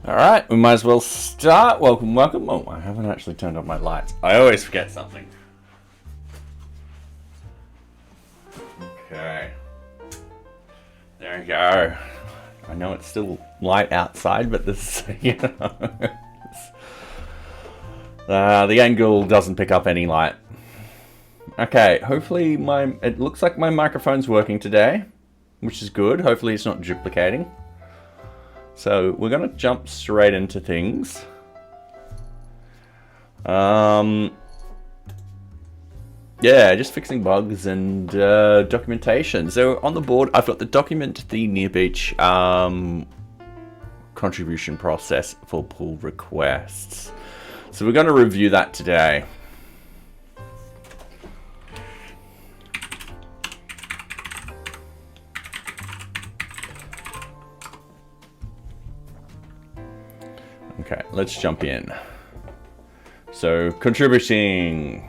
Alright, we might as well start. Welcome. Oh, I haven't actually turned on my lights. I always forget something. Okay. There we go. I know it's still light outside, but this, the angle doesn't pick up any light. Okay, hopefully it looks like my microphone's working today, which is good. Hopefully it's not duplicating. So we're gonna jump straight into things. Yeah, just fixing bugs and documentation. So on the board, I've got the document, the NearBeach contribution process for pull requests. So we're gonna review that today. Okay, let's jump in. So, contributing.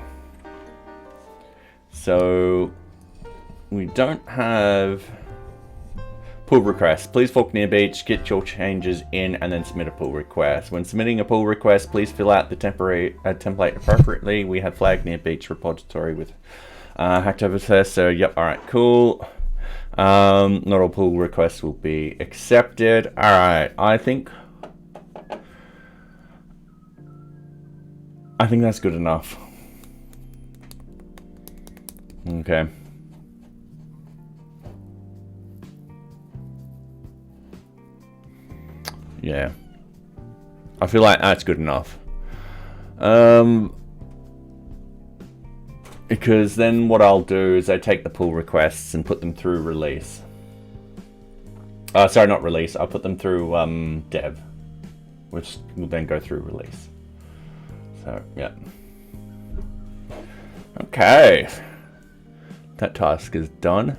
So, we don't have pull requests. Please fork NearBeach, get your changes in, and then submit a pull request. When submitting a pull request, please fill out the template appropriately. We have flagged NearBeach repository with hacktober test. So, yep, all right, cool. Not all pull requests will be accepted. All right, I think that's good enough. Okay. Yeah. I feel like that's good enough. Because then what I'll do is I take the pull requests and put them through release. Sorry, not release. I'll put them through dev, which will then go through release. So, yeah. Okay. That task is done.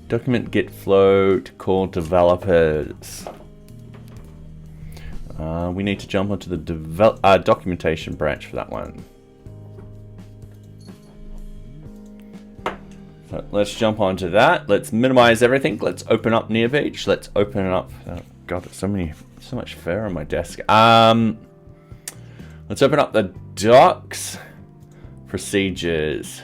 Document git flow to call developers. We need to jump onto the documentation branch for that one. So let's jump onto that. Let's minimize everything. Let's open up NearBeach. Let's open it up. Oh, God, there's so much fur on my desk. Let's open up the docs, procedures.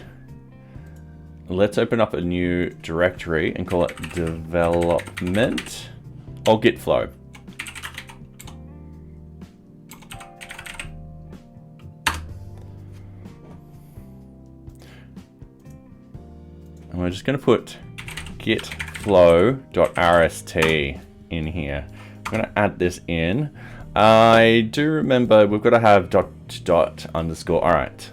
Let's open up a new directory and call it development or git flow. And we're just going to put git flow.rst in here. I'm going to add this in. I do remember we've got to have dot underscore. All right.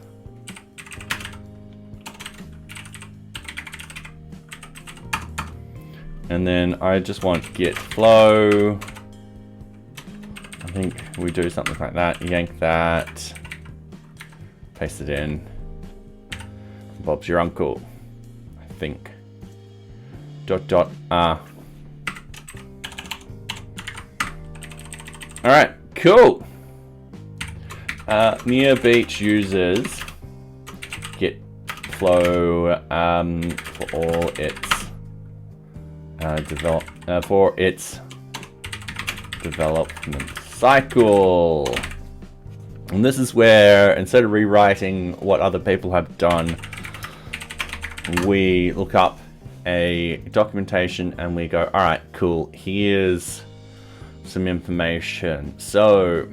And then I just want git flow. I think we do something like that. Yank that. Paste it in. Bob's your uncle. I think. Dot. All right, cool. NearBeach uses git flow for all its development cycle. And this is where, instead of rewriting what other people have done, we look up a documentation and we go, all right, cool, here's some information. So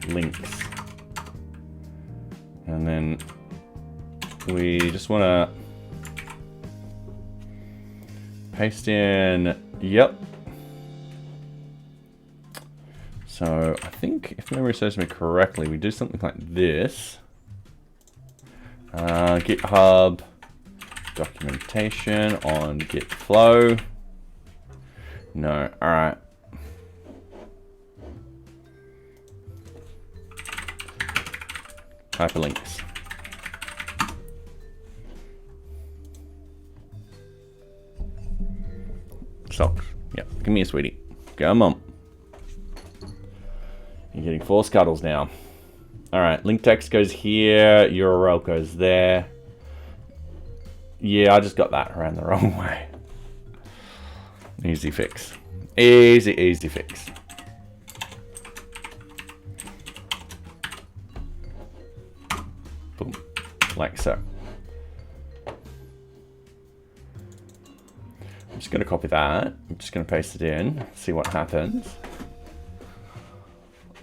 links, and then we just want to paste in, yep. So I think, if memory serves me correctly, we do something like this. GitHub documentation on git flow. No, all right. Hyperlinks. Socks. Yep, give me a sweetie. Come on. You're getting 4 scuttles now. Alright, link text goes here, URL goes there. Yeah, I just got that around the wrong way. Easy fix. Easy, easy fix. Boom. Like so. I'm just going to copy that. I'm just going to paste it in, see what happens.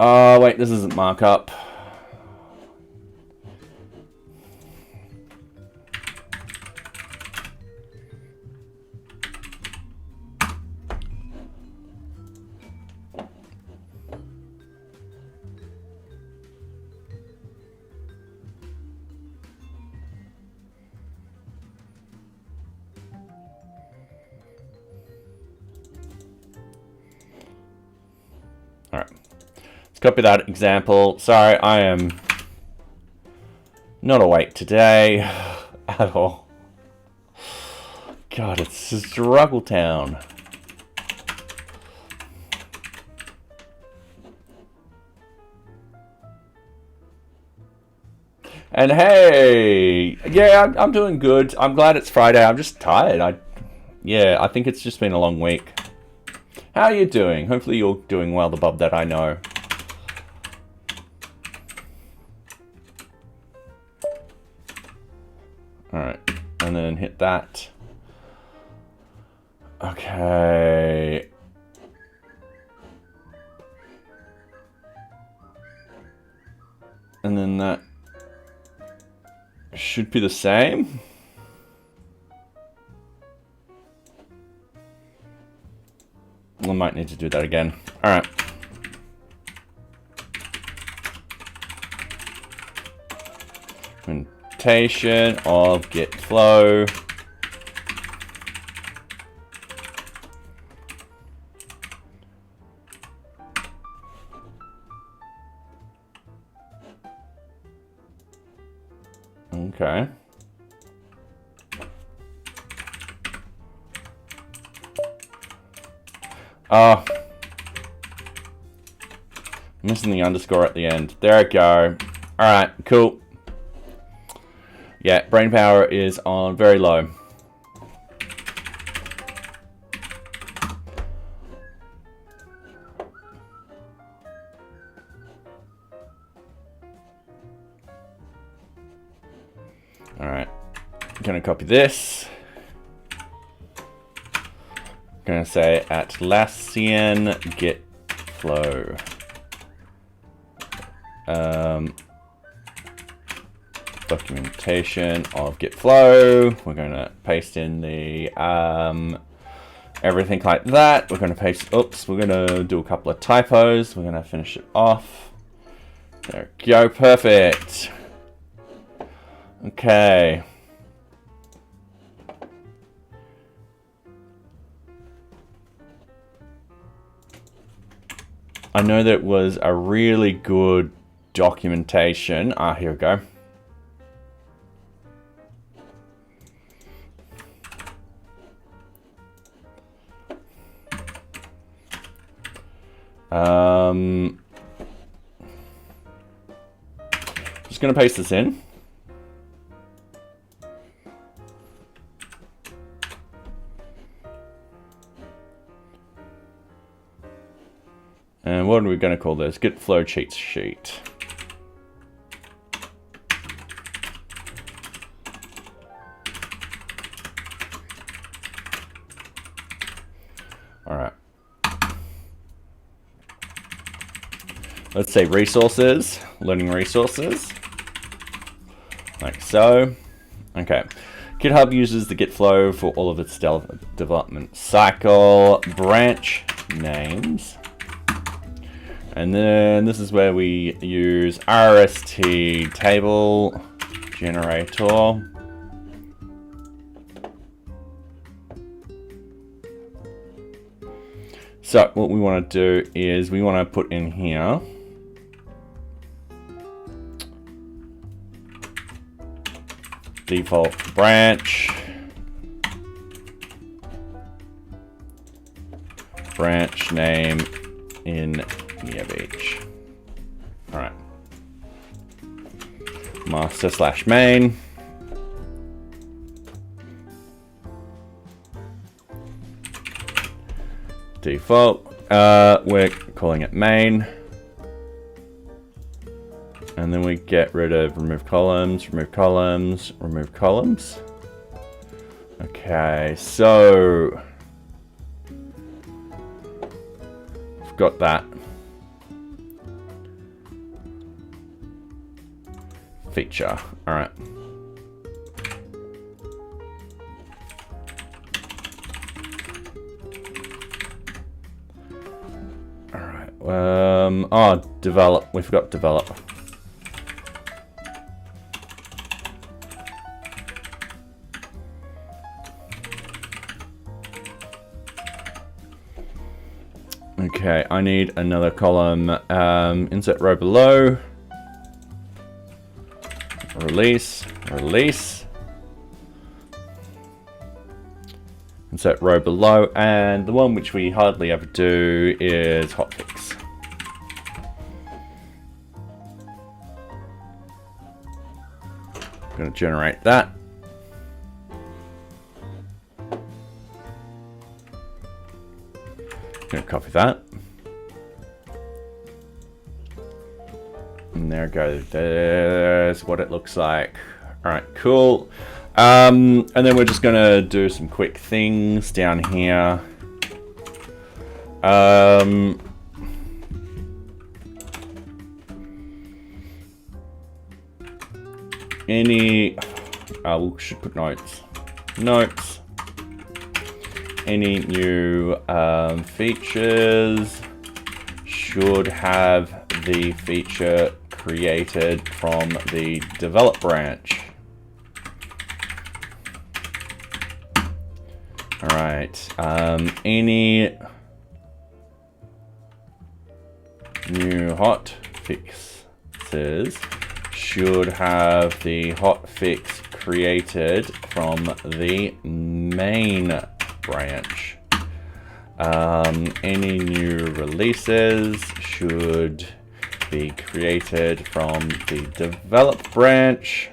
Oh, wait, this isn't markup. All right, let's copy that example. Sorry, I am not awake today at all. God, it's a struggle town. And hey, yeah, I'm doing good. I'm glad it's Friday. I'm just tired. I think it's just been a long week. How are you doing? Hopefully you're doing well, the bub that I know. Alright, and then hit that. Okay. And then that should be the same. I might need to do that again. All right. Implementation of git flow. Okay. Oh, missing the underscore at the end. There I go. All right, cool. Yeah, brain power is on very low. All right, I'm gonna copy this. Going to say Atlassian git flow. Documentation of git flow. We're going to paste in the everything like that. We're going to paste. Oops. We're going to do a couple of typos. We're going to finish it off. There we go. Perfect. Okay. I know that was a really good documentation. Ah, here we go. Just going to paste this in. And what are we going to call this? Git flow cheat sheet. All right. Let's say resources, learning resources, like so. Okay. GitHub uses the Git flow for all of its development cycle, branch names. And then this is where we use RST table generator. So what we want to do is we want to put in here default branch name in NearBeach. master/main. Default. We're calling it main. And then we get rid of remove columns, remove columns, remove columns. Okay, so we've got that. Feature. All right. All right. Oh, develop. We forgot develop. Okay, I need another column. Insert row below. Release, release. Insert row below, and the one which we hardly ever do is hotfix. I'm going to generate that. Going to copy that. And there we go. There's what it looks like. All right, cool. And then we're just going to do some quick things down here. We should put notes. Notes. Any new features should have the feature created from the develop branch. All right. Any new hot fixes should have the hot fix created from the main branch. Any new releases should be created from the develop branch.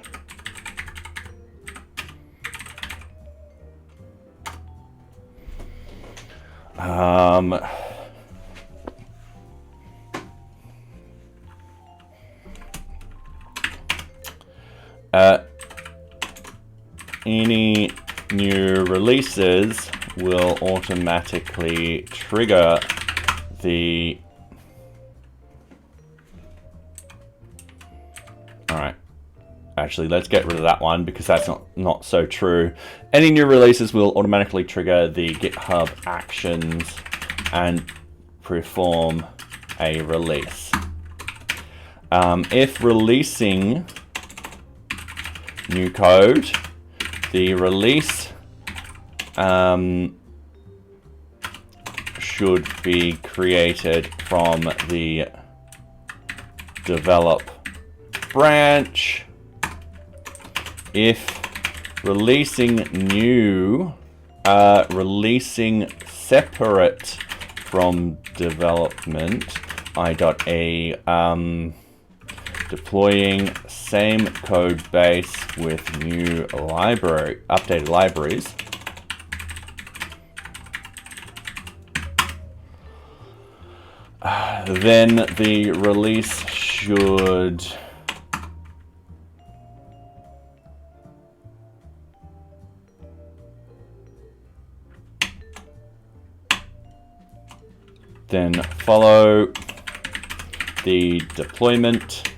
Any new releases will automatically trigger the... Alright. Actually, let's get rid of that one because that's not so true. Any new releases will automatically trigger the GitHub actions and perform a release. If releasing new code, the release should be created from the develop branch. If releasing new, releasing separate from development, I.A, deploying same code base with new updated libraries. Then the release should then follow the deployment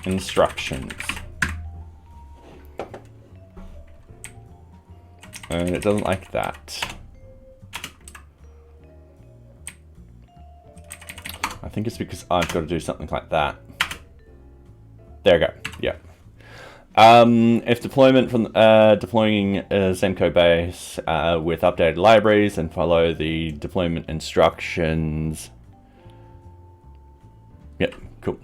instructions. And it doesn't like that. I think it's because I've got to do something like that. There we go. Yeah. If deployment from deploying same code base with updated libraries, and follow the deployment instructions. Yep, cool.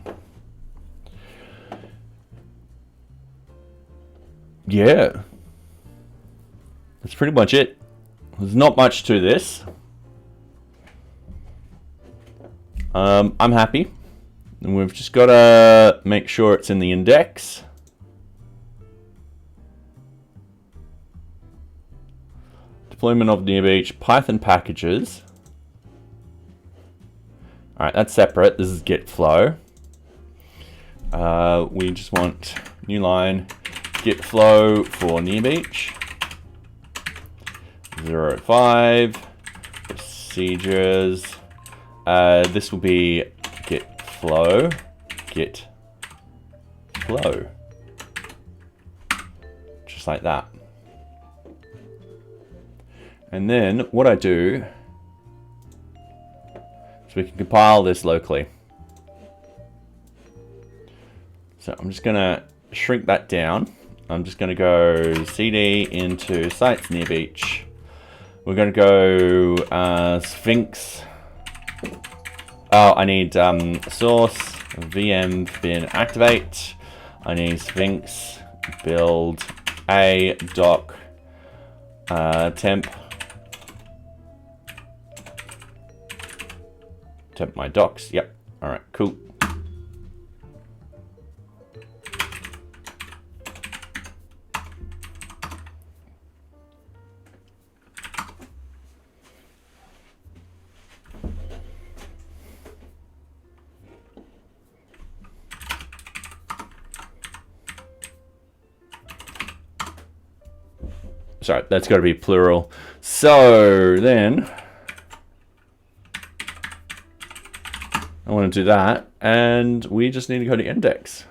Yeah, that's pretty much it. There's not much to this. I'm happy. And we've just got to make sure it's in the index. Deployment of NearBeach, Python packages. All right, that's separate. This is git flow. We just want new line, git flow for NearBeach. 05 procedures. This will be git flow. Just like that. And then what I do is we can compile this locally. So I'm just gonna shrink that down. I'm just gonna go cd into sites NearBeach. We're gonna go Sphinx. Oh, I need source VM bin activate. I need Sphinx build a doc temp my docs. Yep. All right. Cool. Sorry, that's got to be plural. So then I want to do that, and we just need to go to index.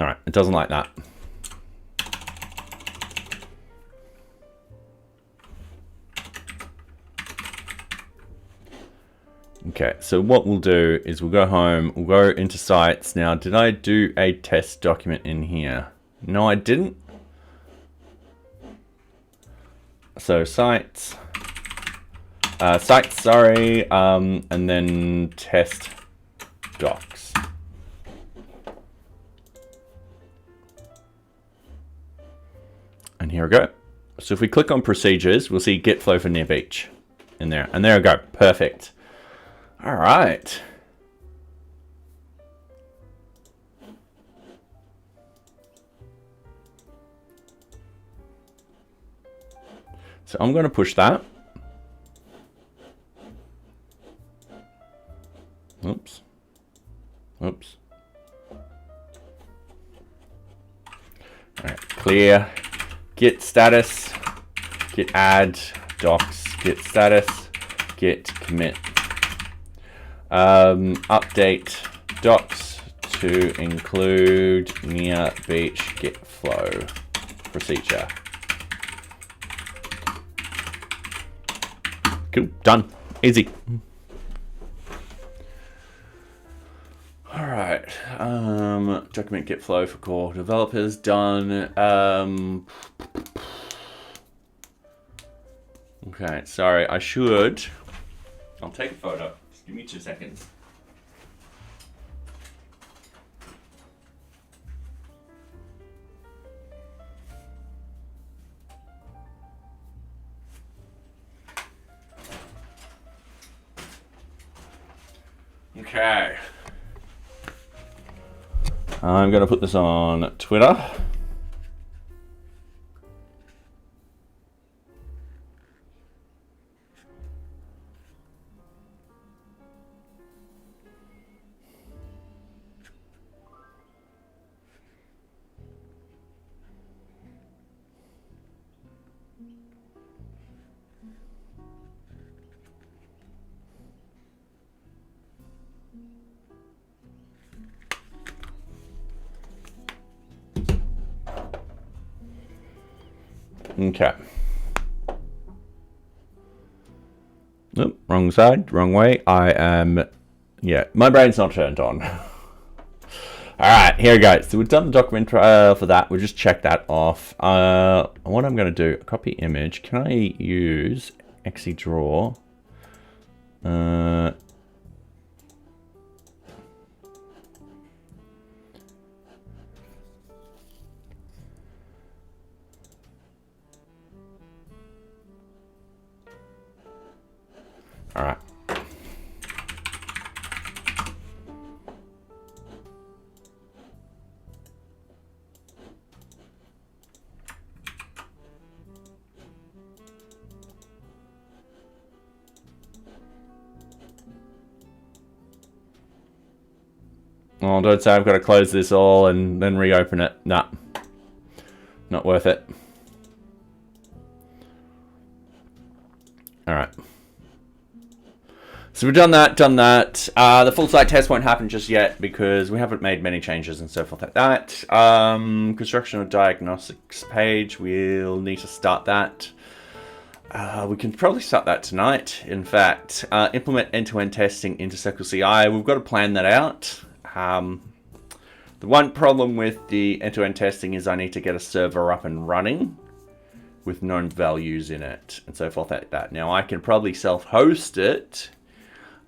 All right, it doesn't like that. Okay, so what we'll do is we'll go home, we'll go into sites. Now, did I do a test document in here? No, I didn't. So sites, sorry, and then test docs. And here we go. So if we click on procedures, we'll see git flow for NearBeach in there. And there we go, perfect. All right. So I'm going to push that. Oops. Oops. All right, clear. Git status, git add, docs, git status, git commit. Update docs to include NearBeach git flow procedure. Cool, done, easy. All right, document git flow for core developers done. Okay, sorry, I'll take a photo. Just give me 2 seconds. Okay. I'm going to put this on Twitter. Okay. Nope, wrong side, wrong way. Yeah, my brain's not turned on. All right, here we go. So we've done the document for that. We'll just check that off. What I'm going to do, copy image. Can I use XeDraw? All right. Oh, don't say I've got to close this all and then reopen it. Nah. Not worth it. All right. So we've done that. The full site test won't happen just yet because we haven't made many changes and so forth like that. Construction of diagnostics page. We'll need to start that. We can probably start that tonight. In fact, implement end-to-end testing into Circle CI. We've got to plan that out. The one problem with the end-to-end testing is I need to get a server up and running with known values in it and so forth like that. Now I can probably self-host it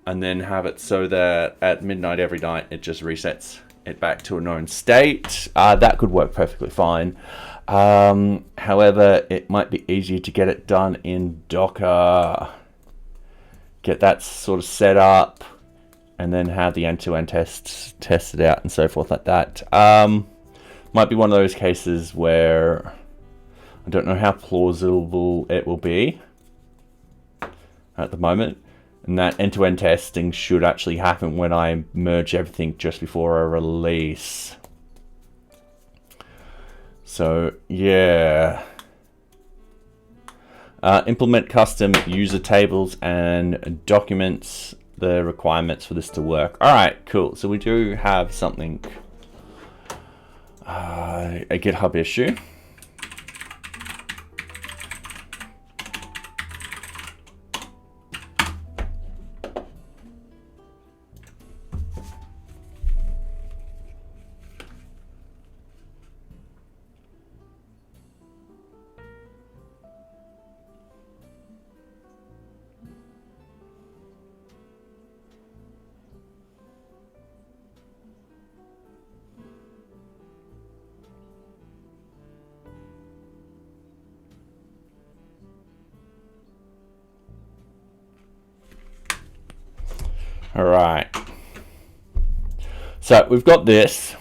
and then have it so that at midnight every night it just resets it back to a known state. That could work perfectly fine. However, it might be easier to get it done in Docker. Get that sort of set up and then have the end-to-end tests tested out and so forth like that. Might be one of those cases where I don't know how plausible it will be at the moment. And that end-to-end testing should actually happen when I merge everything just before a release. So, yeah. Implement custom user tables and documents the requirements for this to work. All right, cool. So we do have something, a GitHub issue. All right. So we've got this,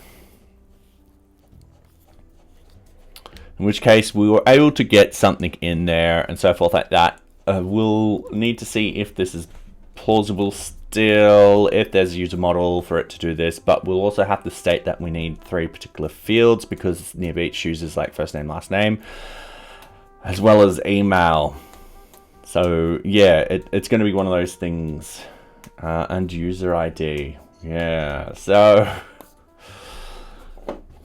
in which case we were able to get something in there and so forth like that. We'll need to see if this is plausible still, if there's a user model for it to do this, but we'll also have to state that we need 3 particular fields because NearBeach uses like first name, last name, as well as email. So yeah, it's going to be one of those things. And user ID. Yeah, so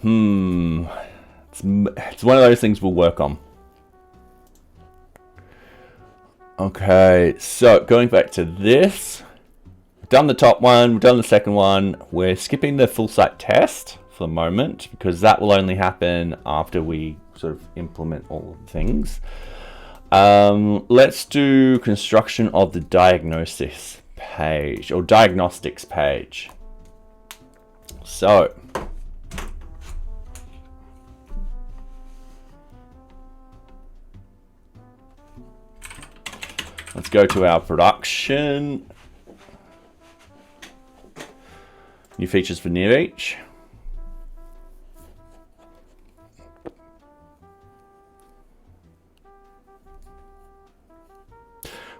it's one of those things we'll work on. Okay, so going back to this, we've done the top one, we've done the second one. We're skipping the full site test for the moment because that will only happen after we sort of implement all of the things. Let's do construction of the diagnosis page or diagnostics page. So let's go to our production. New features for NearBeach.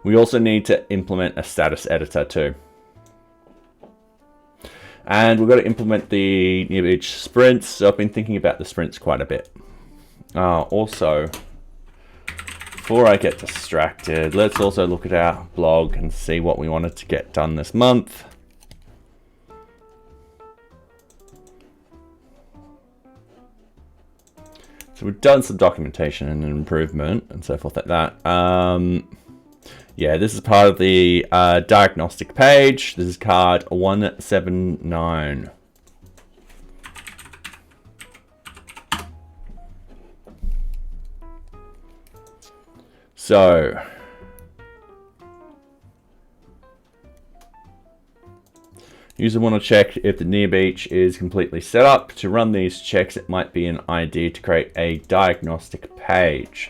We also need to implement a status editor too. And we've got to implement the NearBeach sprints. So I've been thinking about the sprints quite a bit. Also, before I get distracted, let's also look at our blog and see what we wanted to get done this month. So we've done some documentation and improvement and so forth like that. Yeah, this is part of the diagnostic page. This is card 179. So, user want to check if the NearBeach is completely set up. To run these checks, it might be an idea to create a diagnostic page.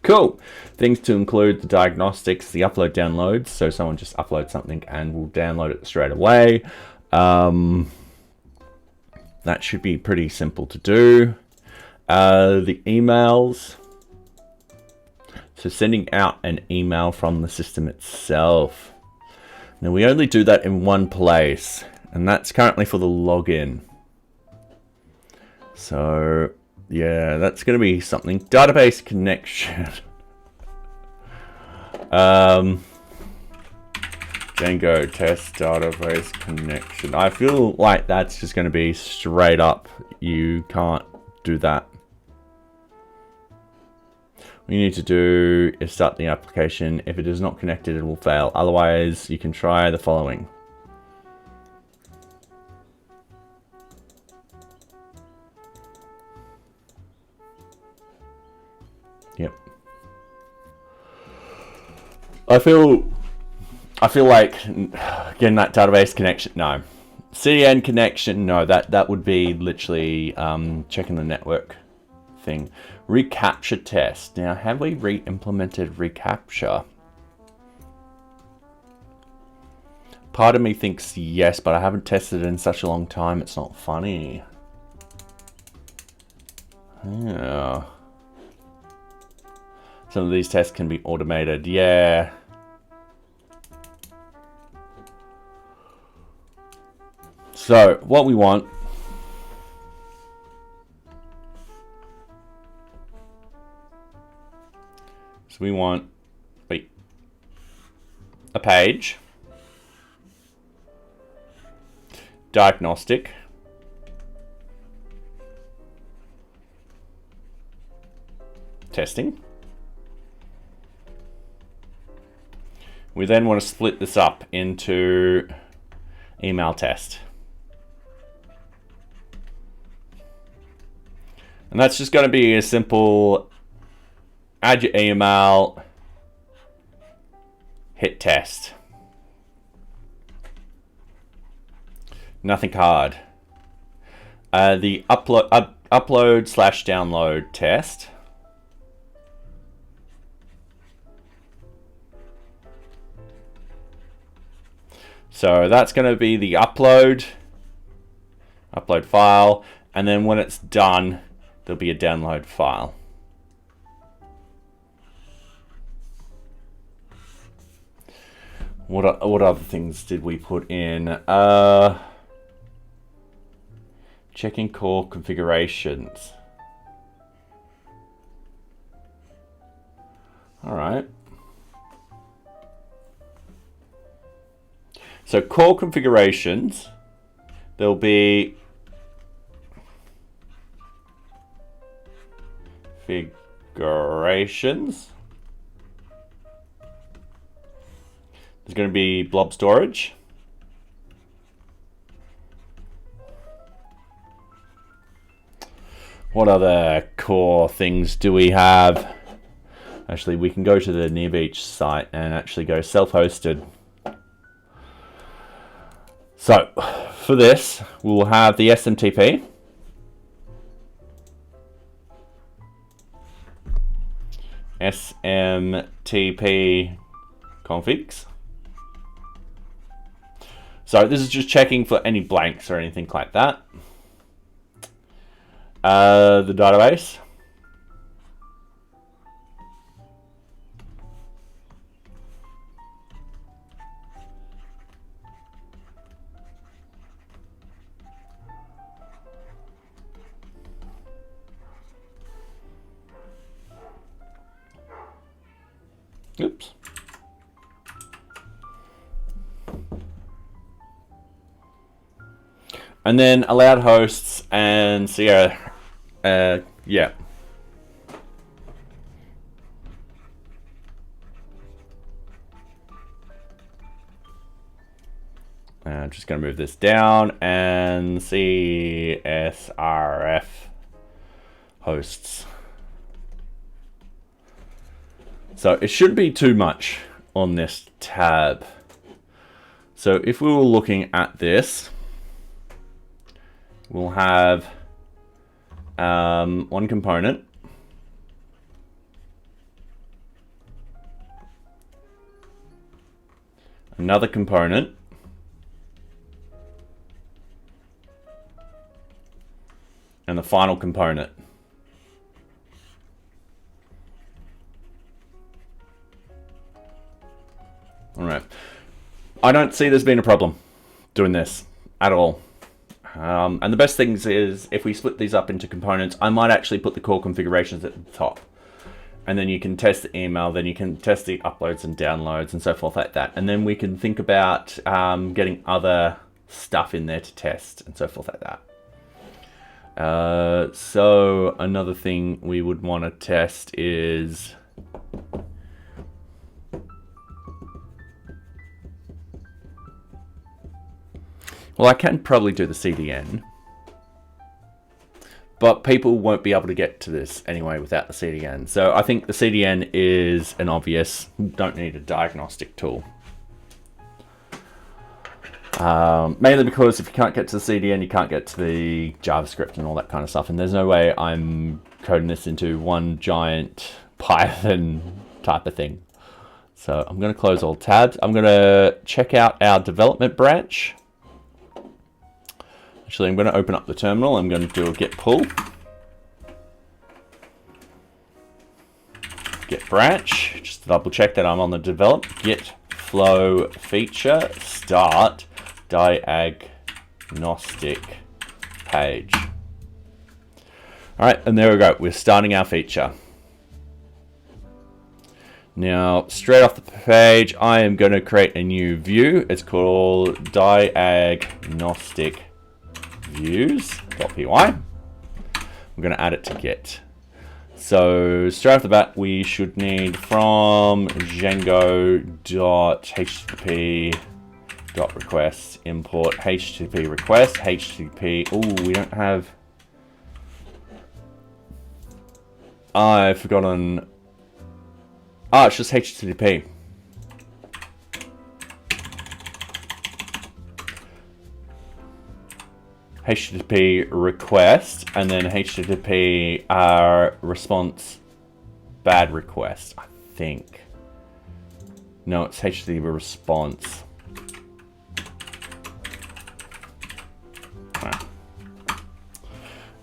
Cool. Things to include: the diagnostics, the upload downloads. So someone just uploads something and we'll download it straight away. That should be pretty simple to do. The emails. So sending out an email from the system itself. Now we only do that in one place, and that's currently for the login. So yeah, that's going to be something. Database connection. Django test database connection. I feel like that's just going to be straight up. You can't do that. What you need to do is start the application. If it is not connected, it will fail. Otherwise, you can try the following. Yep. I feel like getting that database connection. No. CDN connection. No, that would be literally checking the network thing. Recapture test. Now, have we re-implemented recapture? Part of me thinks yes, but I haven't tested it in such a long time. It's not funny. Yeah. Some of these tests can be automated. Yeah. So what we want a page, diagnostic, testing. We then want to split this up into email test. And that's just going to be a simple add your email, hit test. Nothing hard. The upload/download test. So that's going to be the upload file, and then when it's done, there'll be a download file. What other things did we put in? Checking core configurations. All right. So core configurations, there'll be configurations. There's going to be blob storage. What other core things do we have? Actually, we can go to the NearBeach site and actually go self-hosted. So for this, we will have the SMTP. SMTP configs. So this is just checking for any blanks or anything like that. The database. Oops. And then allowed hosts and Sierra, yeah. I'm just going to move this down and CSRF hosts. So it shouldn't be too much on this tab. So if we were looking at this, we'll have one component. another component, and the final component. All right. I don't see this being a problem doing this at all. And the best things is if we split these up into components, I might actually put the core configurations at the top. And then you can test the email, then you can test the uploads and downloads and so forth like that. And then we can think about getting other stuff in there to test and so forth like that. So another thing we would want to test is well, I can probably do the CDN, but people won't be able to get to this anyway without the CDN. So I think the CDN is an obvious, don't need a diagnostic tool. Mainly because if you can't get to the CDN, you can't get to the JavaScript and all that kind of stuff. And there's no way I'm coding this into one giant Python type of thing. So I'm going to close all tabs. I'm going to check out our development branch. Actually, I'm going to open up the terminal. I'm going to do a git pull. Git branch, just to double check that I'm on the develop. Git flow feature start diagnostic page. All right, and there we go. We're starting our feature. Now, straight off the page, I am going to create a new view. It's called diagnostic views.py. I'm going to add it to Git. So straight off the bat, we should need from Django.http.request import http request http. Oh, we don't have. I've forgotten. Ah, it's just http. HTTP request and then HTTP response bad request, I think. No, it's HTTP response. Right.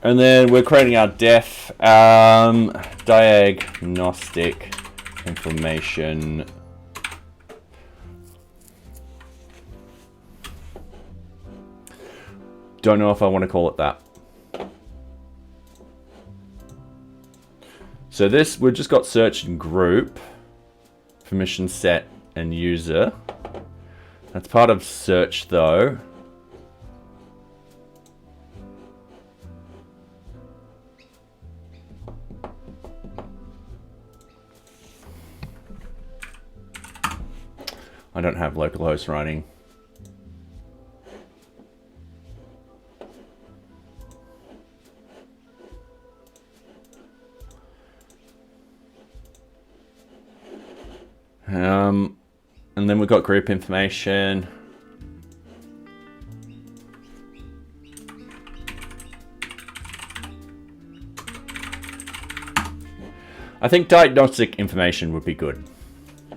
And then we're creating our def diagnostic information. Don't know if I want to call it that. So this, we've just got search and group, permission set and user. That's part of search though. I don't have localhost running. And then we've got group information. I think diagnostic information would be good.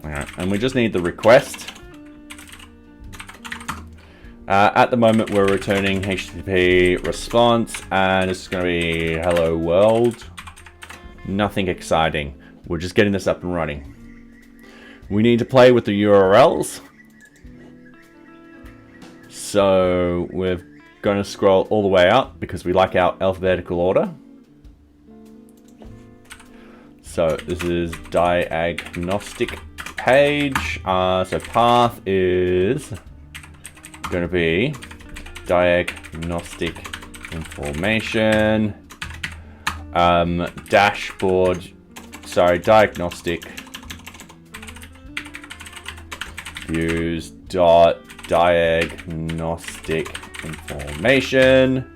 All right, and we just need the request. At the moment, we're returning HTTP response, and it's going to be hello world. Nothing exciting. We're just getting this up and running. We need to play with the URLs. So we're going to scroll all the way up because we like our alphabetical order. So this is diagnostic page. So path is going to be diagnostic information, diagnostic views dot diagnostic information,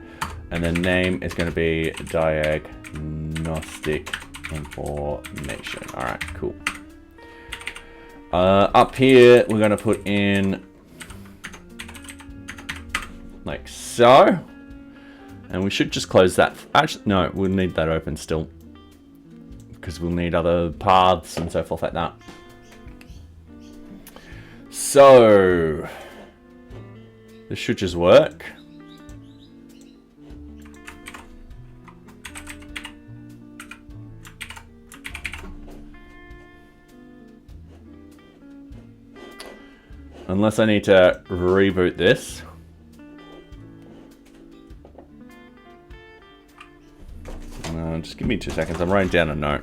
and the name is going to be diagnostic information. All right, cool. Up here, we're going to put in like so, and we should just close that. Actually, no, we'll need that open still because we'll need other paths and so forth like that. So this should just work. Unless I need to reboot this. Just give me 2 seconds. I'm writing down a note.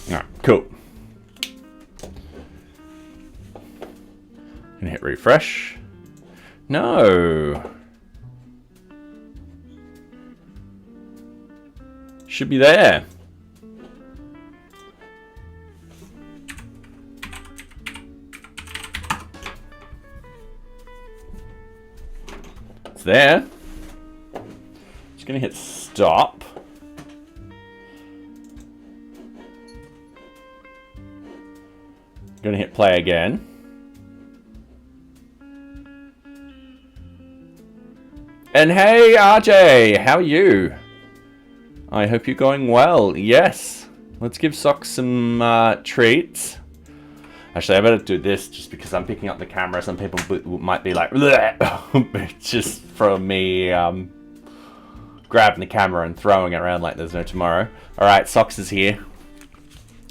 Alright, cool. Gonna hit refresh. No. Should be there. It's there. Just gonna hit stop. Gonna hit play again. And hey RJ, how are you? I hope you're going well. Yes. Let's give Socks some treats. Actually, I better do this just because I'm picking up the camera. Some people might be like, just from me grabbing the camera and throwing it around like there's no tomorrow. Alright, Socks is here.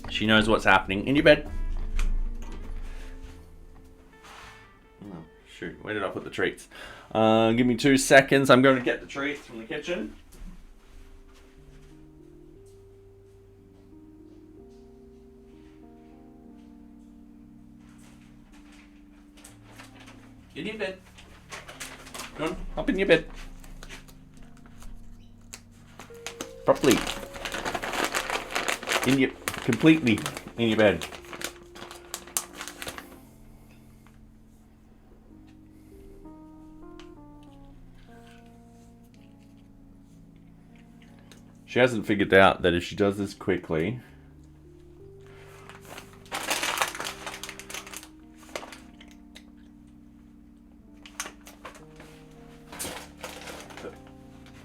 She knows what's happening. In your bed. Shoot, where did I put the treats? Give me 2 seconds. I'm going to get the treats from the kitchen. In your bed. Go on, hop in your bed. Properly. Completely in your bed. She hasn't figured out that if she does this quickly,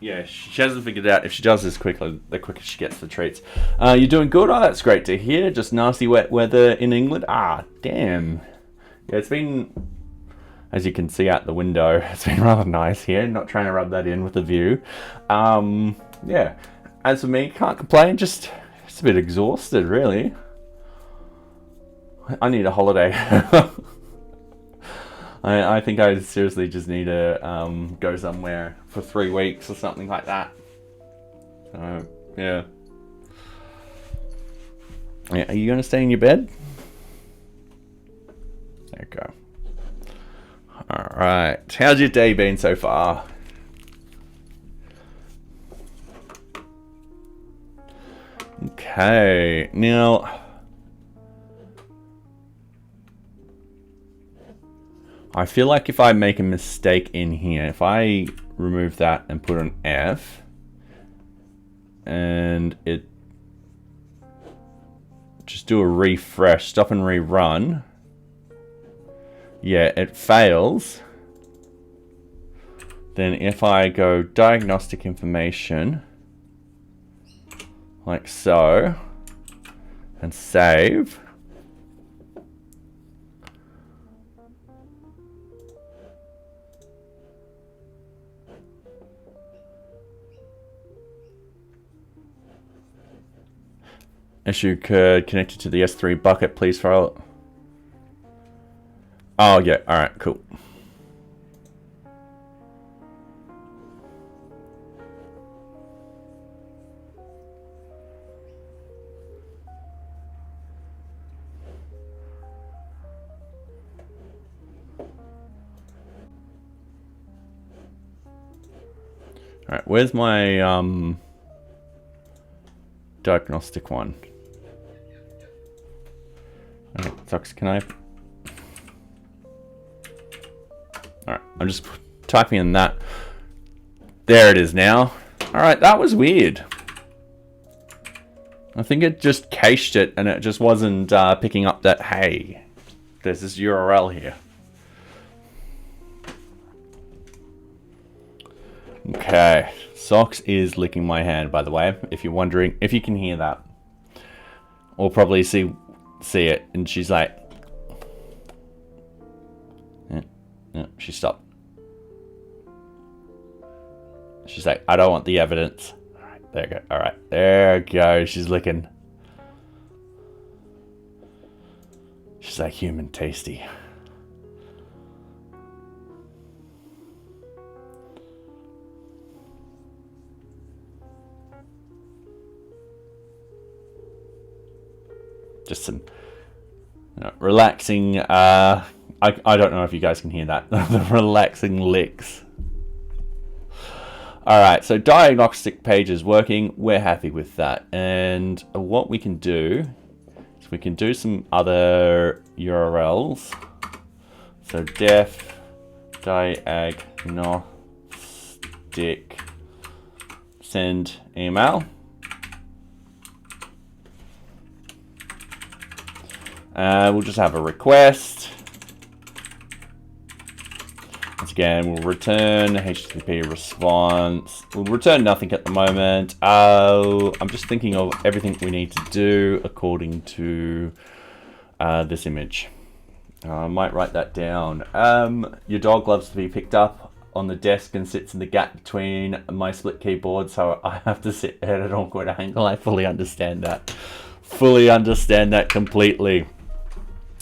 yeah, she hasn't figured out if she does this quickly, the quicker she gets the treats. You're doing good? Oh, that's great to hear. Just nasty wet weather in England. Ah, damn. Yeah, it's been, as you can see out the window, it's been rather nice here. Not trying to rub that in with the view. Yeah. As for me, can't complain, just a bit exhausted, really. I need a holiday. I think I seriously just need to go somewhere for 3 weeks or something like that. So, yeah. Are you going to stay in your bed? There you go. Alright, how's your day been so far? Okay, now I feel like if I make a mistake in here, if I remove that and put an F and it just do a refresh, stop and rerun, yeah, it fails. Then if I go diagnostic information like so, and save. Issue occurred connected to the S3 bucket, please file. Oh yeah, alright, cool. Alright, where's my diagnostic one? Socks, can I? Alright, I'm just typing in that. There it is now. Alright, that was weird. I think it just cached it and it just wasn't picking up that, hey, there's this URL here. Okay, Socks is licking my hand, by the way, if you're wondering if you can hear that. Or probably see it, and she's like, yeah, she stopped. She's like, I don't want the evidence. All right, there you go. All right, there you go. She's licking. She's like, human tasty. Just some relaxing, I don't know if you guys can hear that. The relaxing licks. Alright, so diagnostic page is working. We're happy with that. And what we can do is we can do some other URLs. So def diagnostic send email. We'll just have a request. Once again, we'll return HTTP response. We'll return nothing at the moment. I'm just thinking of everything we need to do according to this image. I might write that down. Your dog loves to be picked up on the desk and sits in the gap between my split keyboard, so I have to sit at an awkward angle. I fully understand that. Fully understand that completely.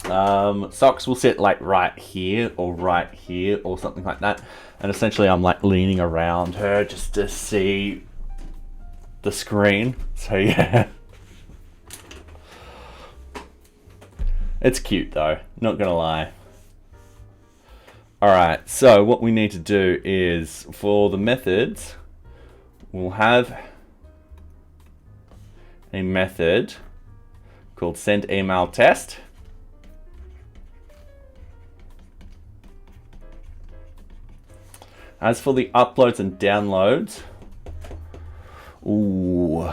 Socks will sit like right here or something like that, and essentially I'm like leaning around her just to see the screen. So yeah, it's cute though, not gonna lie. Alright, so what we need to do is for the methods, we'll have a method called send email test. As for the uploads and downloads, ooh.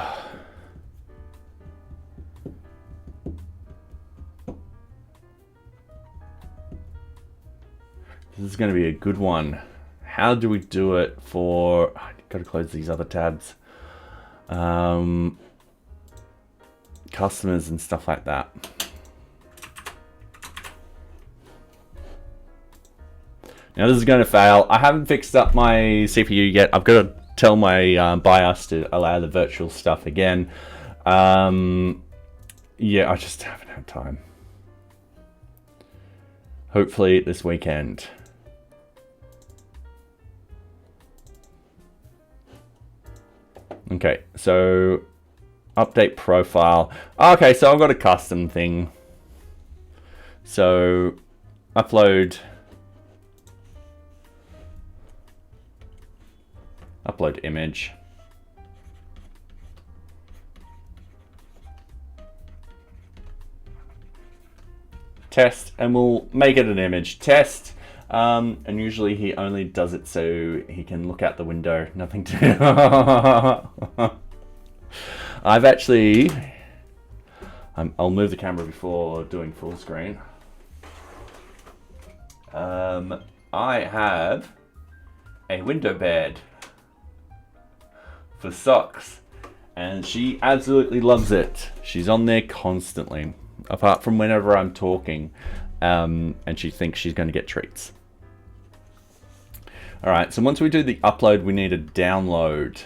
This is going to be a good one. How do we do it for, I've got to close these other tabs. Customers and stuff like that. Now this is going to fail. I haven't fixed up my CPU yet. I've got to tell my BIOS to allow the virtual stuff again. Yeah, I just haven't had time. Hopefully this weekend. Okay, so update profile. Okay, so I've got a custom thing. So upload image. Test, and we'll make it an image test. And usually he only does it so he can look out the window, nothing to I've actually, I'll move the camera before doing full screen. I have a window bed for Socks, and she absolutely loves it. She's on there constantly, apart from whenever I'm talking, and she thinks she's going to get treats. Alright, so once we do the upload, we need to download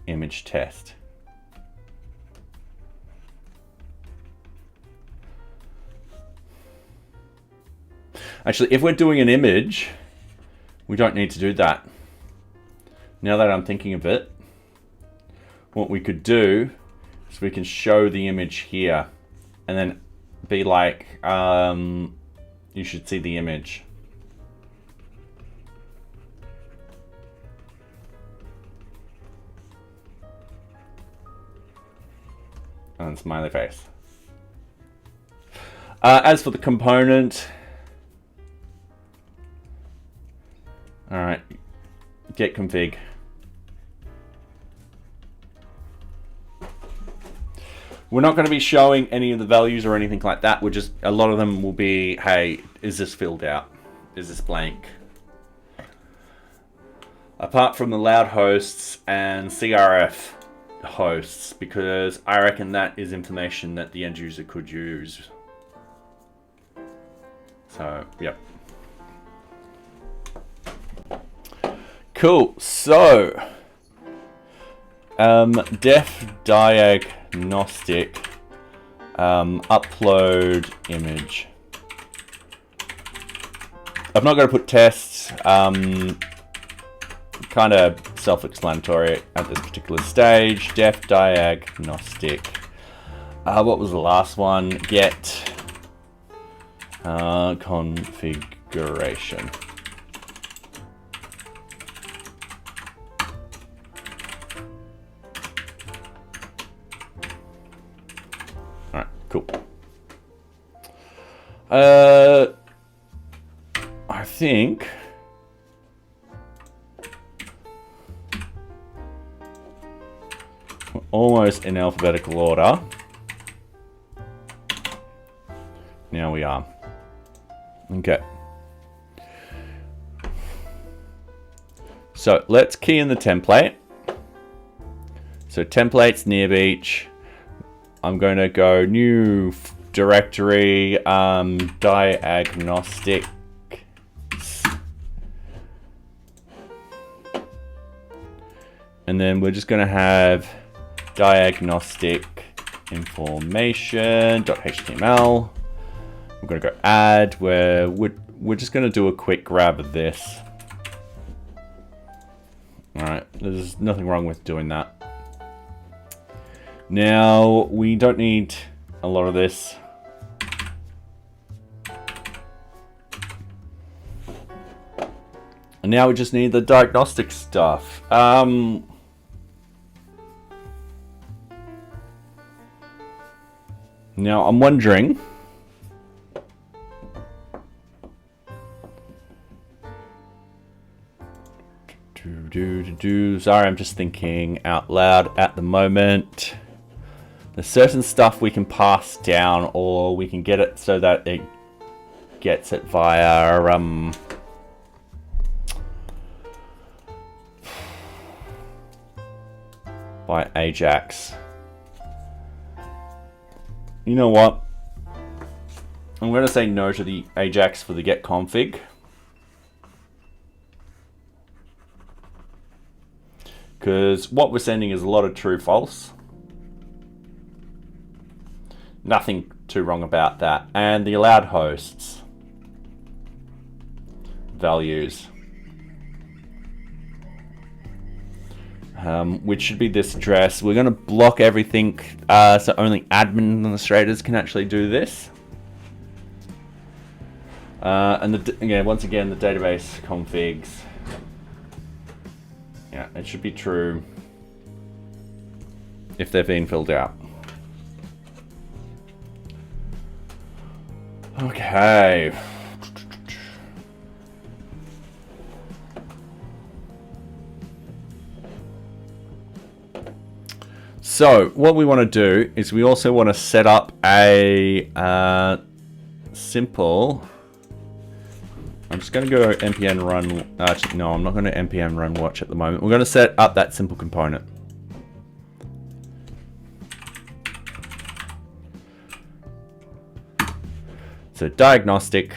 image test. Actually, if we're doing an image, we don't need to do that. Now that I'm thinking of it, what we could do is we can show the image here and then be like, you should see the image. And smiley face. As for the component, all right, get config. We're not going to be showing any of the values or anything like that. We're just, a lot of them will be, hey, is this filled out? Is this blank? Apart from the loud hosts and CRF hosts, because I reckon that is information that the end user could use. So, yep. Cool. So, def diagnostic upload image. I'm not going to put tests. Kind of self-explanatory at this particular stage. Def diagnostic. What was the last one? Get configuration. All right, cool. I think we're almost in alphabetical order. Now we are. Okay. So let's key in the template. So templates NearBeach. I'm going to go new directory, diagnostic. And then we're just going to have diagnostic information.html. We're going to go add, where we're just going to do a quick grab of this. All right, there's nothing wrong with doing that. Now, we don't need a lot of this. And now we just need the diagnostic stuff. Now, I'm wondering, sorry, I'm just thinking out loud at the moment. There's certain stuff we can pass down, or we can get it so that it gets it via by Ajax. You know what? I'm going to say no to the Ajax for the get config. Because what we're sending is a lot of true false. Nothing too wrong about that. And the allowed hosts values, which should be this address. We're going to block everything so only admin administrators can actually do this. And once again, the database configs. Yeah, it should be true if they're being filled out. Okay. So what we want to do is we also want to set up a simple. I'm just going to go npm run. Actually, no, I'm not going to npm run watch at the moment. We're going to set up that simple component. So diagnostic.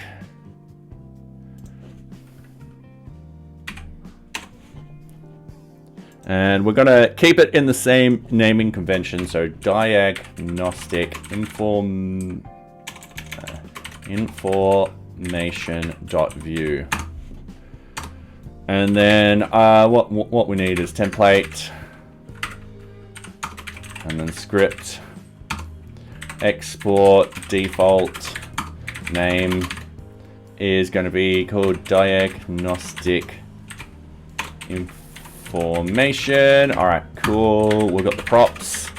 And we're going to keep it in the same naming convention. So diagnostic information.view. And then what we need is template. And then script. Export default name is going to be called diagnostic information. All right, cool. We've got the props.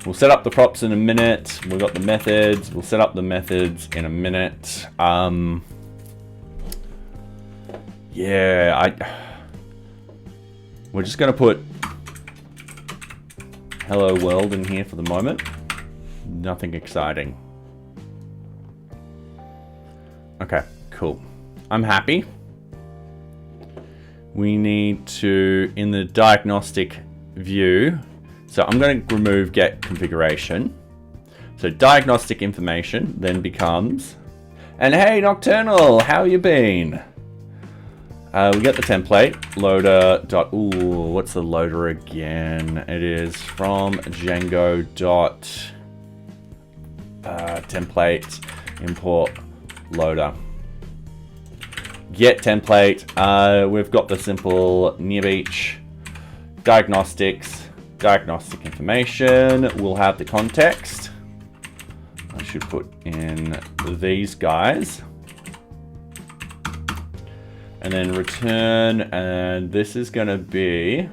We'll set up the props in a minute. We've got the methods. We'll set up the methods in a minute. Yeah, we're just going to put hello world in here for the moment. Nothing exciting. Okay, cool. I'm happy. We need to, in the diagnostic view, so I'm going to remove get configuration. So diagnostic information then becomes, and hey Nocturnal, how you been? We get the template, loader dot, ooh, what's the loader again? It is from Django dot template import loader. Get template, we've got the simple NearBeach diagnostics, diagnostic information. We'll have the context. I should put in these guys. And then return, and this is going to be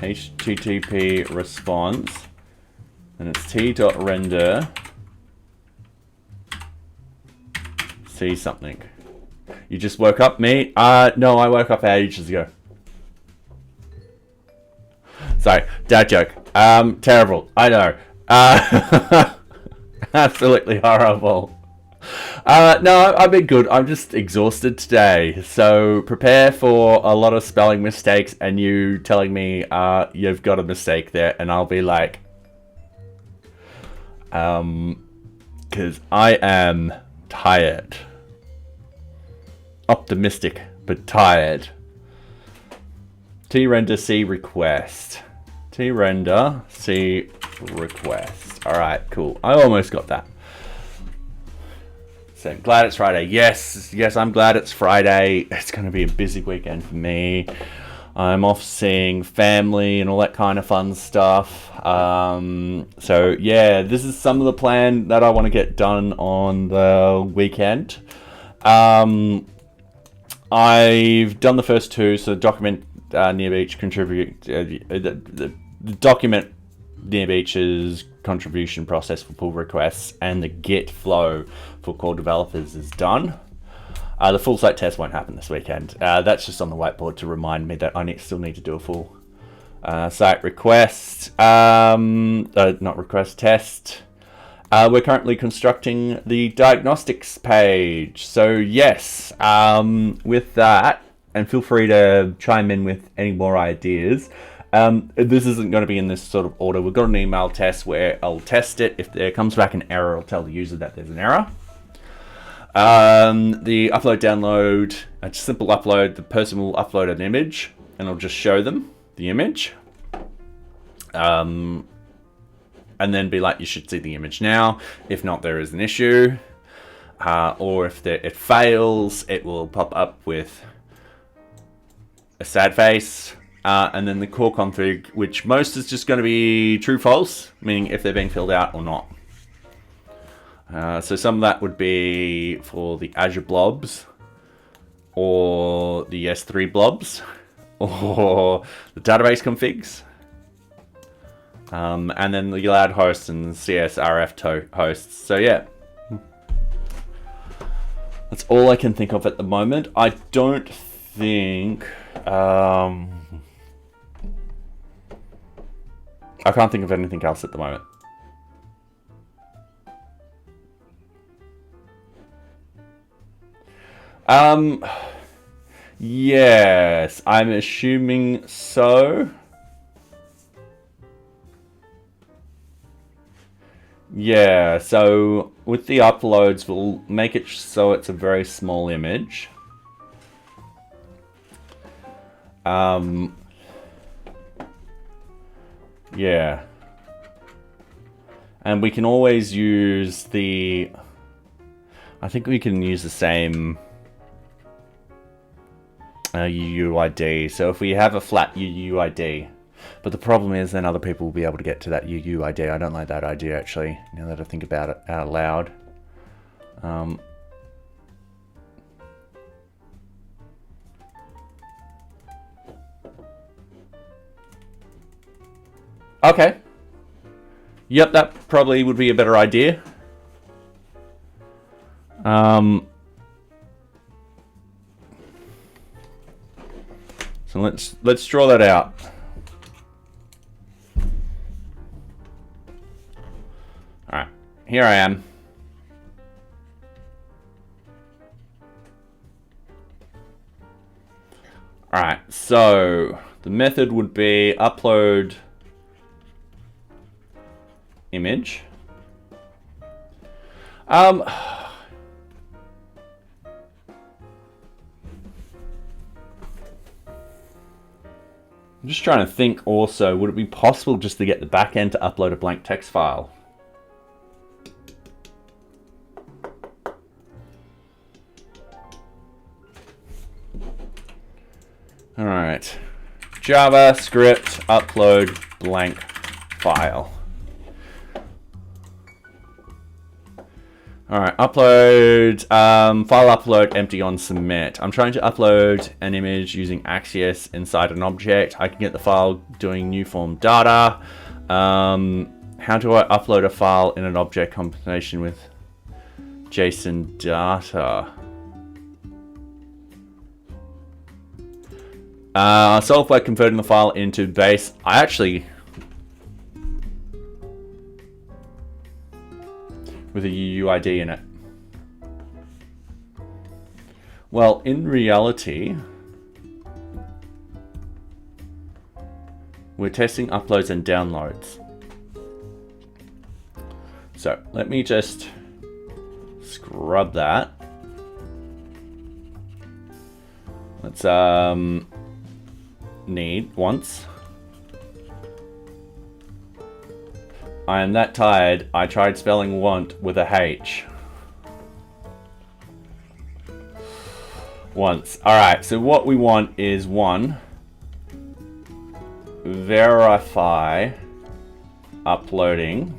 HTTP response, and it's t.render see something. You just woke up, mate? No, I woke up ages ago. Sorry, dad joke. Terrible, I know. Absolutely horrible. No, I've been good. I'm just exhausted today. So prepare for a lot of spelling mistakes and you telling me you've got a mistake there, and I'll be like, because I am tired. Optimistic, but tired. T-render C request. T-render C request. Alright, cool. I almost got that. So glad it's Friday. Yes, I'm glad it's Friday. It's going to be a busy weekend for me. I'm off seeing family and all that kind of fun stuff. So yeah, this is some of the plan that I want to get done on the weekend. I've done the first two, so document NearBeach contribute the document NearBeach's contribution process for pull requests, and the Git flow for core developers is done. The full site test won't happen this weekend. That's just on the whiteboard to remind me that I still need to do a full site request, not request, test. We're currently constructing the diagnostics page. So yes, with that, and feel free to chime in with any more ideas. This isn't going to be in this sort of order. We've got an email test where I'll test it. If there comes back an error, I'll tell the user that there's an error. The upload download, a simple upload. The person will upload an image and I'll just show them the image. And then be like, you should see the image now. If not, there is an issue. Or if it fails, it will pop up with a sad face. And then the core config, which most is just going to be true false, meaning if they're being filled out or not. So some of that would be for the Azure blobs, or the S3 blobs, or the database configs. And then the allowed hosts and CSRF hosts. So yeah, that's all I can think of at the moment. I don't think... I can't think of anything else at the moment. Yes, I'm assuming so. Yeah, so with the uploads, we'll make it so it's a very small image. Yeah. And we can always use the... I think we can use the same UUID. So if we have a flat UUID, but the problem is then other people will be able to get to that UUID. I don't like that idea, actually, now that I think about it out loud. Okay, Yep, that probably would be a better idea. So let's draw that out. All right, here I am. All right, so the method would be upload image. I'm just trying to think also, would it be possible just to get the backend to upload a blank text file? All right, JavaScript upload blank file. All right, upload, file upload empty on submit. I'm trying to upload an image using Axios inside an object. I can get the file doing new form data. How do I upload a file in an object combination with JSON data? Solve by converting the file into base. I actually, with a UUID in it. Well, in reality, we're testing uploads and downloads. So let me just scrub that. Let's need once. I am that tired, I tried spelling want with a H. Once. Alright, so what we want is one, verify uploading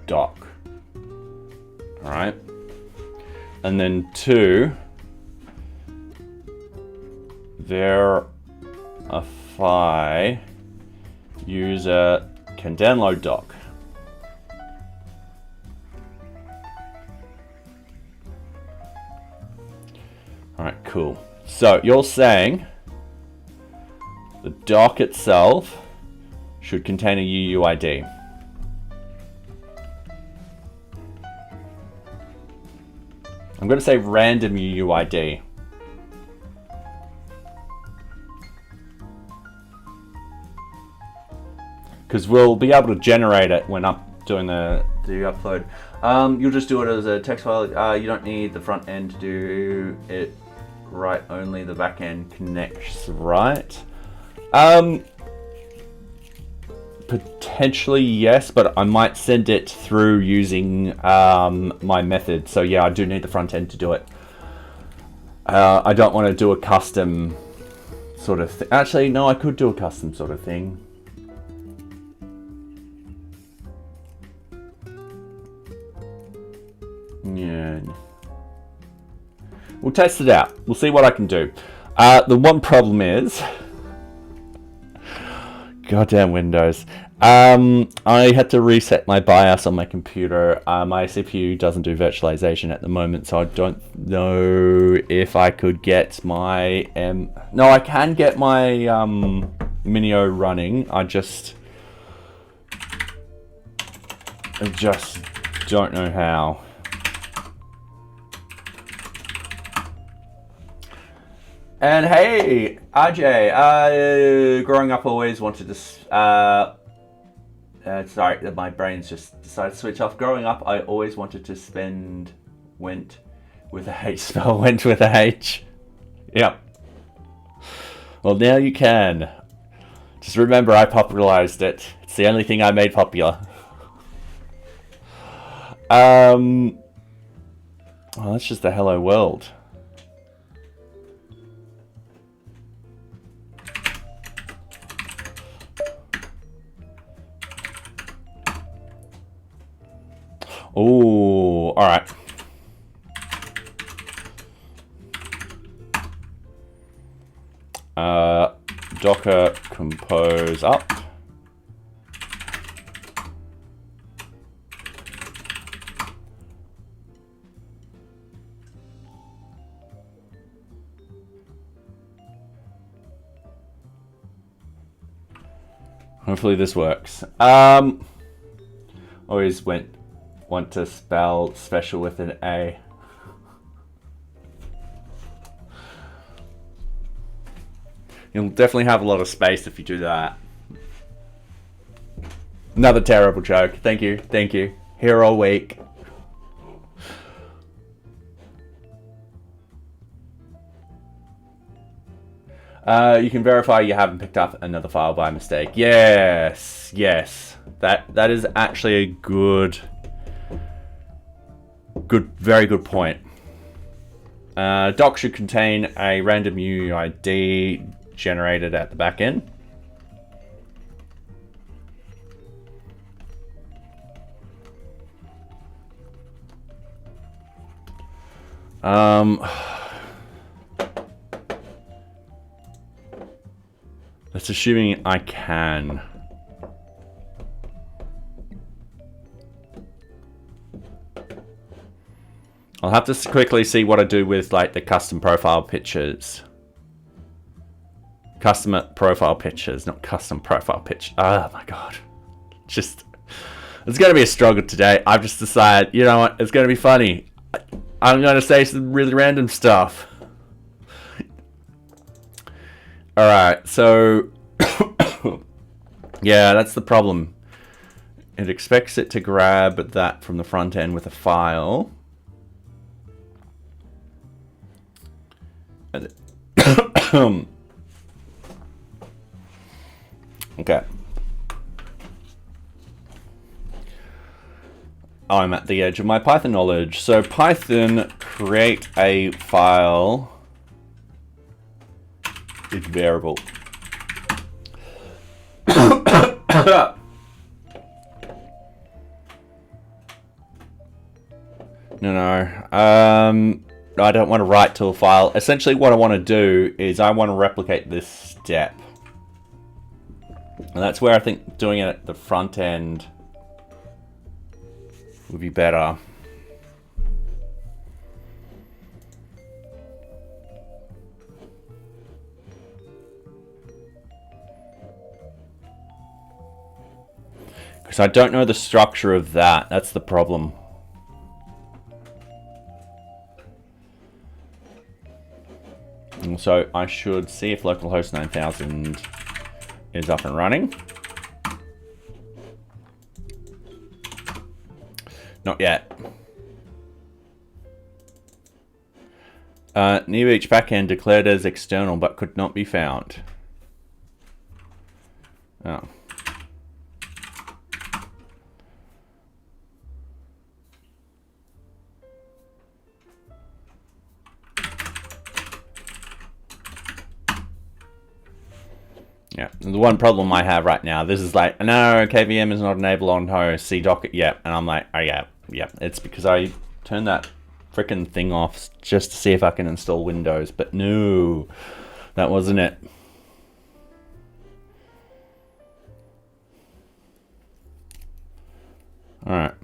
doc. Alright. And then two, verify user can download doc. All right, cool. So you're saying the doc itself should contain a UUID. I'm going to say random UUID. Because we'll be able to generate it when I'm doing the upload. You'll just do it as a text file. You don't need the front end to do it, right? Only the back end connects, right? Potentially yes, but I might send it through using my method. So yeah, I do need the front end to do it. I don't want to do a custom sort of thing. Actually, no, I could do a custom sort of thing. Yeah. We'll test it out. We'll see what I can do. The one problem is, goddamn Windows. I had to reset my BIOS on my computer. My CPU doesn't do virtualization at the moment, so I don't know if I could get my no, I can get my Minio running. I just don't know how. And hey, RJ, growing up always wanted to, sorry, my brain's just decided to switch off. Growing up, I always wanted to spend, went with a H, spell went with a H. Yep. Well, now you can. Just remember, I popularized it. It's the only thing I made popular. Oh, that's just a hello world. Oh, all right. Docker compose up. Hopefully this works. Always want to spell special with an A. You'll definitely have a lot of space if you do that. Another terrible joke. Thank you. Thank you. Here all week. You can verify you haven't picked up another file by mistake. Yes, yes. That is actually a very good point. Doc should contain a random UUID generated at the back end. That's assuming I can. I'll have to quickly see what I do with like the custom profile pictures. Custom profile pictures, not custom profile picture. Oh my god. It's going to be a struggle today. I've just decided, you know what, it's going to be funny. I'm going to say some really random stuff. Alright, so yeah, that's the problem. It expects it to grab that from the front end with a file. And okay. I'm at the edge of my Python knowledge. So Python, create a file. It's variable. No. I don't want to write to a file. Essentially what I want to do is I want to replicate this step. And that's where I think doing it at the front end would be better. Because I don't know the structure of that. That's the problem. And so I should see if localhost 9000 is up and running. Not yet. NearBeach backend declared as external but could not be found. Oh. Yeah, the one problem I have right now, this is like, no, KVM is not enabled on host, cdoc, yeah, and I'm like, oh yeah, it's because I turned that frickin' thing off just to see if I can install Windows, but no, that wasn't it. All right.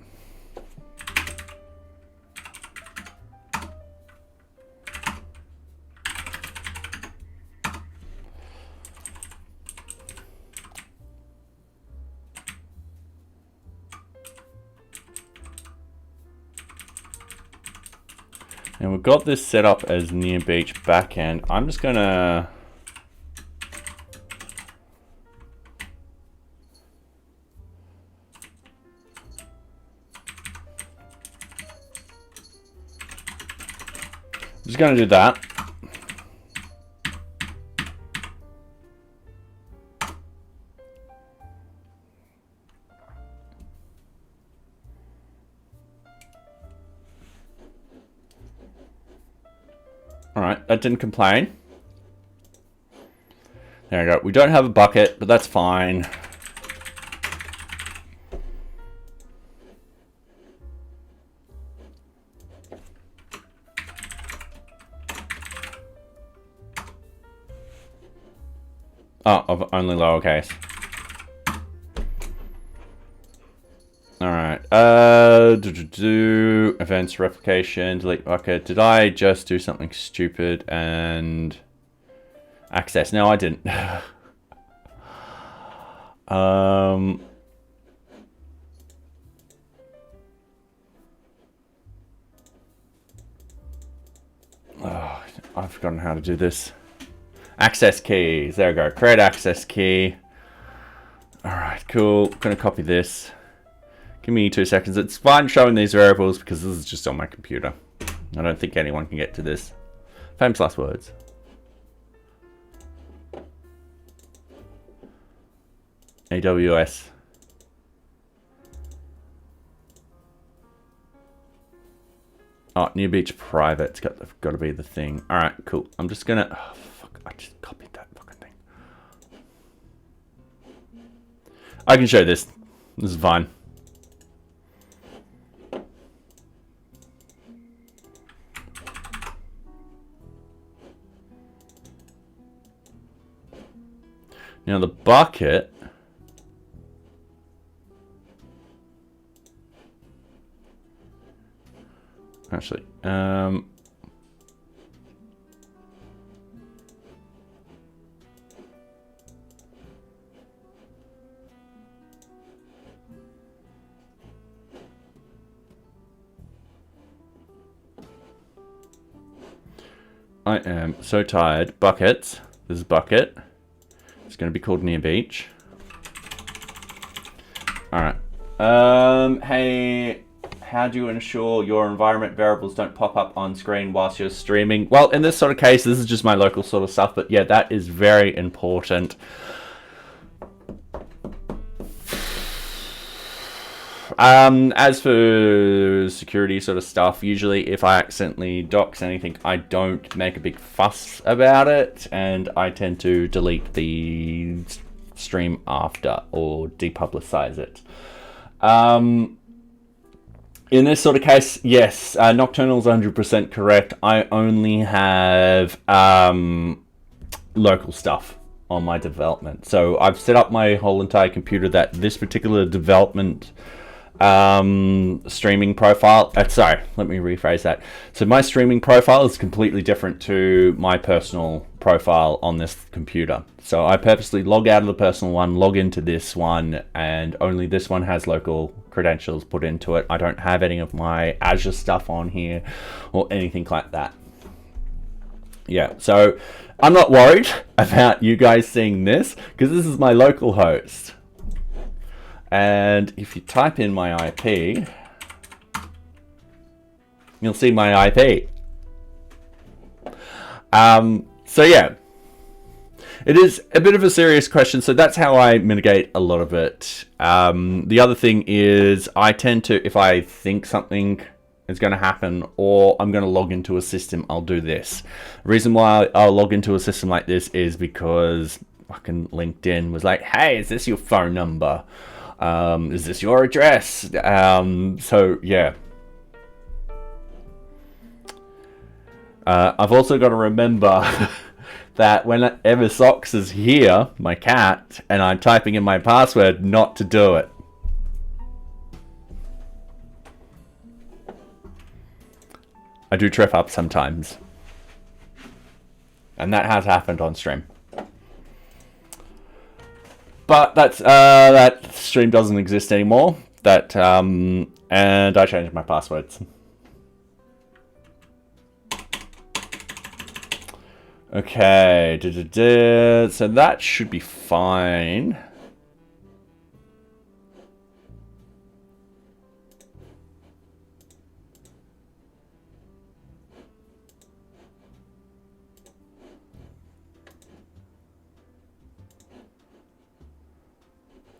And we've got this set up as NearBeach backend. I'm just gonna do that. Alright, that didn't complain. There we go. We don't have a bucket, but that's fine. Oh, of only lowercase. Alright, events replication, delete bucket. Did I just do something stupid and access? No, I didn't. Oh, I've forgotten how to do this. Access keys. There we go. Create access key. All right, cool. I'm gonna copy this. Give me 2 seconds. It's fine showing these variables because this is just on my computer. I don't think anyone can get to this. Famous last words. AWS. Oh, NearBeach private. It's got to be the thing. All right, cool. I'm just gonna. Oh, fuck! I just copied that fucking thing. I can show this. This is fine. Now the bucket. Actually, I am so tired. Buckets. This is bucket. It's going to be called NearBeach. All right. Hey. How do you ensure your environment variables don't pop up on screen whilst you're streaming? Well, in this sort of case, this is just my local sort of stuff, but yeah, that is very important. As for security sort of stuff, usually if I accidentally dox anything, I don't make a big fuss about it, and I tend to delete the stream after or depublicize it. In this sort of case, yes, Nocturnal's 100% correct. I only have local stuff on my development. So I've set up my whole entire computer that this particular development streaming profile. Sorry, let me rephrase that. So my streaming profile is completely different to my personal profile on this computer. So I purposely log out of the personal one, log into this one, and only this one has local credentials put into it. I don't have any of my Azure stuff on here or anything like that. Yeah, so I'm not worried about you guys seeing this because this is my local host. And if you type in my IP, you'll see my IP. So yeah, it is a bit of a serious question. So that's how I mitigate a lot of it. The other thing is I tend to, if I think something is going to happen or I'm going to log into a system, I'll do this. The reason why I'll log into a system like this is because fucking LinkedIn was like, hey, is this your phone number? Is this your address? So yeah. I've also got to remember that whenever Socks is here, my cat, and I'm typing in my password, not to do it. I do trip up sometimes. And that has happened on stream. But that's that stream doesn't exist anymore. And I changed my passwords. Okay, so that should be fine.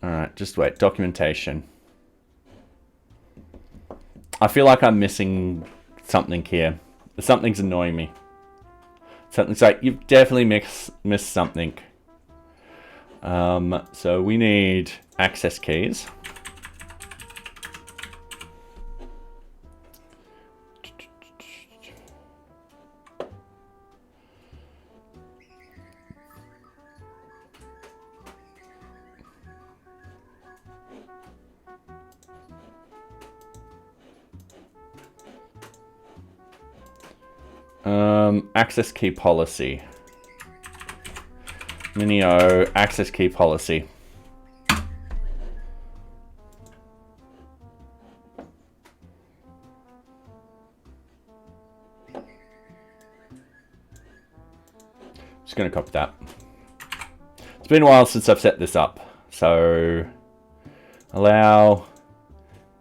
All right, just wait. Documentation. I feel like I'm missing something here. Something's annoying me. Something's like, you've definitely missed something. So we need access keys. Access key policy. Minio access key policy. Just going to copy that. It's been a while since I've set this up. So allow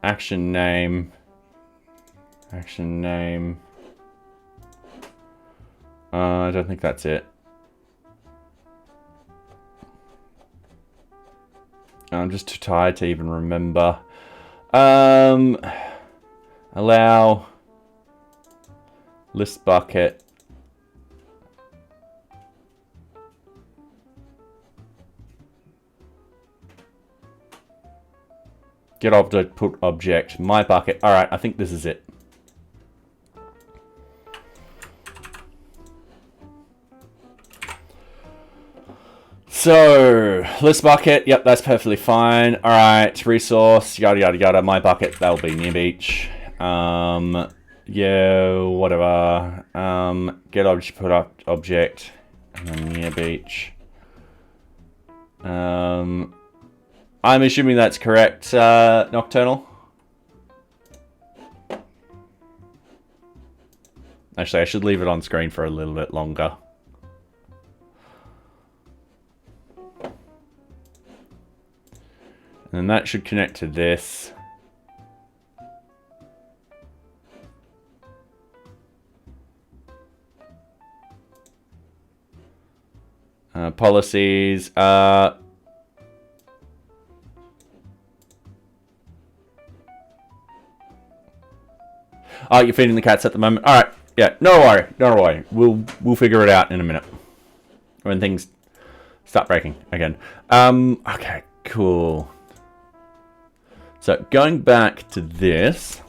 action name. I don't think that's it. I'm just too tired to even remember. Allow list bucket. Get object, put object, my bucket. All right, I think this is it. So, list bucket, yep, that's perfectly fine. All right, resource, yada, yada, yada, my bucket, that'll be NearBeach. Yeah, whatever. Get object, put up object, and then NearBeach. I'm assuming that's correct, Nocturnal. Actually, I should leave it on screen for a little bit longer. And that should connect to this. Policies. Oh, you're feeding the cats at the moment. All right. Yeah. No worry. Don't worry. We'll figure it out in a minute when things start breaking again. Okay. Cool. So going back to this,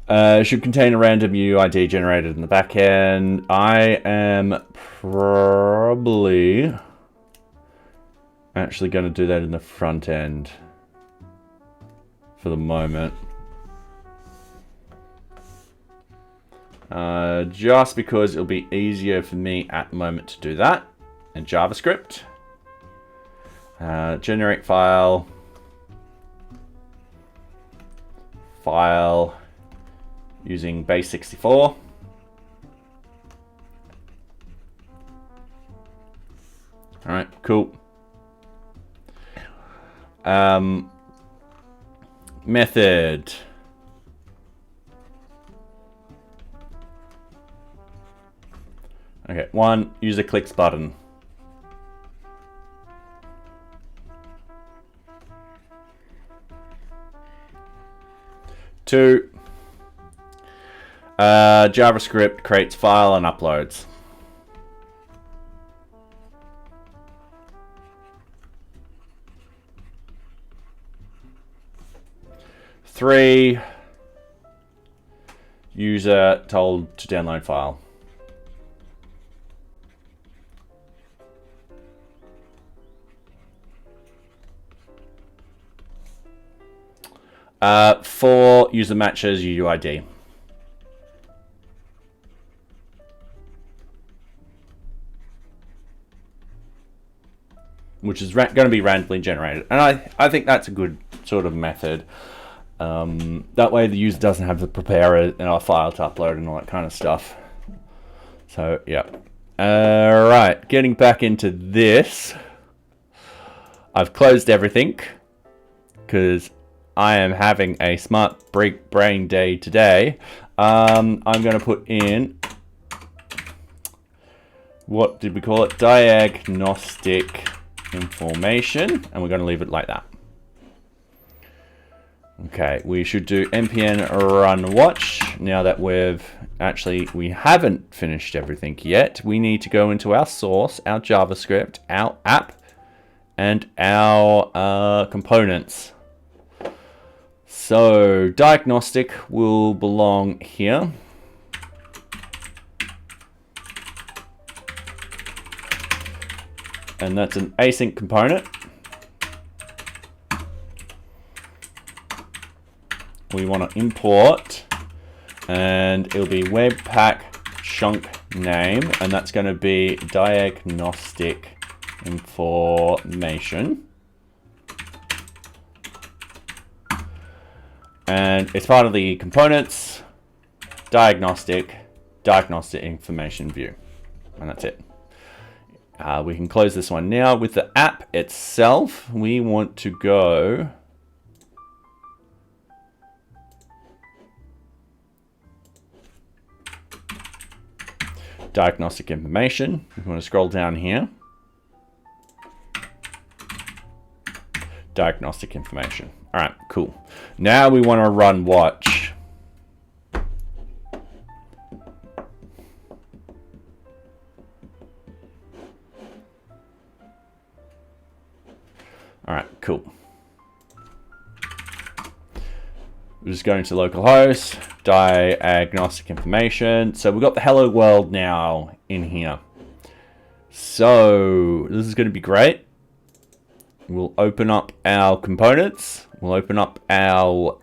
should contain a random UID generated in the backend. I am probably actually going to do that in the front end for the moment. Just because it'll be easier for me at the moment to do that in JavaScript. Generate file using base64. All right, cool. Method. Okay, 1, user clicks button. Two, JavaScript creates file and uploads. 3, user told to download file. 4, user matches UUID. Which is going to be randomly generated. And I think that's a good sort of method. That way the user doesn't have to prepare a file to upload and all that kind of stuff. So, yeah. Alright, getting back into this. I've closed everything because I am having a smart brain day today. I'm going to put in, what did we call it? Diagnostic information, and we're going to leave it like that. Okay, we should do npm run watch. Now that we haven't finished everything yet. We need to go into our source, our JavaScript, our app, and our components. So diagnostic will belong here. And that's an async component. We want to import, and it'll be webpack chunk name, and that's going to be diagnostic information. And it's part of the components diagnostic information view. and that's it. We can close this one now. With the app itself, we want to go diagnostic information. We want to scroll down here. Diagnostic information. All right, cool. Now we want to run watch. All right, cool. We're just going to localhost, diagnostic information. So we've got the hello world now in here. So this is going to be great. We'll open up our components. We'll open up our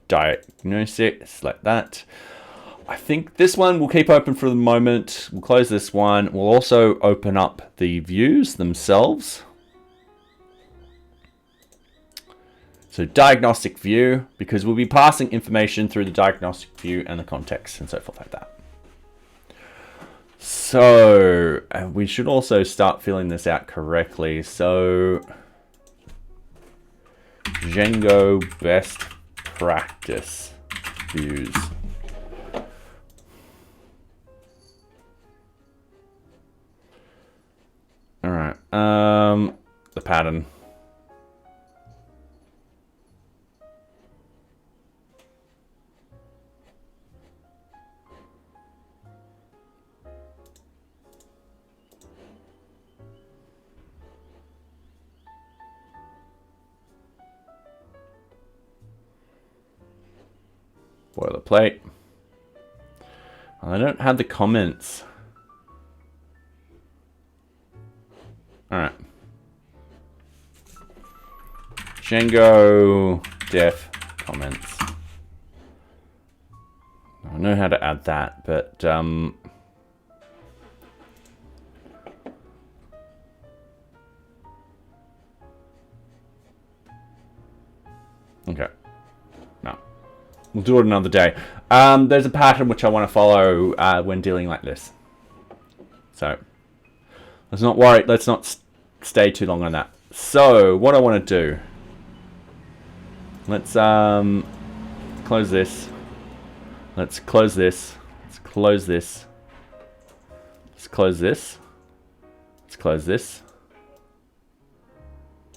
diagnostics like that. I think this one we'll keep open for the moment. We'll close this one. We'll also open up the views themselves. So diagnostic view, because we'll be passing information through the diagnostic view and the context and so forth like that. So we should also start filling this out correctly. So Django best practice views. All right, the pattern. Boilerplate. I don't have the comments. All right. Django def comments. I know how to add that, but okay. No. We'll do it another day. There's a pattern which I want to follow when dealing like this. So let's not worry. Let's not stay too long on that. So what I want to do. Let's close this. Let's close this. Let's close this. Let's close this. Let's close this.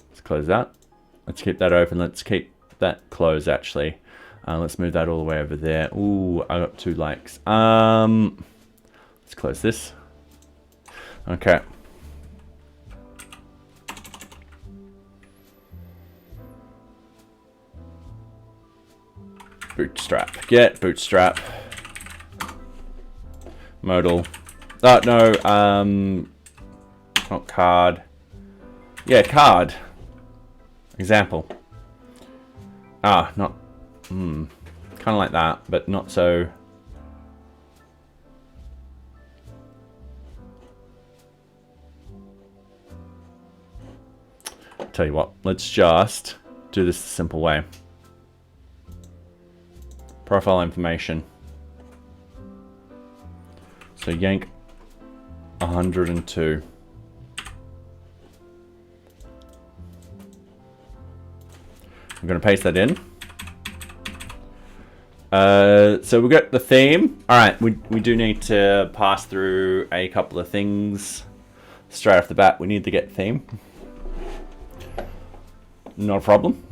Let's close that. Let's keep that open. Let's keep that closed actually. Let's move that all the way over there. Ooh, I got 2 likes. Let's close this. Okay. Bootstrap. Get bootstrap. Modal. Oh, no. Not card. Yeah, card. Example. Ah, not. Kind of like that, but not so. Tell you what, let's just do this the simple way. Profile information. So yank 102. I'm going to paste that in. So we've got the theme. All right, we do need to pass through a couple of things straight off the bat. We need to get theme. Not a problem.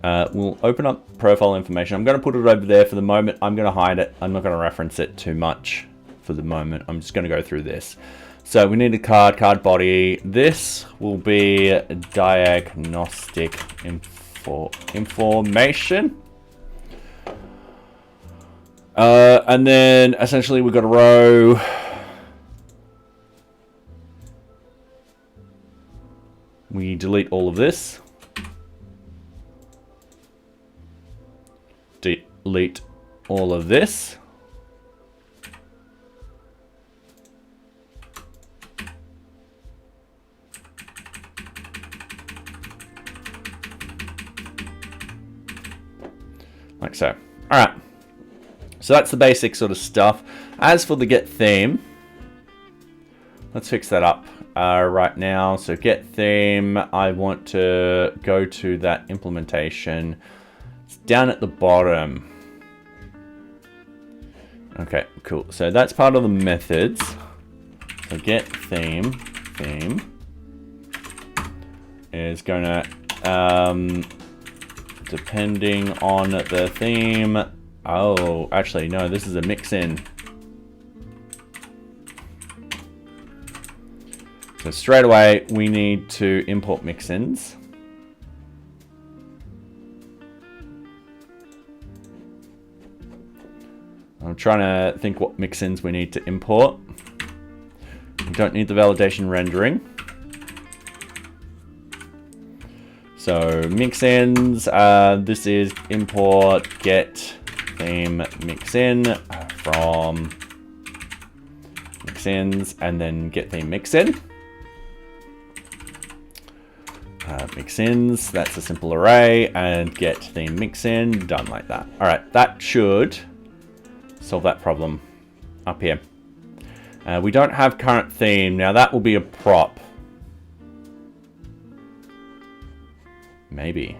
We'll open up profile information. I'm going to put it over there for the moment. I'm going to hide it. I'm not going to reference it too much for the moment. I'm just going to go through this. So we need a card body. This will be diagnostic information. And then essentially we've got a row. We delete all of this. Delete all of this. Like so. All right. So that's the basic sort of stuff. As for the get theme, let's fix that up right now. So get theme, I want to go to that implementation. It's down at the bottom. Okay, cool. So that's part of the methods. So get theme is going to, depending on the theme. Oh, actually, no, this is a mix-in. So straight away, we need to import mix-ins. I'm trying to think what mix-ins we need to import. We don't need the validation rendering. So mix-ins, this is import get theme mix-in from mix-ins, and then get theme mix-in. Mix-ins, that's a simple array, and get theme mix-in, done like that. All right, that should solve that problem up here. We don't have current theme. Now that will be a prop. Maybe.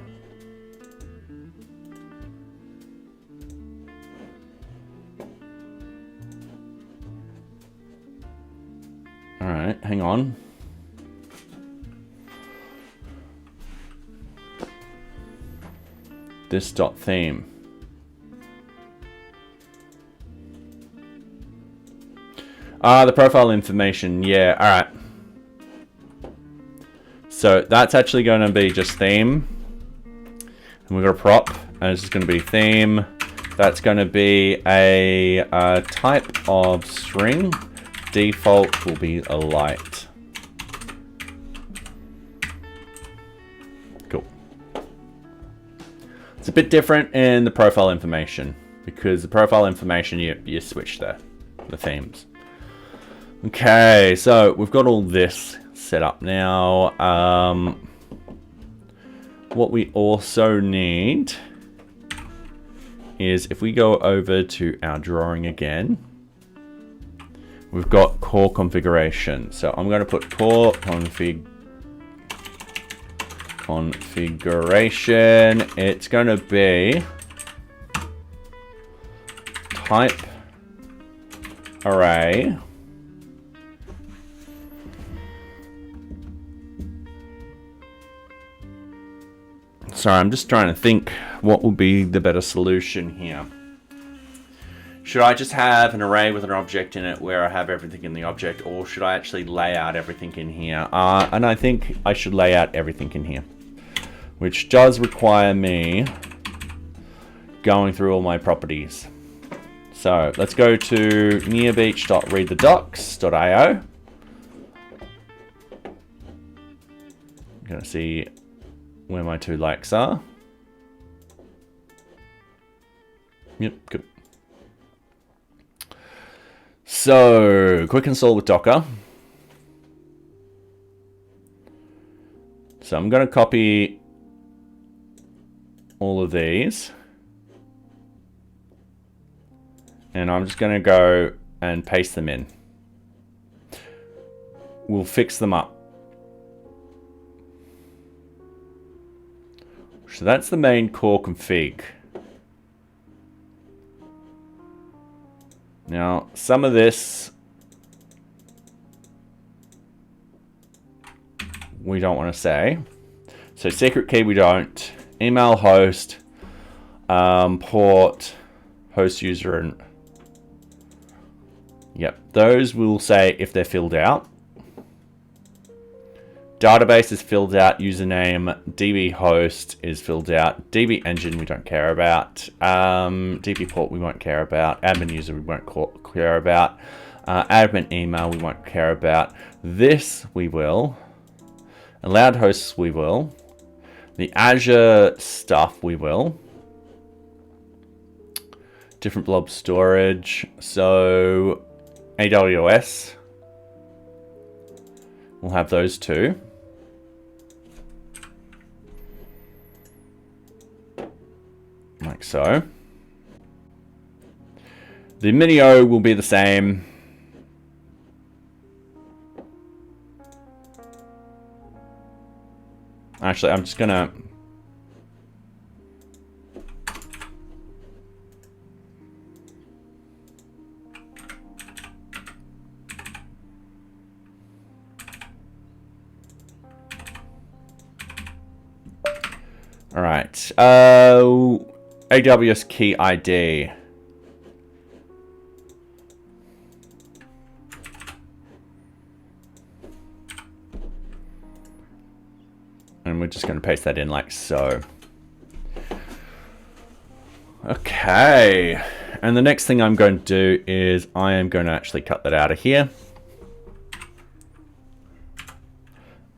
All right, hang on. This dot theme. The profile information. Yeah, all right. So that's actually going to be just theme. And we've got a prop, and it's just going to be theme. That's going to be a type of string. Default will be a light. Cool. It's a bit different in the profile information, because the profile information, you switch the themes. Okay, so we've got all this set up now. What we also need is, if we go over to our drawing again, we've got core configuration. So I'm going to put core configuration. It's going to be type array. Sorry, I'm just trying to think what would be the better solution here. Should I just have an array with an object in it where I have everything in the object, or should I actually lay out everything in here? And I think I should lay out everything in here, which does require me going through all my properties. So let's go to nearbeach.readthedocs.io. I'm going to see where my two likes are. Yep, good. So, quick install with Docker. So I'm going to copy all of these. And I'm just going to go and paste them in. We'll fix them up. So that's the main core config. Now, some of this we don't want to say. So secret key we don't. Email host, port, host user, and yep, those will say if they're filled out. Database is filled out, username, DB host is filled out, DB engine we don't care about, DB port we won't care about, admin user we won't care about, admin email we won't care about, this we will, allowed hosts we will, the Azure stuff we will, different blob storage, so AWS, we'll have those two. Like so. The mini-o will be the same. Actually, I'm just gonna... All right. AWS key ID. And we're just going to paste that in like so. Okay. And the next thing I'm going to do is I am going to actually cut that out of here.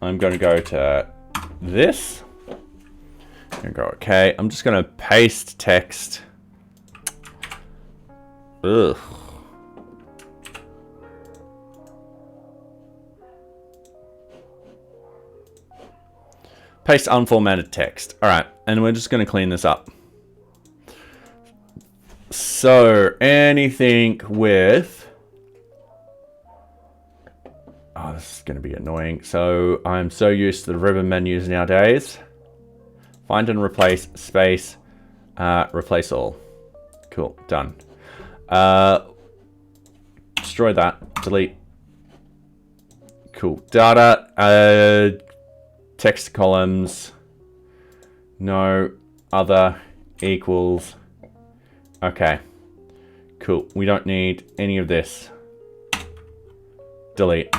I'm going to go to this. And go, okay. I'm just going to paste text. Ugh. Paste unformatted text. All right, and we're just going to clean this up. So anything with... Oh, this is going to be annoying. So I'm so used to the ribbon menus nowadays. Find and replace space, replace all. Cool, done. Destroy that, delete. Cool, data, text columns, no, other, equals. Okay, cool, we don't need any of this. Delete.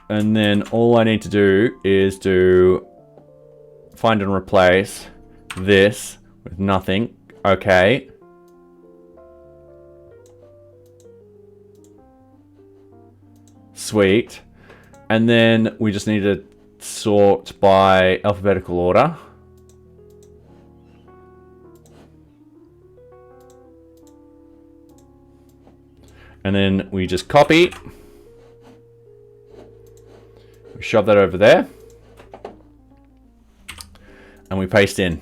And then all I need to do is do find and replace this with nothing. Okay. Sweet. And then we just need to sort by alphabetical order. And then we just copy. We shove that over there. And we paste in.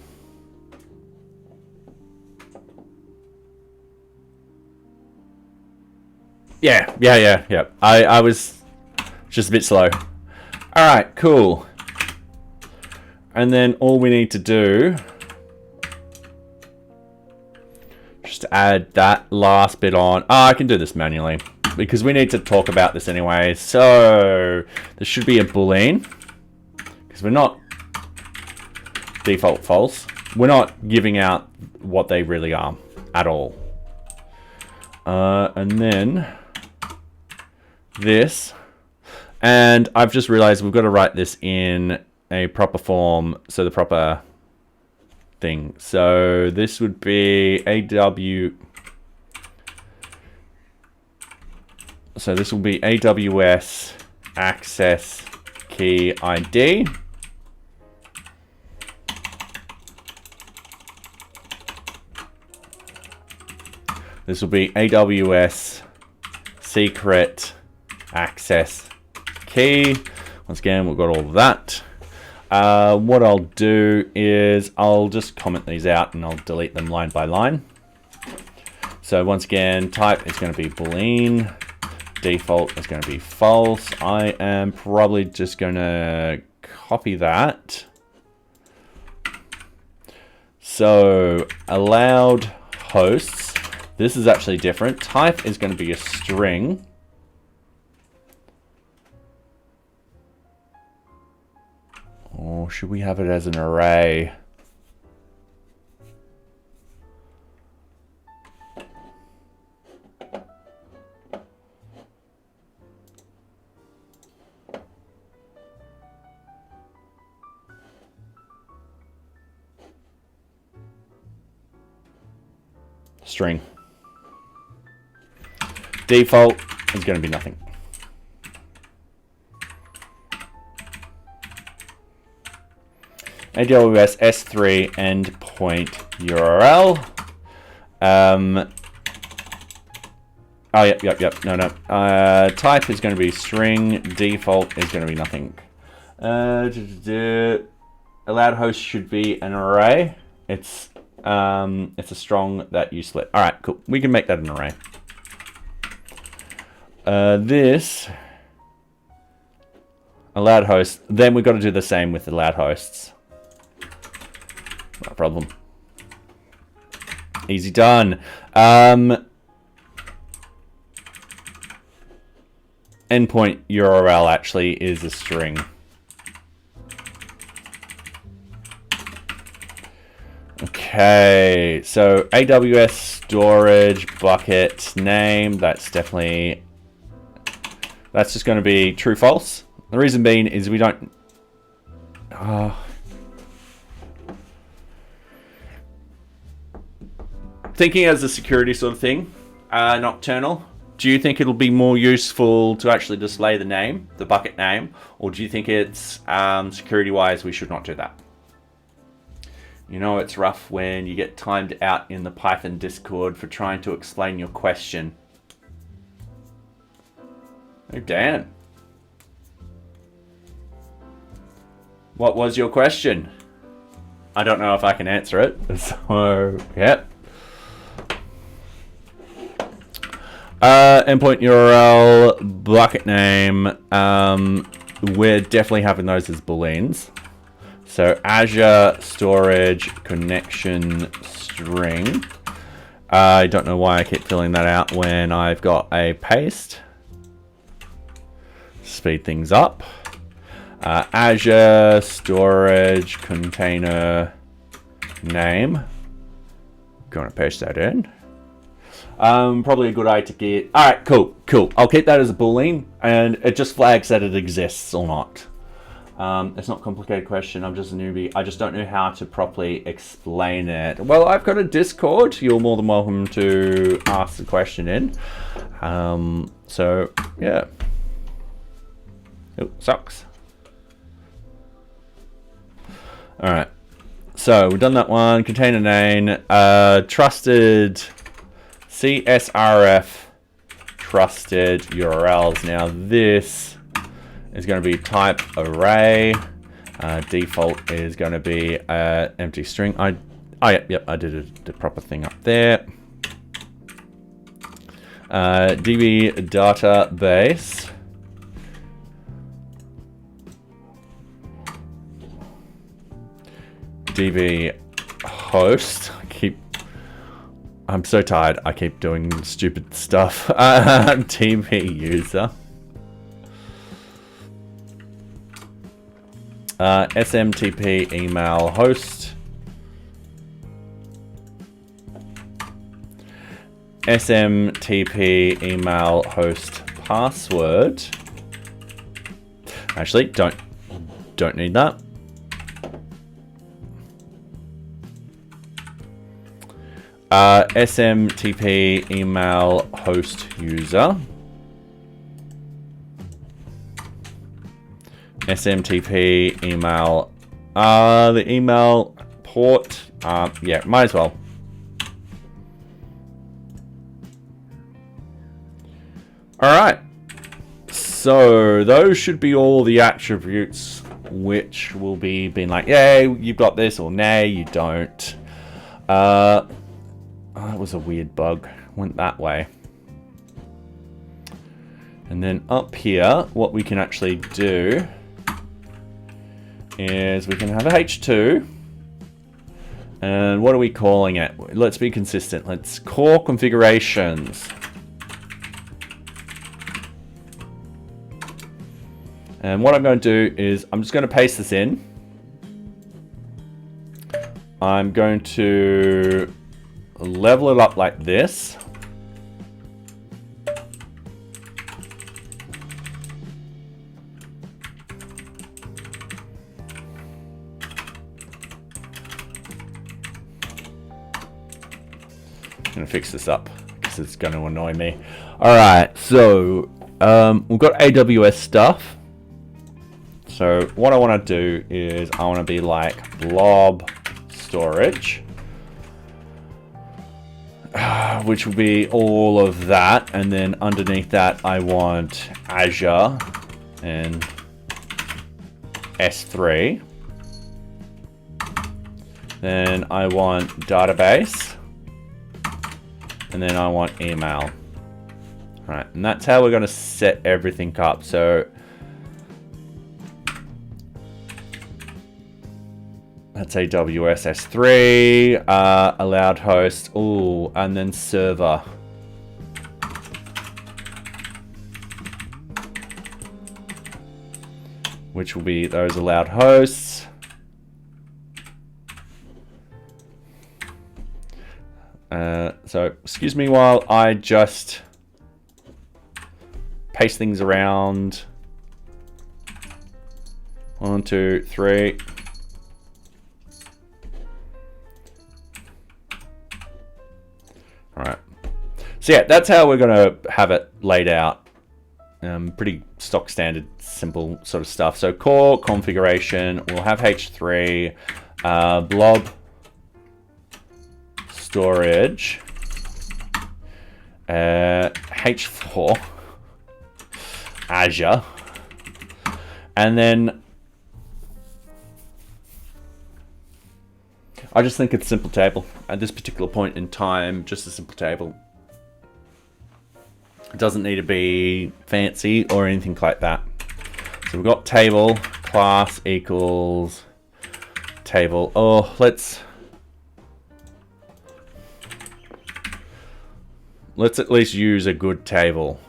Yeah. I was just a bit slow. All right, cool. And then all we need to do, just add that last bit on. Oh, I can do this manually because we need to talk about this anyway. So there should be a boolean because we're not default false. We're not giving out what they really are at all. And then this, and I've just realized we've got to write this in a proper form, so the proper thing. So this would be so this will be AWS access key ID. This will be AWS secret access key. Once again, we've got all of that. What I'll do is I'll just comment these out and I'll delete them line by line. So once again, type is going to be boolean. Default is going to be false. I am probably just going to copy that. So allowed hosts. This is actually different. Type is going to be a string. Or should we have it as an array? String. Default is going to be nothing. AWS S3 endpoint URL. Oh, yep. No. Type is going to be string. Default is going to be nothing. Allowed host should be an array. It's It's a strong that you split. All right, cool. We can make that an array. This allowed host. Then we've got to do the same with allowed hosts. No problem. Easy done. Endpoint URL actually is a string. Okay, so AWS storage bucket name, that's just going to be true false. The reason being is we don't thinking as a security sort of thing, nocturnal. Do you think it'll be more useful to actually display the name, the bucket name, or do you think it's security-wise we should not do that? You know it's rough when you get timed out in the Python Discord for trying to explain your question. Oh, Dan. What was your question? I don't know if I can answer it, so, yeah. Endpoint URL, bucket name, we're definitely having those as booleans. So Azure storage connection string. I don't know why I keep filling that out when I've got a paste. Speed things up. Azure storage container name. Gonna paste that in. Probably a good idea to get. All right, cool. I'll keep that as a boolean, and it just flags that it exists or not. It's not a complicated question. I'm just a newbie. I just don't know how to properly explain it. Well, I've got a Discord. You're more than welcome to ask the question in. So yeah. Oh, sucks. All right. So we've done that one. Container name. Trusted. CSRF trusted URLs. Now this is going to be type array. Default is going to be empty string. Yep, I did the proper thing up there. DB database. DB host. I'm so tired. I keep doing stupid stuff. DB user. SMTP email host. SMTP email host password. Actually, don't need that. SMTP email host user. SMTP email. The email port. Yeah, might as well. All right. So those should be all the attributes which will be being like, yeah, you've got this, or nay, you don't. That was a weird bug. Went that way. And then up here, what we can actually do is we can have a H2. And what are we calling it? Let's be consistent. Let's core configurations. And what I'm going to do is I'm just going to paste this in. I'm going to level it up like this. I'm going to fix this up because it's going to annoy me. Alright, so we've got AWS stuff. So what I want to do is I want to be like blob storage. Which will be all of that, and then underneath that I want Azure and S3. Then I want database. And then I want email. Right, and that's how we're going to set everything up. So let's say WSS3, allowed host, ooh, and then server. Which will be those allowed hosts. So excuse me while I just paste things around. 1, 2, 3. All right. So yeah, that's how we're going to have it laid out. Pretty stock standard, simple sort of stuff. So core configuration, we'll have H3, blob storage, H4, Azure, and then I just think it's a simple table. At this particular point in time, just a simple table. It doesn't need to be fancy or anything like that. So we've got table, class equals table. Oh, let's at least use a good table.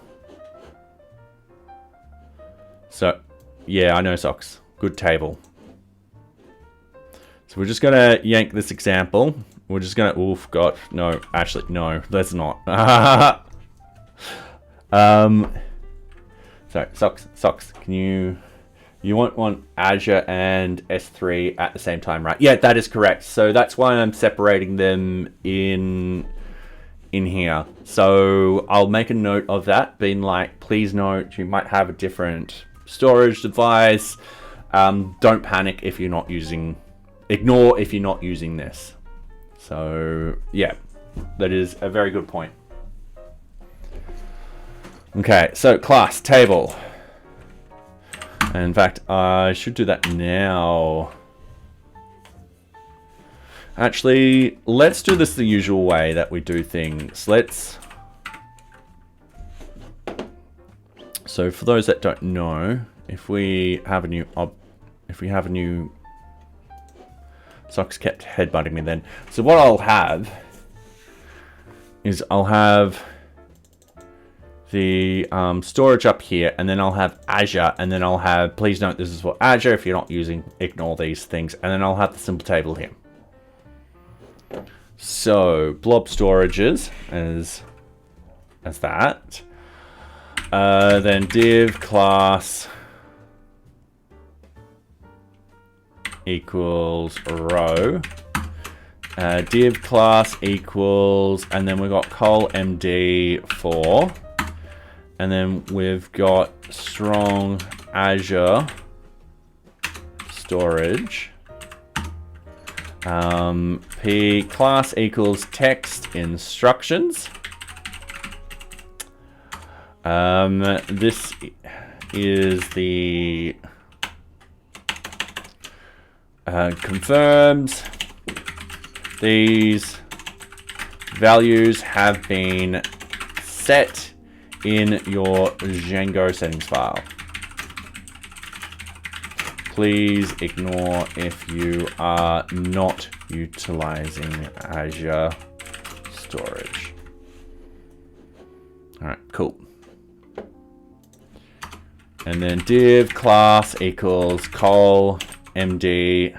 So, yeah, I know socks. Good table. So we're just gonna yank this example. We're just gonna, oof, God, no, actually, no, let's not. So socks, can you want Azure and S3 at the same time, right? Yeah, that is correct. So that's why I'm separating them in here. So I'll make a note of that, being like, please note, you might have a different storage device. Don't panic if you're not using, ignore if you're not using this. So yeah, that is a very good point. Okay, so class table. And in fact, I should do that now. Actually, let's do this the usual way that we do things. So for those that don't know, if we have a new socks kept headbutting me then. So what I'll have is I'll have the storage up here, and then I'll have Azure, and then I'll have, please note this is for Azure. If you're not using, ignore these things, and then I'll have the simple table here. So blob storages as that. Then div class equals row. Div class equals, and then we've got col md4, and then we've got strong Azure storage. P class equals text instructions. This is the confirms these values have been set in your Django settings file. Please ignore if you are not utilizing Azure storage. All right, cool. And then div class equals col md8.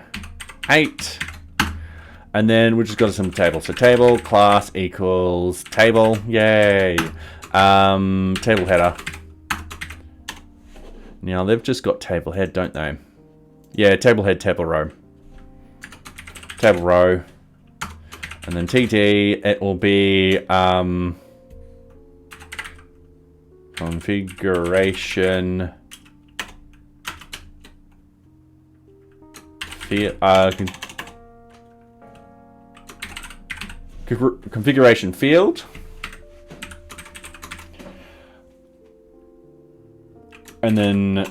And then we just got a simple table. So table class equals table. Yay. Table header. Now they've just got table head, don't they? Yeah, table head, table row. Table row. And then TT, it will be configuration configuration field. And then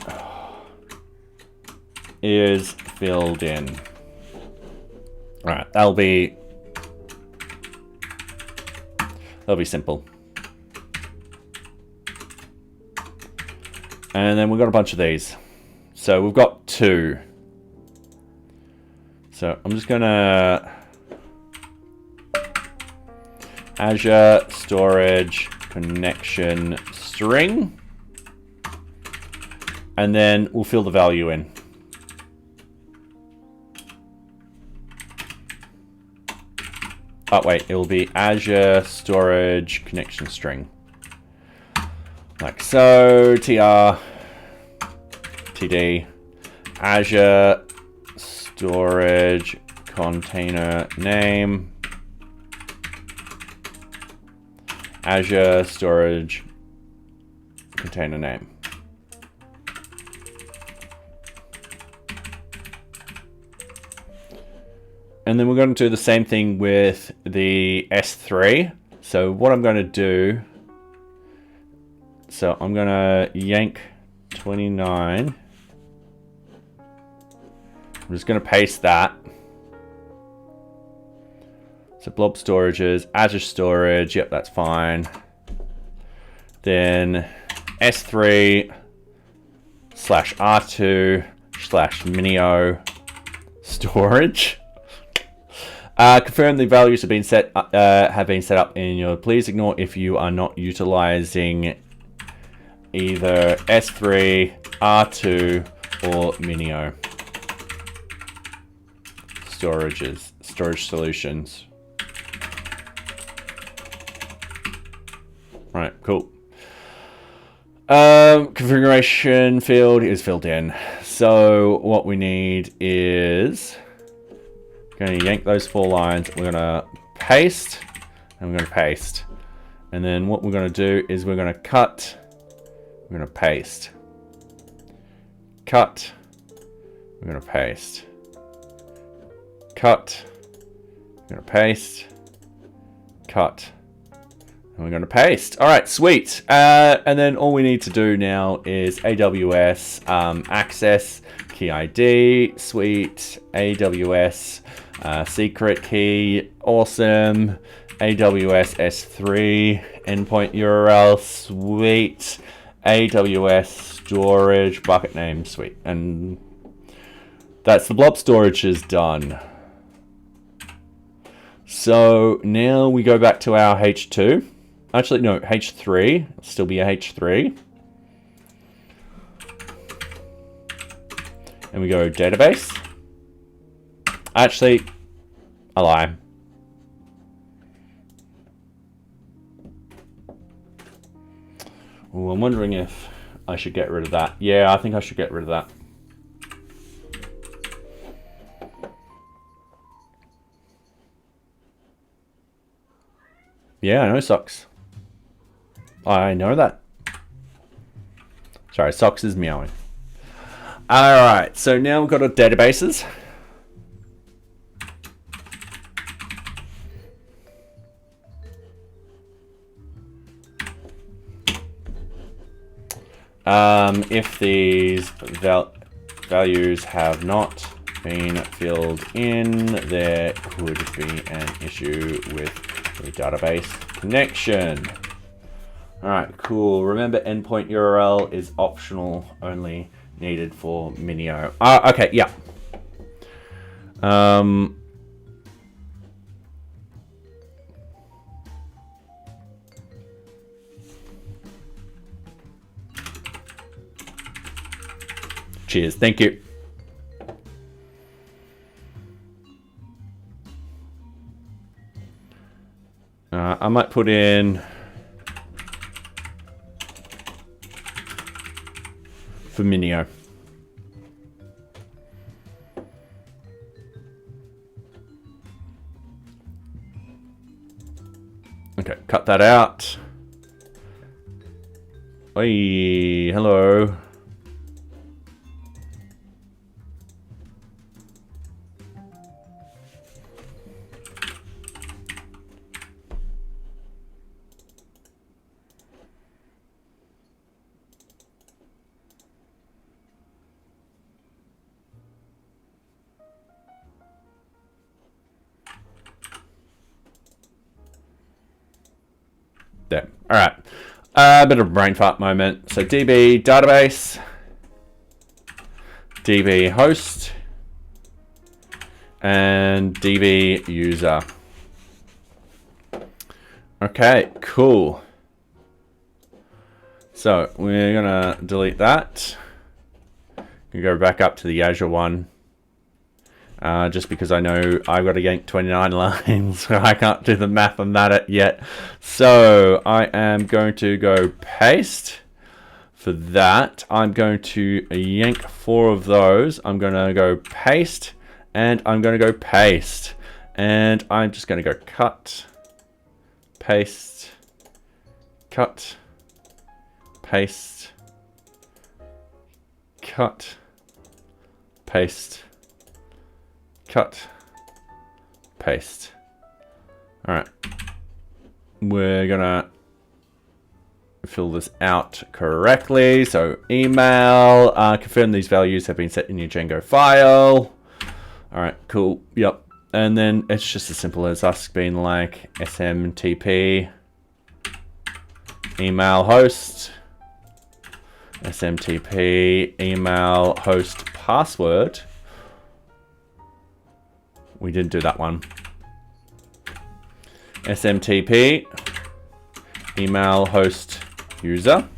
is filled in. All right, that'll be simple. And then we've got a bunch of these. So we've got 2. So I'm just gonna Azure Storage Connection String, and then we'll fill the value in. Oh wait, it will be Azure Storage Connection String. Like so, tr td Azure Storage Container Name, Azure Storage Container Name. And then we're going to do the same thing with the S3. So what I'm going to do, so I'm going to yank 29. I'm just going to paste that. So blob storages, Azure Storage, yep, that's fine. Then S3 /R2 /minio storage. Confirm the values have been set up in your. Please ignore if you are not utilizing either S3, R2, or Minio storage solutions. Right, cool. Configuration field is filled in. So what we need is going to yank those 4 lines. We're going to paste, and we're going to paste. And then what we're going to do is we're going to cut. We're going to paste. Cut. We're going to paste. Cut. We're going to paste. Cut. And we're going to paste. All right, sweet. And then all we need to do now is AWS access key ID, sweet. AWS secret key, awesome. AWS S3 endpoint URL, sweet. AWS storage bucket name, sweet. And that's the blob storage is done. So now we go back to our H2. Actually, no, H3. It'll still be a H3. And we go database. Actually, I lie. Oh, I'm wondering if I should get rid of that. Yeah, I think I should get rid of that. Yeah, I know socks. I know that. Sorry, socks is meowing. Alright, so now we've got our databases. If these values have not been filled in, there could be an issue with the database connection. All right, cool. Remember, endpoint URL is optional, only needed for Minio. Okay, yeah. Cheers. Thank you. I might put in for Minio. Okay, cut that out. Oi, hello. There. All right. A bit of a brain fart moment. So DB database, DB host, and DB user. Okay, cool. So we're gonna delete that. You go back up to the Azure one. Just because I know I've got to yank 29 lines, so I can't do the math on that yet. So I am going to go paste. For that, I'm going to yank 4 of those. I'm going to go paste, and I'm going to go paste. And I'm just going to go cut, paste, cut, paste, cut, paste, cut, paste. All right. We're gonna fill this out correctly. So email, confirm these values have been set in your Django file. All right, cool. Yep. And then it's just as simple as us being like smtp email host, smtp email host password. We didn't do that one. SMTP email host user.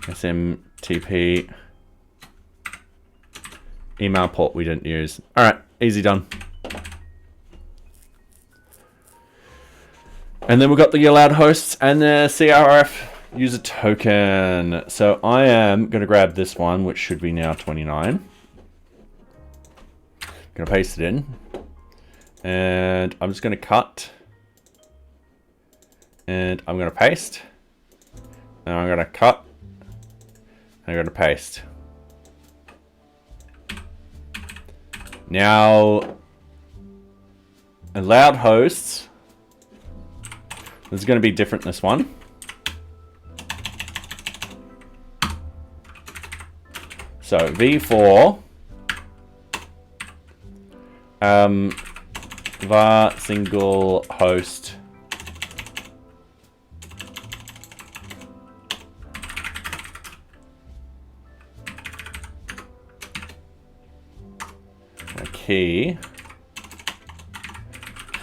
SMTP email port we didn't use. All right, easy done. And then we've got the allowed hosts and the CRF user token. So I am going to grab this one, which should be now 29. Gonna paste it in, and I'm just gonna cut, and I'm gonna paste, and I'm gonna cut, and I'm gonna paste. Now, allowed hosts, this is gonna be different, this one. So v4 var single host key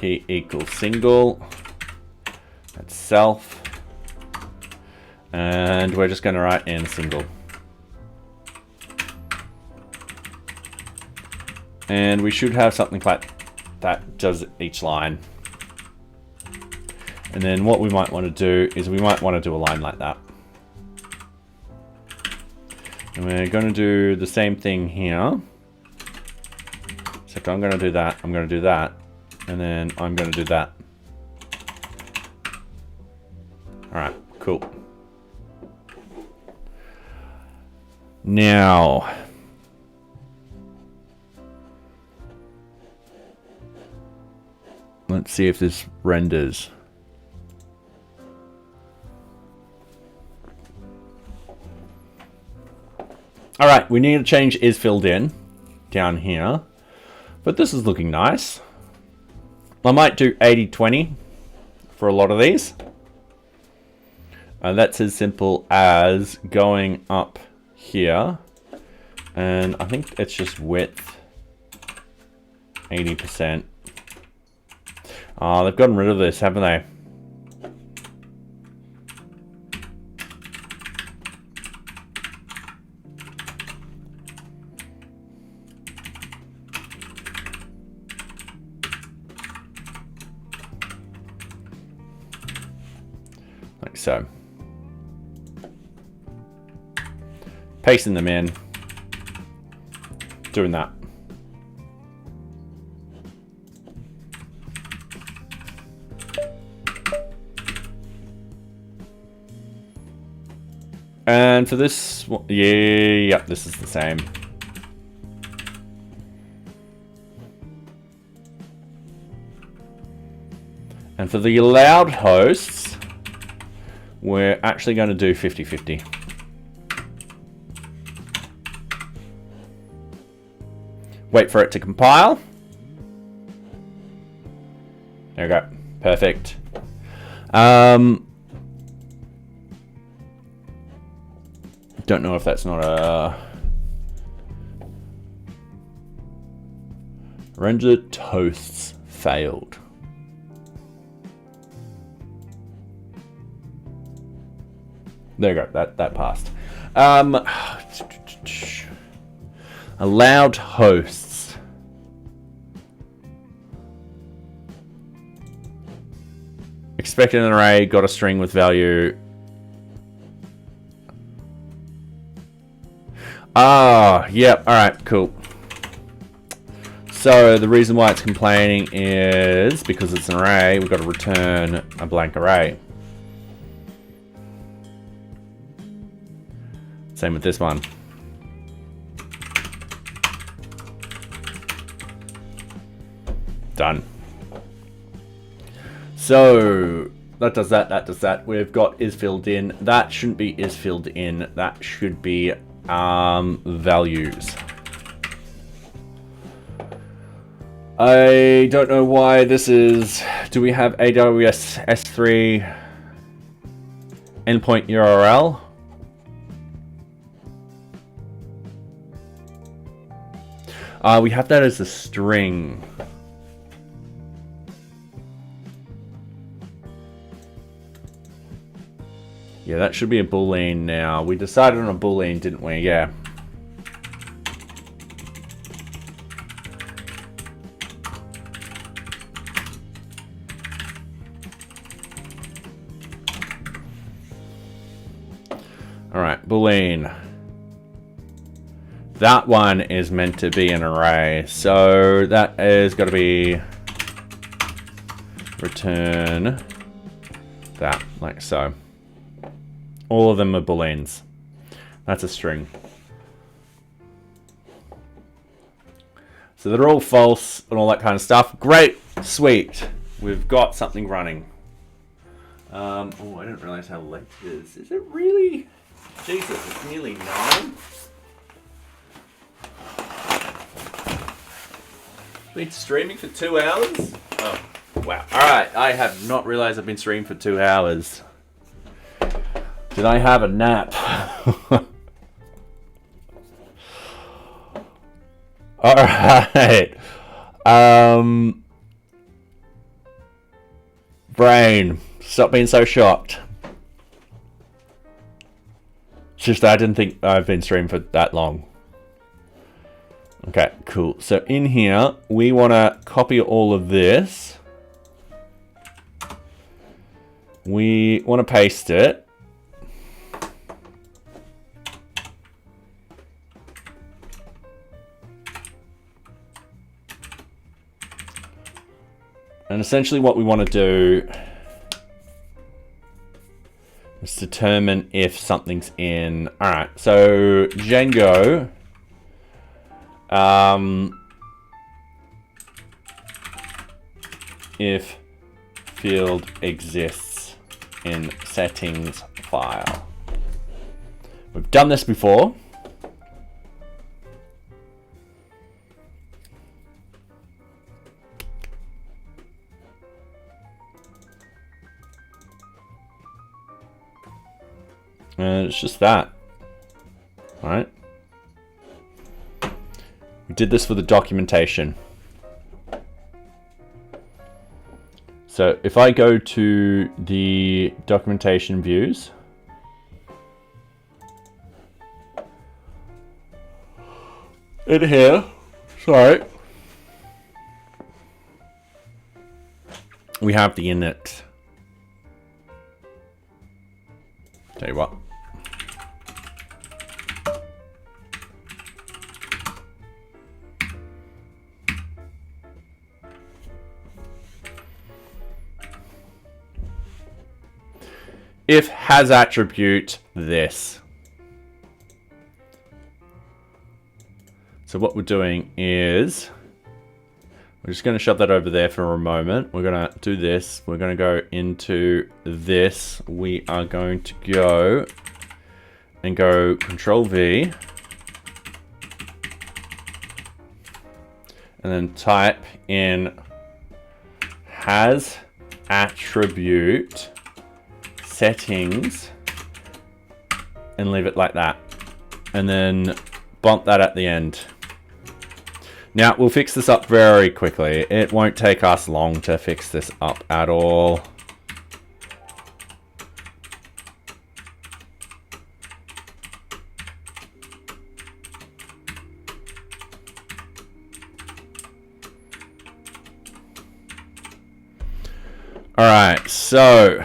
equals single, that's self, and we're just going to write in single. And we should have something like that does each line. And then what we might want to do is we might want to do a line like that. And we're going to do the same thing here. Except I'm going to do that, I'm going to do that, and then I'm going to do that. All right, cool. Now, let's see if this renders. All right, we need to change is filled in down here, but this is looking nice. I might do 80-20 for a lot of these. That's as simple as going up here, and I think it's just width 80%. Oh, they've gotten rid of this, haven't they? Like so. Pasting them in. Doing that. And for this, yeah, this is the same. And for the allowed hosts, we're actually going to do 50-50. Wait for it to compile. There we go. Perfect. Don't know if that's not a render toasts failed. There you go. That passed. Allowed hosts. Expected an array, got a string with value. Ah, yep. All right, cool. So the reason why it's complaining is because it's an array, we've got to return a blank array. Same with this one. Done. So that does that, that does that. We've got is filled in. That shouldn't be is filled in. That should be values. I don't know why this is. Do we have AWS S3 endpoint URL? We have that as a string. Yeah, that should be a boolean now. We decided on a boolean, didn't we? Yeah. All right, boolean. That one is meant to be an array, so that is got to be return that, like so. All of them are booleans. That's a string. So they're all false and all that kind of stuff. Great, sweet. We've got something running. Oh, I didn't realize how late it is. Is it really? Jesus, it's nearly 9. Been streaming for 2 hours? Oh, wow. Alright, I have not realized I've been streaming for 2 hours. Did I have a nap? Alright. Brain, stop being so shocked. It's just I didn't think I've been streaming for that long. Okay, cool. So in here, we want to copy all of this. We want to paste it. And essentially what we want to do is determine if something's in. All right, so Django. If field exists in settings file. We've done this before. And it's just that. All right. We did this for the documentation. So if I go to the documentation views, in here, sorry, we have the init. Tell you what. If has attribute this. So what we're doing is we're just going to shove that over there for a moment. We're going to do this. We're going to go into this. We are going to go and go Control V and then type in has attribute settings and leave it like that. And then bump that at the end. Now, we'll fix this up very quickly. It won't take us long to fix this up at all. All right, so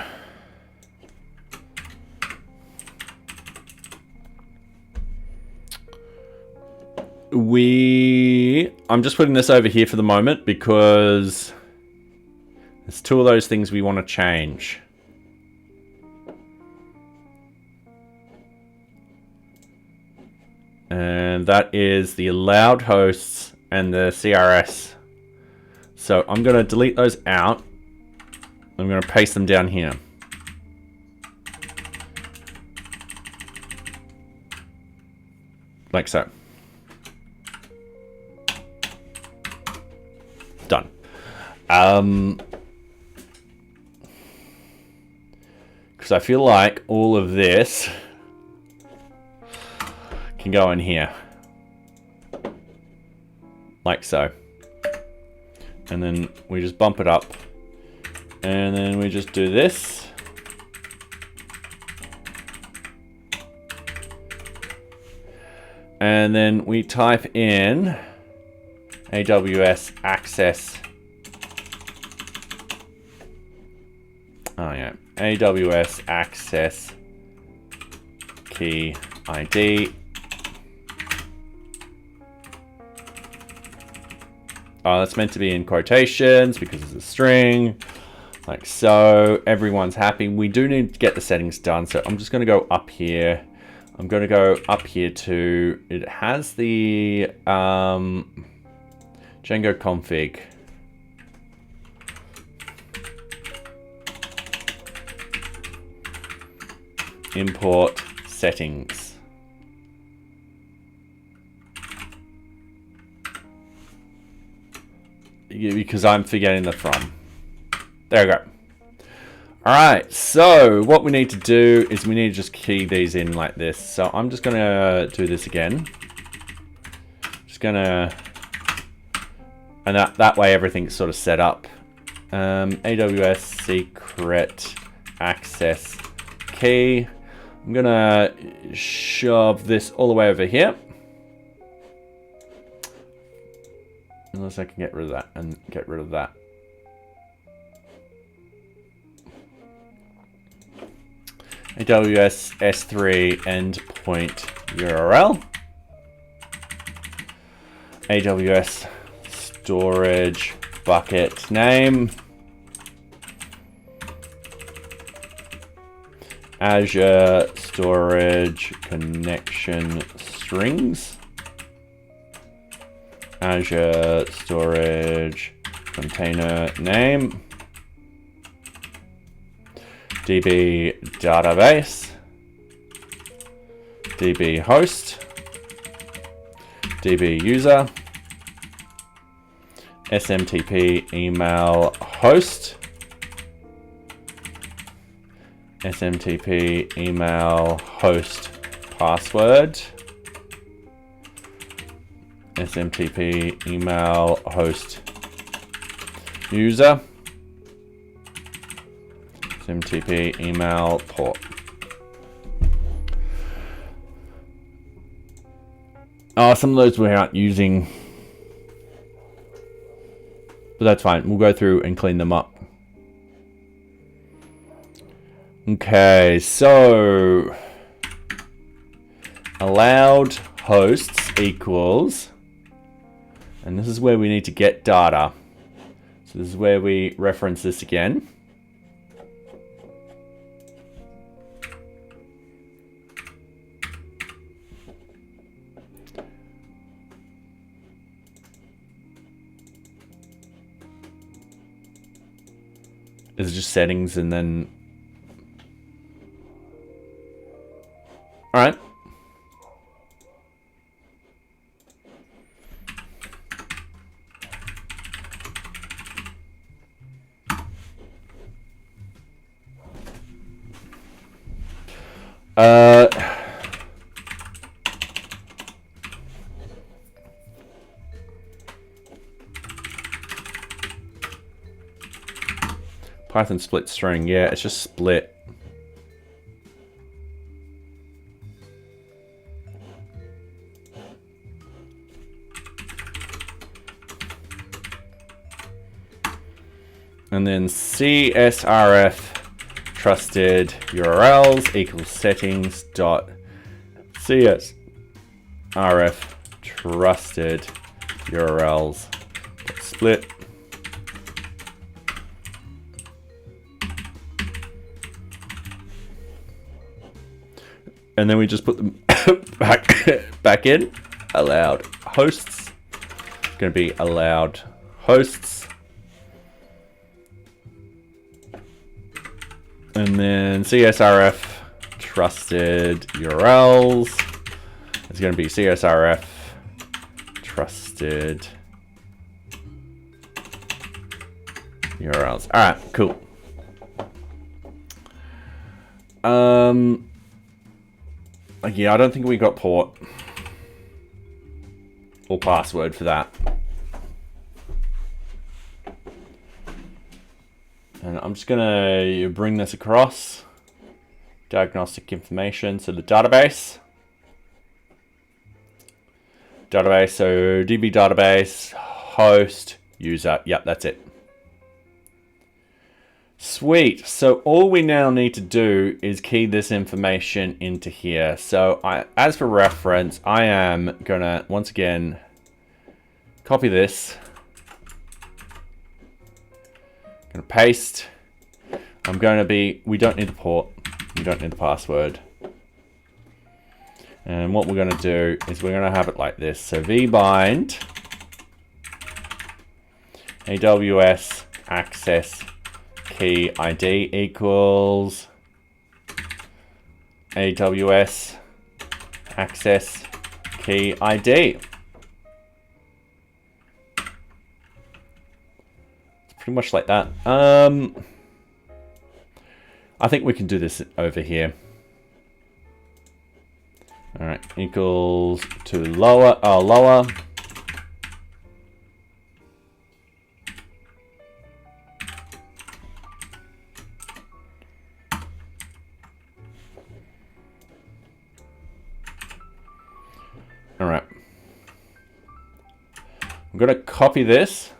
I'm just putting this over here for the moment because there's two of those things we want to change. And that is the allowed hosts and the CRS. So I'm going to delete those out. I'm going to paste them down here. Like so. Done. Because I feel like all of this can go in here. Like so. And then we just bump it up. And then we just do this. And then we type in AWS access. Oh yeah, AWS access key ID. Oh, that's meant to be in quotations because it's a string. Like so, everyone's happy. We do need to get the settings done, so I'm just going to go up here. I'm going to go up here to, it has the Django config. Import settings. Because I'm forgetting the from. There we go. All right, so what we need to do is we need to just key these in like this. So I'm just gonna do this again. Just gonna, and that way everything's sort of set up. AWS secret access key. I'm gonna shove this all the way over here. Unless I can get rid of that and get rid of that. AWS S3 endpoint URL. AWS storage bucket name. Azure storage connection strings. Azure storage container name. DB database, DB host, DB user, SMTP email host, SMTP email host password, SMTP email host user, SMTP email port. Some of those we aren't using, but that's fine. We'll go through and clean them up. Okay, so allowed hosts equals, and this is where we need to get data. So this is where we reference this again. It's just settings and then... Alright. Python split string. Yeah, it's just split. And then CSRF trusted URLs equals settings dot CSRF trusted URLs split. And then we just put them back in. Allowed hosts. It's going to be allowed hosts. And then CSRF trusted URLs. It's going to be CSRF trusted URLs. All right, cool. Yeah, I don't think we got port or password for that. And I'm just gonna bring this across. Diagnostic information, so the database. Database, so DB database, host, user. Yep, that's it. Sweet. So all we now need to do is key this information into here. So as for reference, I am gonna once again copy this. Gonna paste. I'm gonna be, we don't need the port, we don't need the password. And what we're gonna do is we're gonna have it like this. So vbind AWS access key ID equals AWS access key ID. It's pretty much like that. I think we can do this over here. All right, equals to lower. All right. I'm going to copy this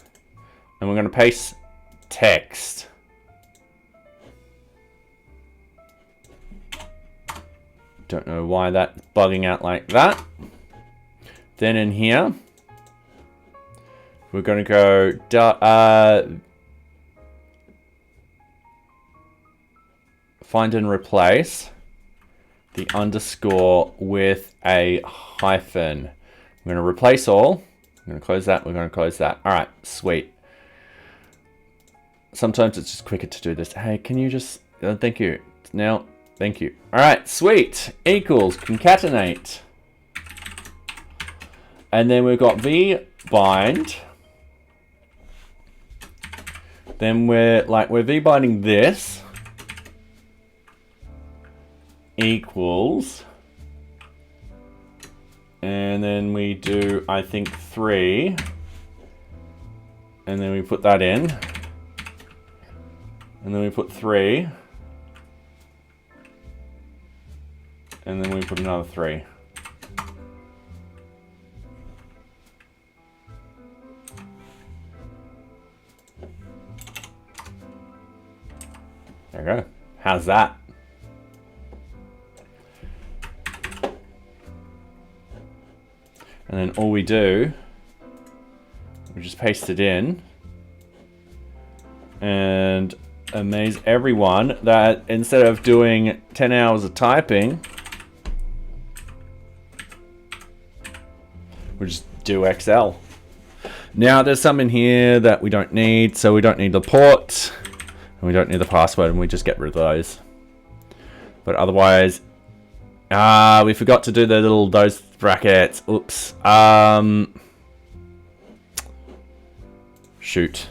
and we're going to paste text. Don't know why that's bugging out like that. Then in here, we're going to go find and replace the underscore with a hyphen. We're going to replace all. We're going to close that. We're going to close that. All right, sweet. Sometimes it's just quicker to do this. Hey, can you just, thank you. Now, thank you. All right, sweet. Equals concatenate. And then we've got vbind. Then we're vbinding this equals, and then we do, I think, 3, and then we put that in, and then we put 3, and then we put another 3. There we go. How's that? And then all we do, we just paste it in and amaze everyone that instead of doing 10 hours of typing, we just do Excel. Now there's some in here that we don't need, so we don't need the port and we don't need the password, and we just get rid of those. But otherwise, we forgot to do the those brackets. Oops. Shoot.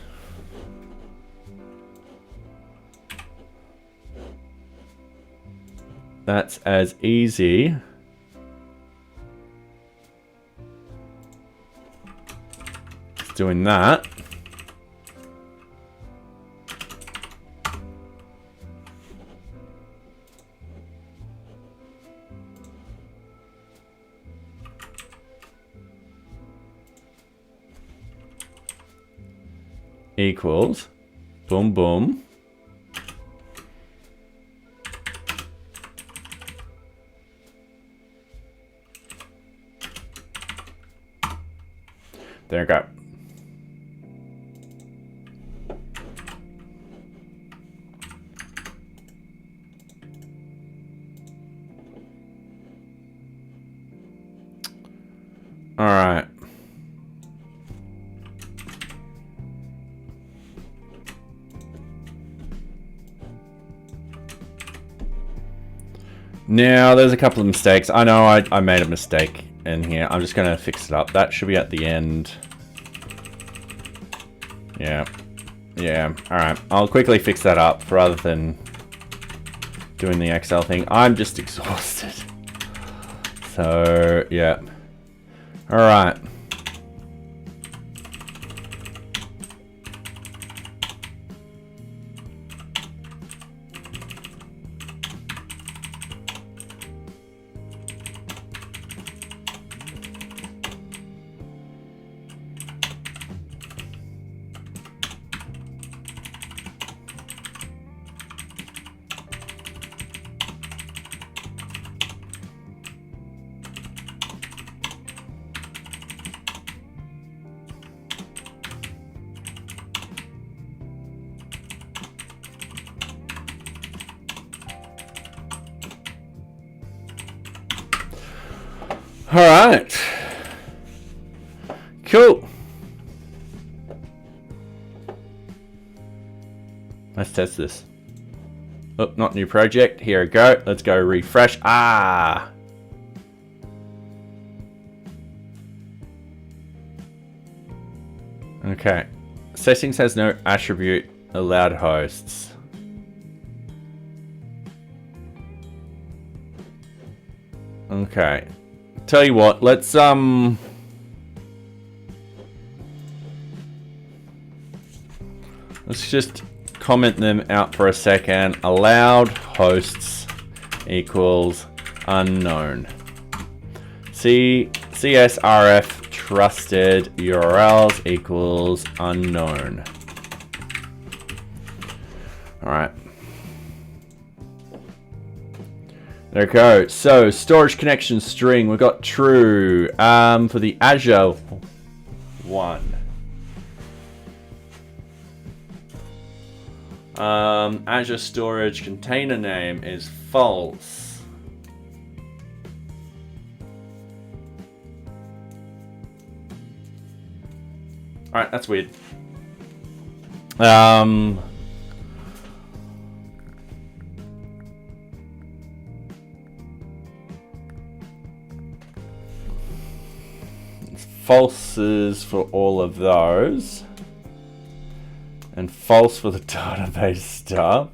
That's as easy as doing that. equals, boom, boom. There we go. All right. Now, there's a couple of mistakes. I know I made a mistake in here. I'm just going to fix it up. That should be at the end. Yeah. Yeah. All right. I'll quickly fix that up rather than doing the Excel thing. I'm just exhausted. So, yeah. All right. All right. Cool. Let's test this. Oh, not new project. Here we go. Let's go refresh. Ah. Okay. Settings has no attribute allowed hosts. Okay. Tell you what, let's just comment them out for a second. Allowed hosts equals unknown. CSRF trusted URLs equals unknown. All right. There we go. So storage connection string, we've got true. For the Azure one. Azure storage container name is false. Alright, that's weird. Falses for all of those. And false for the database stuff.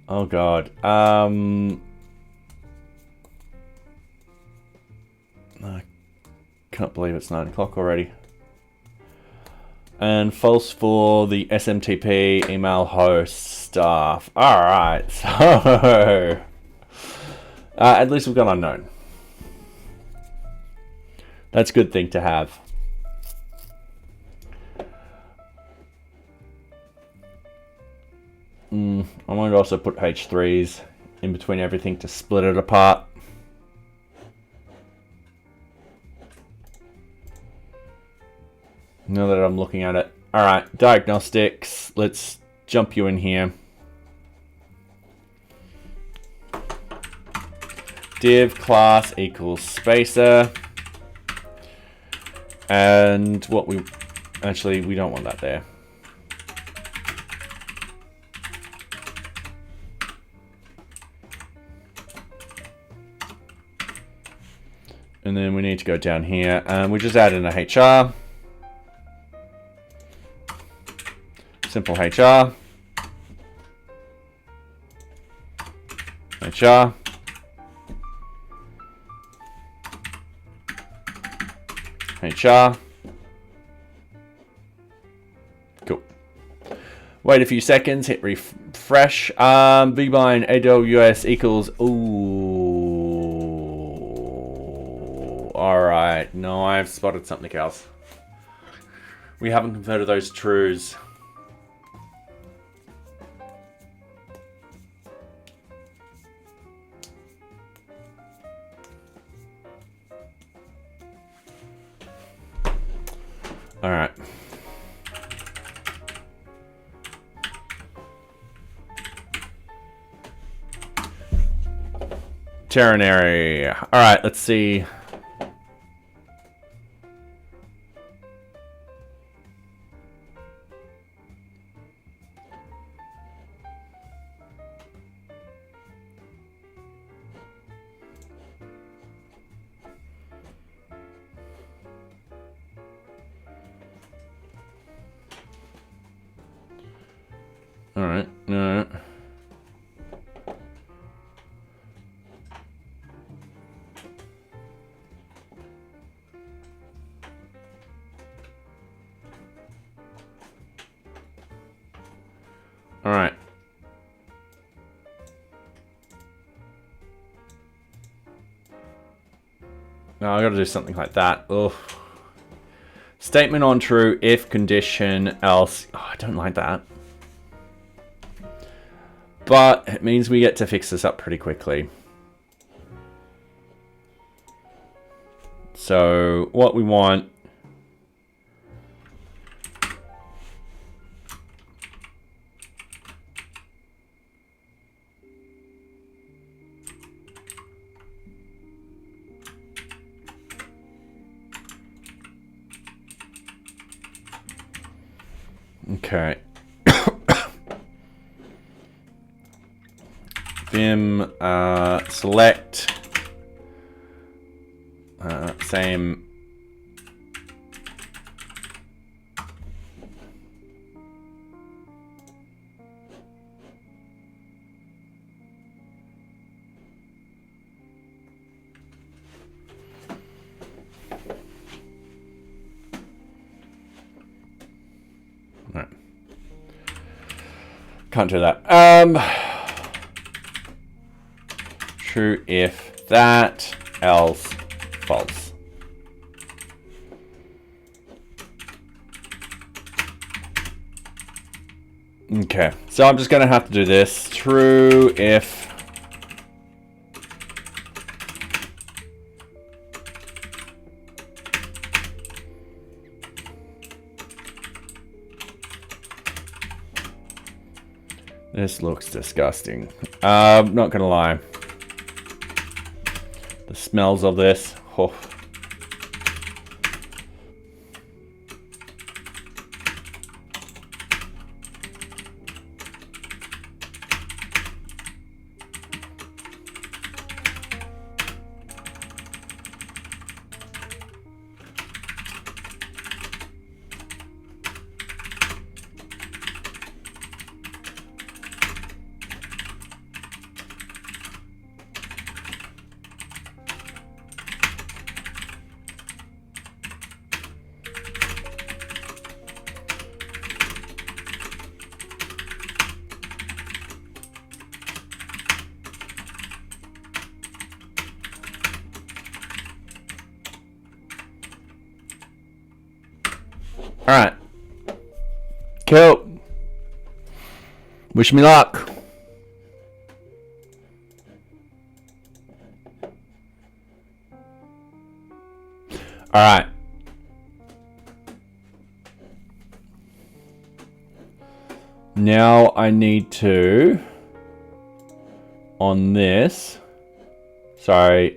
Oh god. I can't believe it's 9 o'clock already. And false for the SMTP email host stuff. Alright, so at least we've got unknown. That's a good thing to have. I might also put H3s in between everything to split it apart. Now that I'm looking at it. Alright, diagnostics. Let's jump you in here. Div class equals spacer. And what we... Actually, we don't want that there. And then we need to go down here. And we just add in a HR. Simple HR. HR. HR. Cool. Wait a few seconds, hit refresh. vbind AWS equals, ooh. Alright, no, I've spotted something else. We haven't converted those trues. All right. Ternary. All right, let's see. All right. All right. Now I got to do something like that. Ugh. Statement on true if condition else. Oh, I don't like that. But it means we get to fix this up pretty quickly. So what we want. Okay. Vim select same all right. Can't do that. True if that, else false. Okay, so I'm just gonna have to do this. True if this looks disgusting. Not gonna lie. The smells of this. Oh. All right. Cool. Wish me luck. All right. Now I need to, on this, sorry,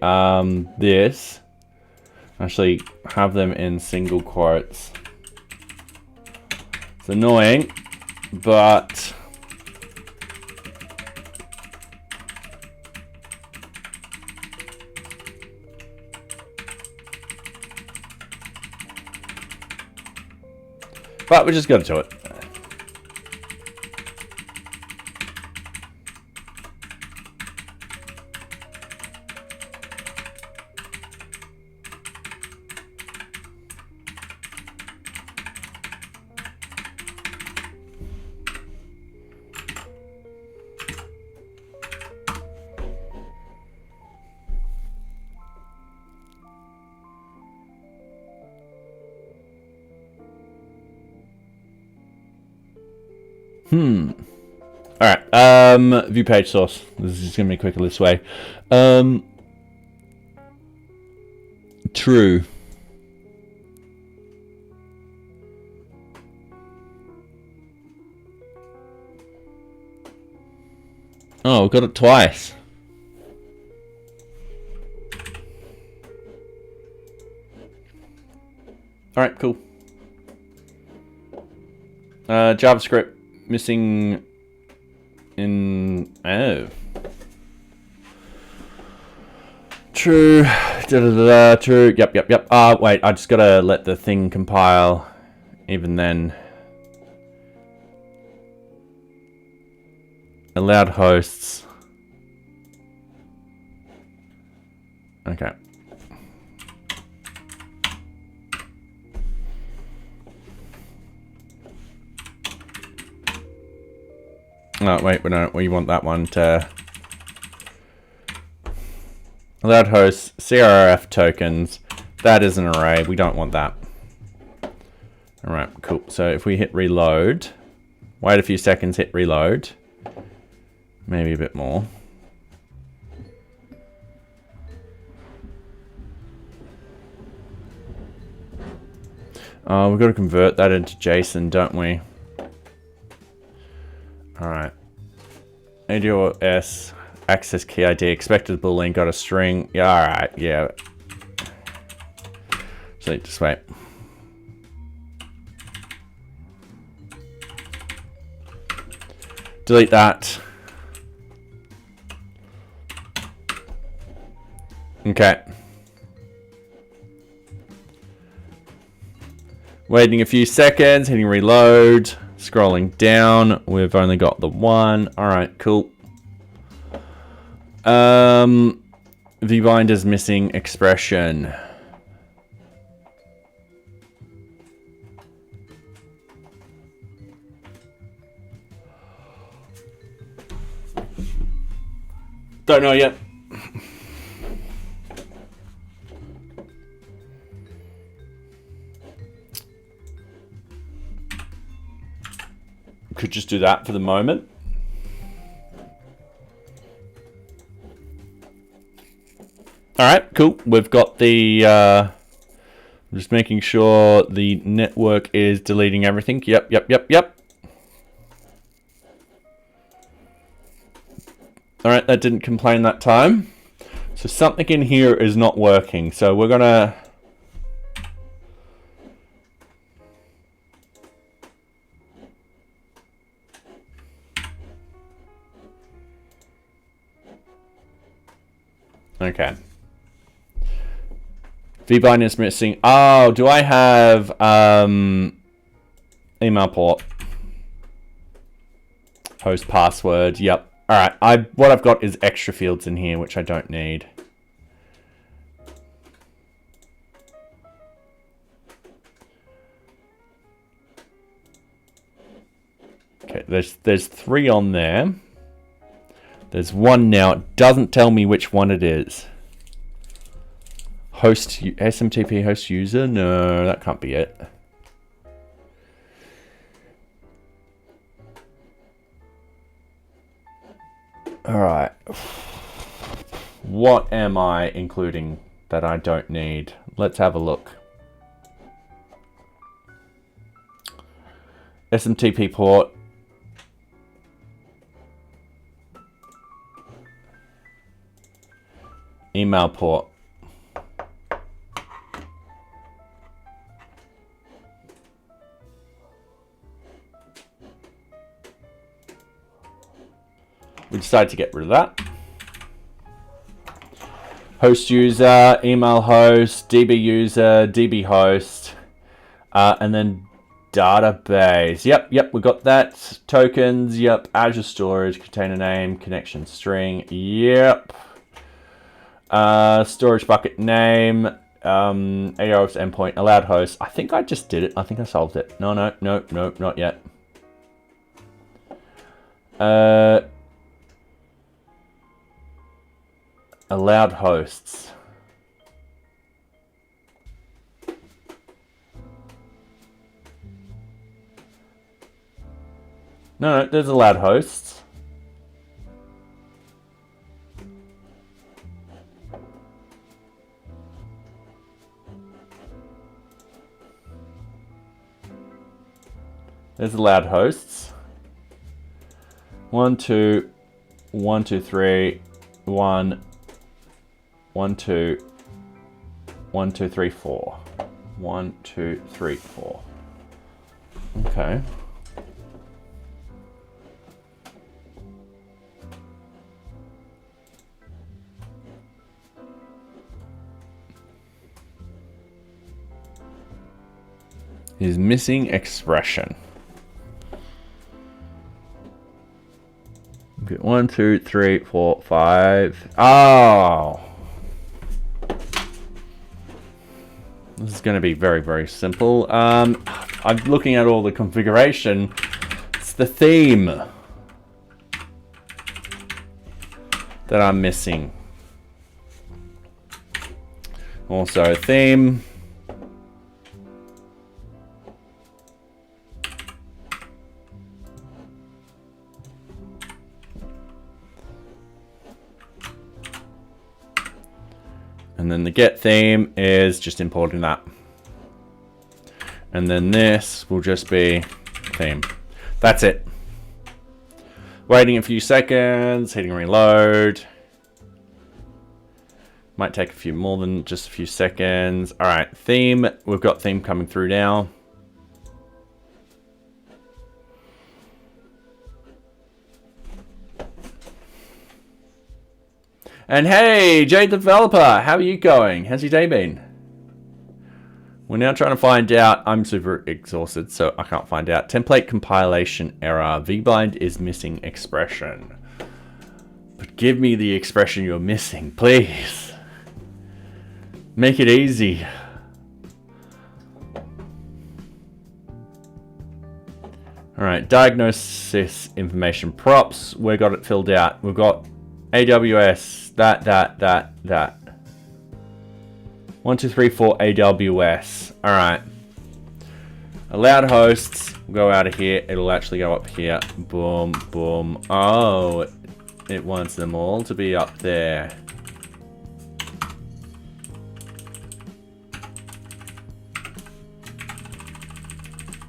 this, actually have them in single quotes. It's annoying, but we're just gonna do it. Alright, view page source. This is just going to be quicker this way. True. Oh, we got it twice. Alright, cool. JavaScript missing in... Oh. True. True. Yep. Wait, I just gotta let the thing compile. Even then. Allowed hosts. Okay. Oh, wait, we want that one to... Allowed hosts, CRF tokens. That is an array. We don't want that. Alright, cool. So if we hit reload, wait a few seconds, hit reload. Maybe a bit more. We've got to convert that into JSON, don't we? Alright. ADOS, access key ID, expected boolean, got a string. Yeah, alright, yeah. So just wait. Delete that. Okay. Waiting a few seconds, hitting reload, scrolling down. We've only got the one. Alright, cool. VBinder's missing expression. Don't know yet. Could just do that for the moment. Alright, cool. We've got the... I'm just making sure the network is deleting everything. Yep. Alright, that didn't complain that time. So something in here is not working. So we're gonna... Okay. VBind is missing. Oh, do I have email port? Host password. Yep. All right. What I've got is extra fields in here, which I don't need. Okay. There's 3 on there. There's 1 now. It doesn't tell me which one it is. Host SMTP host user? No, that can't be it. All right. What am I including that I don't need? Let's have a look. SMTP port. Email port. We decided to get rid of that. Host user, email host, DB user, DB host, and then database. Yep, we got that. Tokens, yep. Azure storage, container name, connection string, yep. Storage bucket name, AOS endpoint, allowed host. I think I just did it. I think I solved it. No, not yet. Allowed hosts. No, there's allowed hosts. There's allowed hosts. 1, 2, 1, 2, 3, 1, 1, 2, 1, 2, 3, 4. 1, 2, 3, 4. Okay. Is missing expression. Okay, 1, 2, 3, 4, 5. Oh! This is going to be very, very simple. I'm looking at all the configuration. It's the theme that I'm missing. Also, theme. And then the get theme is just importing that. And then this will just be theme. That's it. Waiting a few seconds, hitting reload. Might take a few more than just a few seconds. All right, theme. We've got theme coming through now. And hey, Jay Developer, how are you going? How's your day been? We're now trying to find out. I'm super exhausted, so I can't find out. Template compilation error. vbind is missing expression. But give me the expression you're missing, please. Make it easy. All right, diagnosis information props. We got it filled out. We've got AWS, that. 1, 2, 3, 4 AWS. All right. Allowed hosts. We'll go out of here. It'll actually go up here. Boom, boom. Oh, it wants them all to be up there.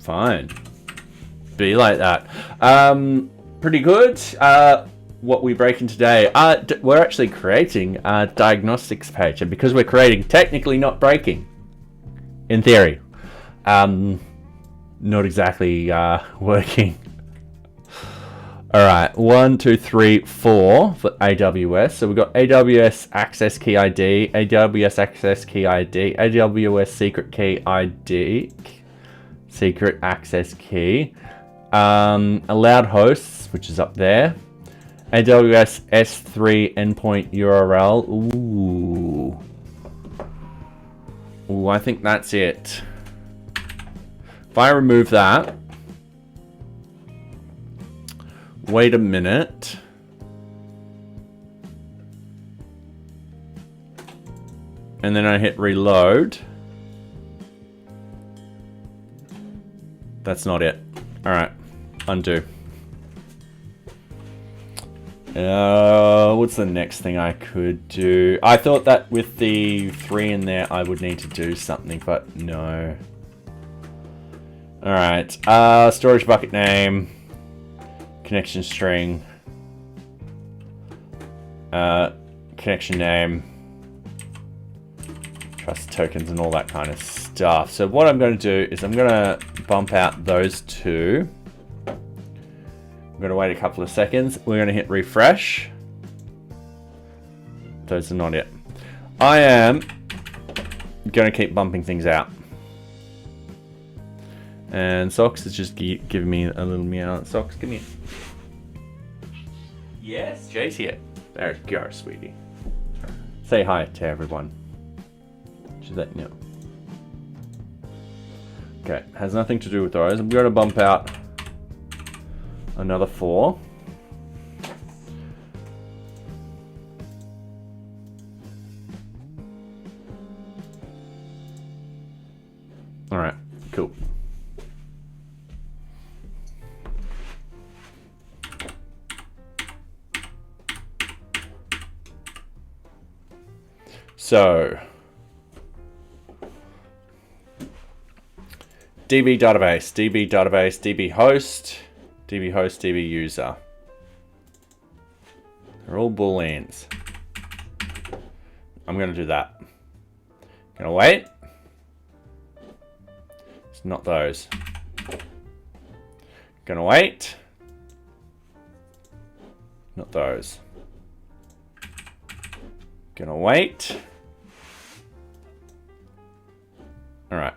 Fine. Be like that. Pretty good. What we breaking today? We're actually creating a diagnostics page, and because we're creating, technically not breaking, in theory, not exactly working. All right, 1, 2, 3, 4 for AWS. So we've got AWS access key ID, AWS access key ID, AWS secret key ID, secret access key, allowed hosts, which is up there. AWS S3 endpoint URL. Ooh, I think that's it. If I remove that, wait a minute. And then I hit reload. That's not it. All right, undo. What's the next thing I could do? I thought that with the 3 in there, I would need to do something, but no. All right, storage bucket name, connection string, connection name, trust tokens, and all that kind of stuff. So what I'm going to do is I'm going to bump out those 2. We're going to wait a couple of seconds. We're going to hit refresh. Those are not it. I am going to keep bumping things out. And Socks is just giving me a little meow. Socks, come here. Yes, Jay's here. There you go, sweetie. Say hi to everyone. Should that know? Okay, has nothing to do with those. I'm going to bump out another 4. All right, cool. So DB database, DB host, DB user. They're all booleans. I'm gonna do that. Gonna wait. It's not those. Gonna wait. Not those. Gonna wait. All right.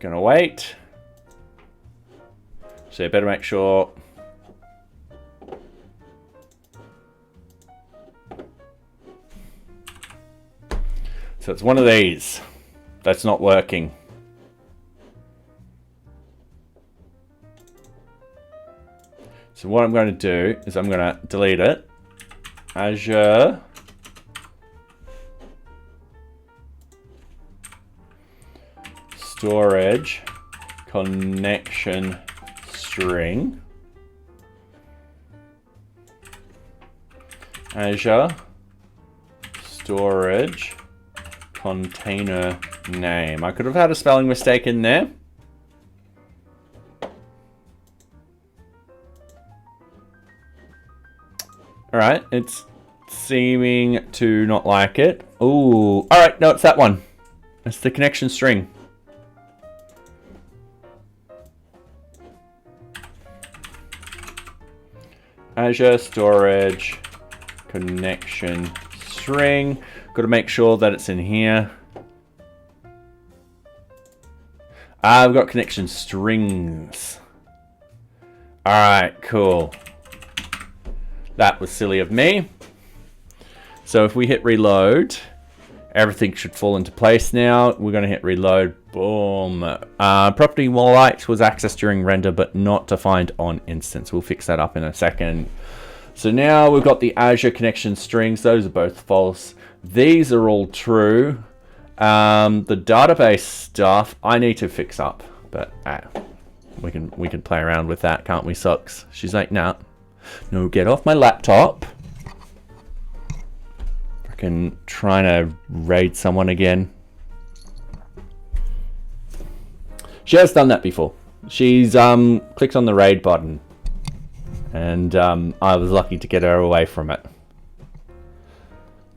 Gonna wait. So you better make sure. So it's one of these that's not working. So what I'm going to do is I'm going to delete it. Azure storage connection string. Azure storage container name. I could have had a spelling mistake in there. All right, it's seeming to not like it. Ooh, all right, no, it's that one. It's the connection string. Azure storage connection string. Got to make sure that it's in here. I've got connection strings. All right, cool. That was silly of me. So if we hit reload, everything should fall into place now. We're going to hit reload. Boom. Property light was accessed during render, but not defined on instance. We'll fix that up in a second. So now we've got the Azure connection strings. Those are both false. These are all true. The database stuff I need to fix up, but we can play around with that, can't we, Socks? She's like, nah. No, get off my laptop. Freaking trying to raid someone again. She has done that before. She's clicked on the raid button. And I was lucky to get her away from it.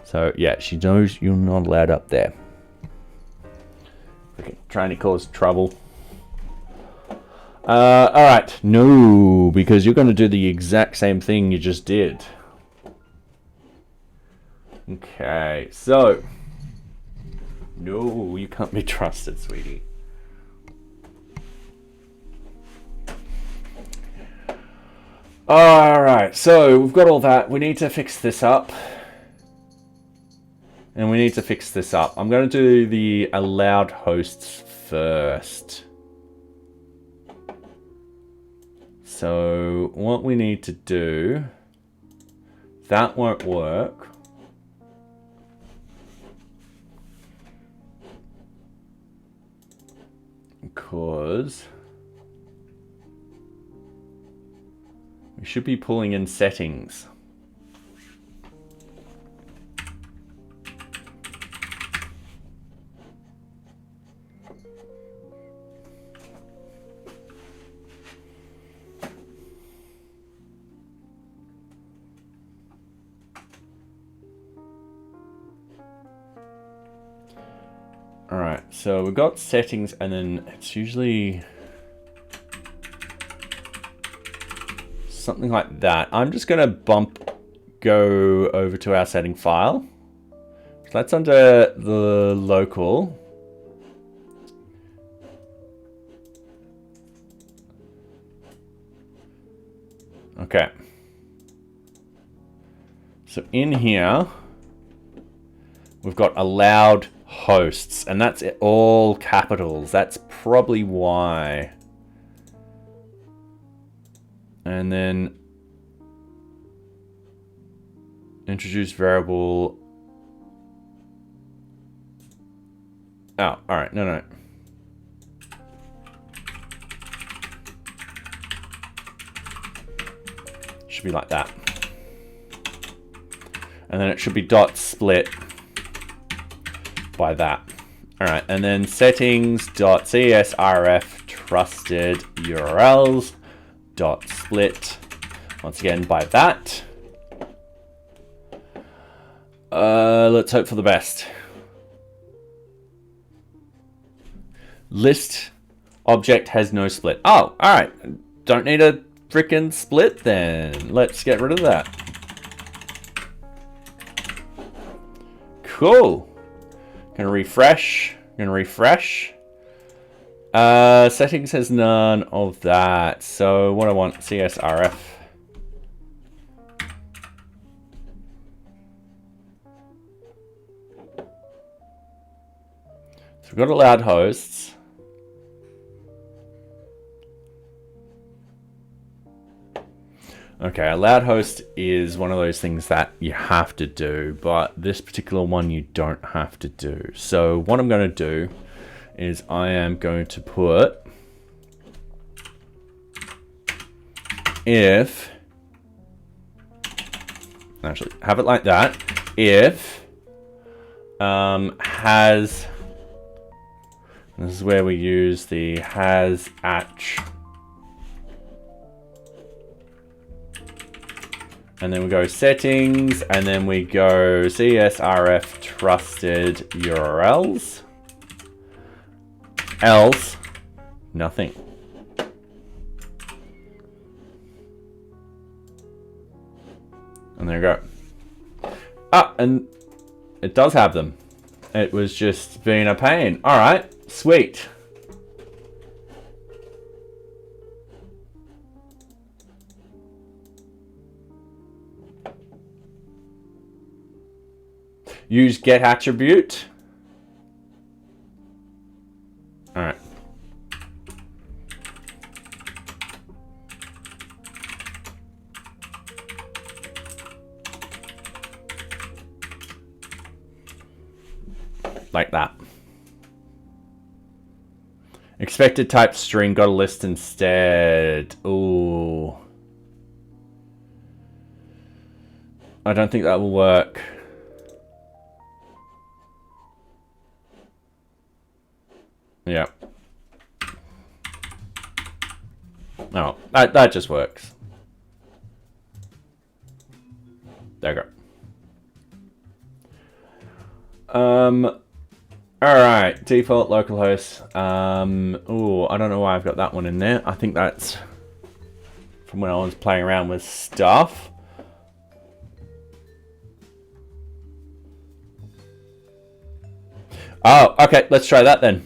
So yeah, she knows you're not allowed up there. Freaking trying to cause trouble. Alright, no, because you're going to do the exact same thing you just did. Okay, so. No, you can't be trusted, sweetie. Alright, so we've got all that. We need to fix this up. And we need to fix this up. I'm going to do the allowed hosts first. So what we need to do, that won't work. Because we should be pulling in settings. Alright, so we've got settings and then it's usually something like that. I'm just going to go over to our setting file. So that's under the local. Okay. So in here, we've got allowed hosts, and that's all capitals. That's probably why. And then introduce variable. Oh, all right. No. should be like that. And then it should be dot split by that. All right, and then settings dot csrf trusted URLs dot split once again by that. Let's hope for the best. List object has no split. Oh, all right. Don't need a frickin' split then. Let's get rid of that. Cool. Gonna refresh. Settings has none of that. So what I want, CSRF. So we've got allowed hosts. Okay, allowed host is one of those things that you have to do, but this particular one you don't have to do. So what I'm going to do is I am going to put if, actually have it like that, if has, this is where we use the has atch. And then we go settings, and then we go CSRF trusted URLs. Else, nothing. And there you go. Ah, and it does have them. It was just being a pain. All right, sweet. Use get attribute. All right. Like that. Expected type string, got a list instead. Ooh. I don't think that will work. Yeah. No, that just works. There you go. All right, default localhost. Oh, I don't know why I've got that one in there. I think that's from when I was playing around with stuff. Oh, okay, let's try that then.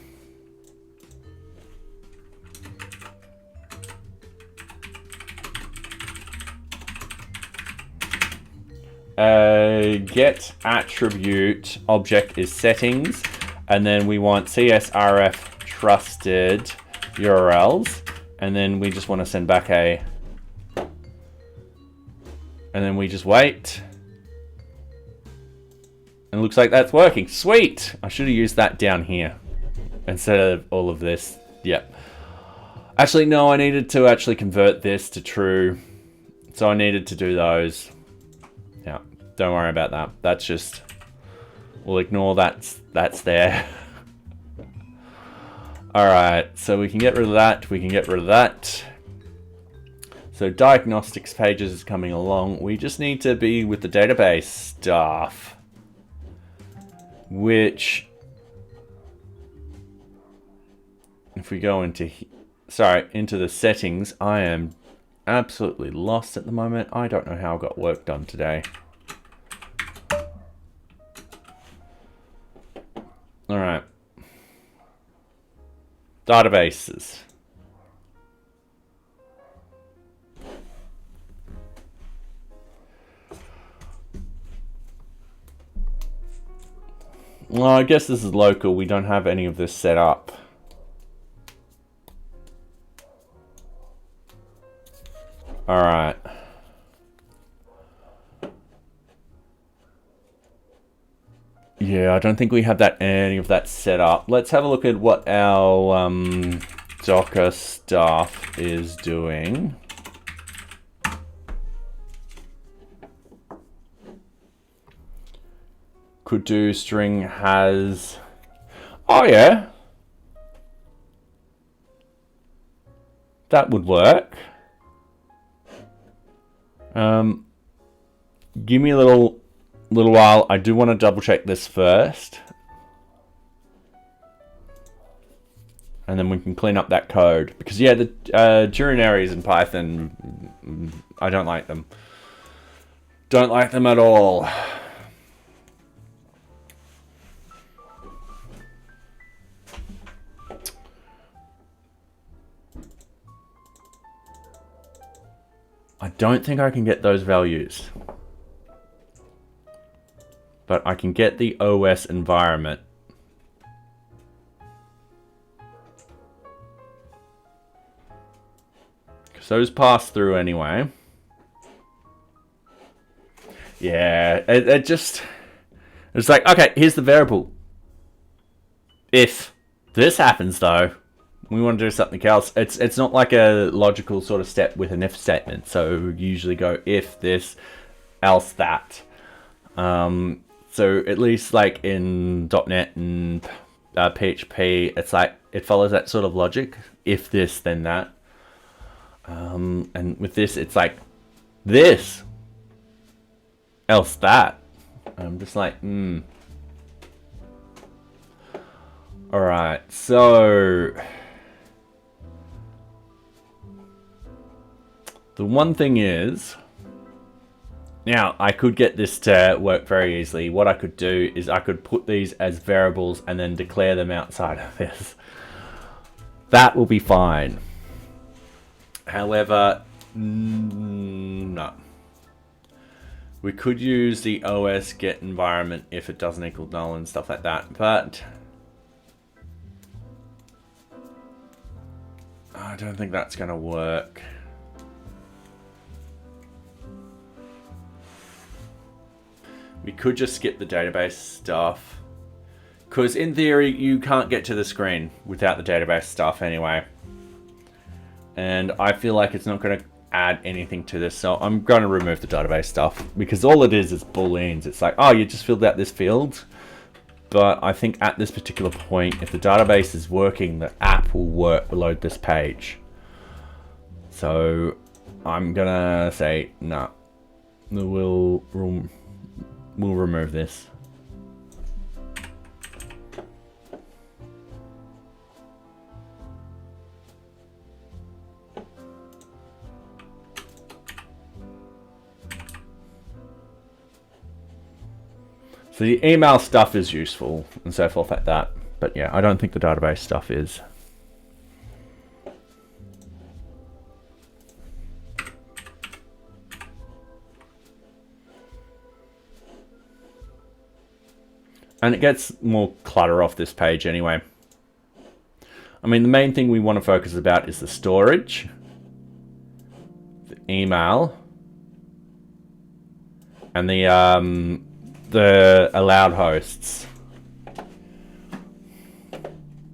Get attribute object is settings, and then we want CSRF trusted URLs, and then we just want to send back a, and then we just wait. And it looks like that's working. Sweet! I should have used that down here instead of all of this. Yep. Actually, no, I needed to actually convert this to true. So I needed to do those. Yeah, don't worry about that. That's just, we'll ignore that's there. All right, so we can get rid of that. We can get rid of that. So diagnostics pages is coming along. We just need to be with the database stuff, which, if we go into, into the settings, I am absolutely lost at the moment. I don't know how I got work done today. All right. Databases. Well, I guess this is local. We don't have any of this set up. All right. Yeah, I don't think we have any of that set up. Let's have a look at what our Docker stuff is doing. could do string has. Oh yeah, that would work. Give me a little while. I do want to double check this first, and then we can clean up that code, because yeah, the Durinaries in Python, I don't like them. Don't like them at all. I don't think I can get those values, but I can get the OS environment. Because those pass through anyway. Yeah, it just... It's like, okay, here's the variable. If this happens though, we want to do something else. It's not like a logical sort of step with an if statement. So we usually go if this, else that. So at least like in .NET and PHP, it's like it follows that sort of logic. If this, then that. And with this, it's like this, else that. I'm just like, All right, so the one thing is, now I could get this to work very easily. What I could do is I could put these as variables and then declare them outside of this. That will be fine. However, no. We could use the OS get environment if it doesn't equal null and stuff like that, but I don't think that's going to work. We could just skip the database stuff, because in theory you can't get to the screen without the database stuff anyway. And I feel like it's not going to add anything to this, so I'm going to remove the database stuff, because all it is booleans. It's like, oh, you just filled out this field. But I think at this particular point, if the database is working, the app will load this page. So I'm gonna say no. We'll remove this. So the email stuff is useful and so forth like that. But yeah, I don't think the database stuff is. And it gets more clutter off this page anyway. I mean, the main thing we want to focus about is the storage, the email, and the allowed hosts,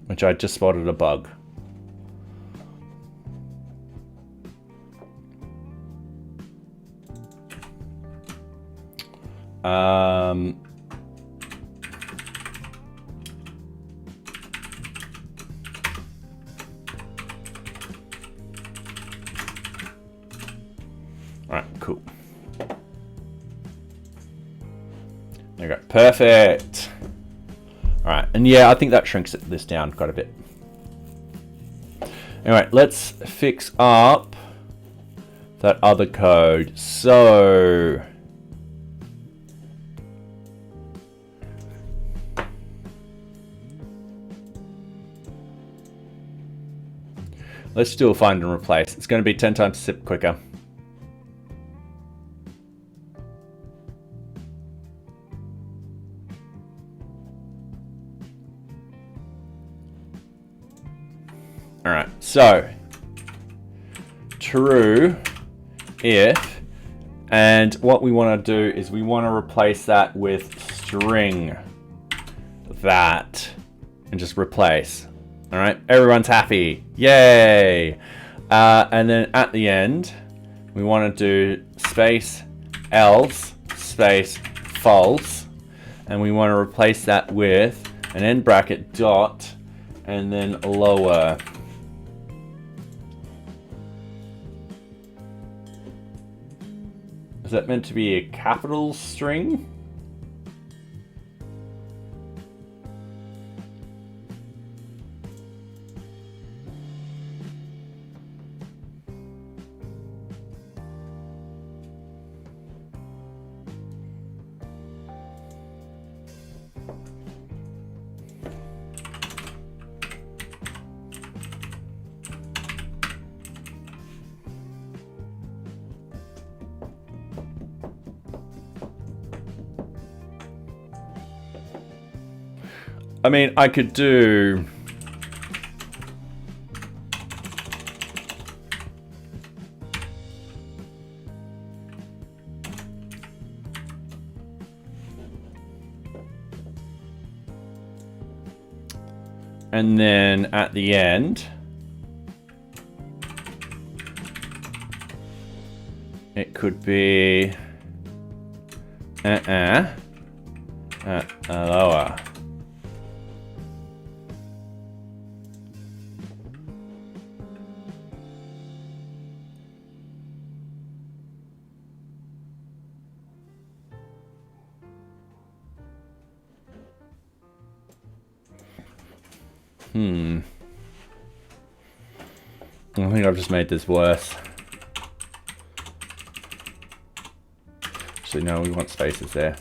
which I just spotted a bug. Alright, cool. There we go. Perfect. Alright, and yeah, I think that shrinks this down quite a bit. Anyway, let's fix up that other code. So let's do a find and replace. It's going to be 10 times zip quicker. All right, so true if, and what we want to do is we want to replace that with string that and just replace. All right, everyone's happy. Yay. And then at the end, we want to do space else space false. and we want to replace that with an end bracket dot and then lower. Is that meant to be a capital string? I mean, I could do... And then at the end, it could be lower. I think I've just made this worse. Actually, no, we want spaces there.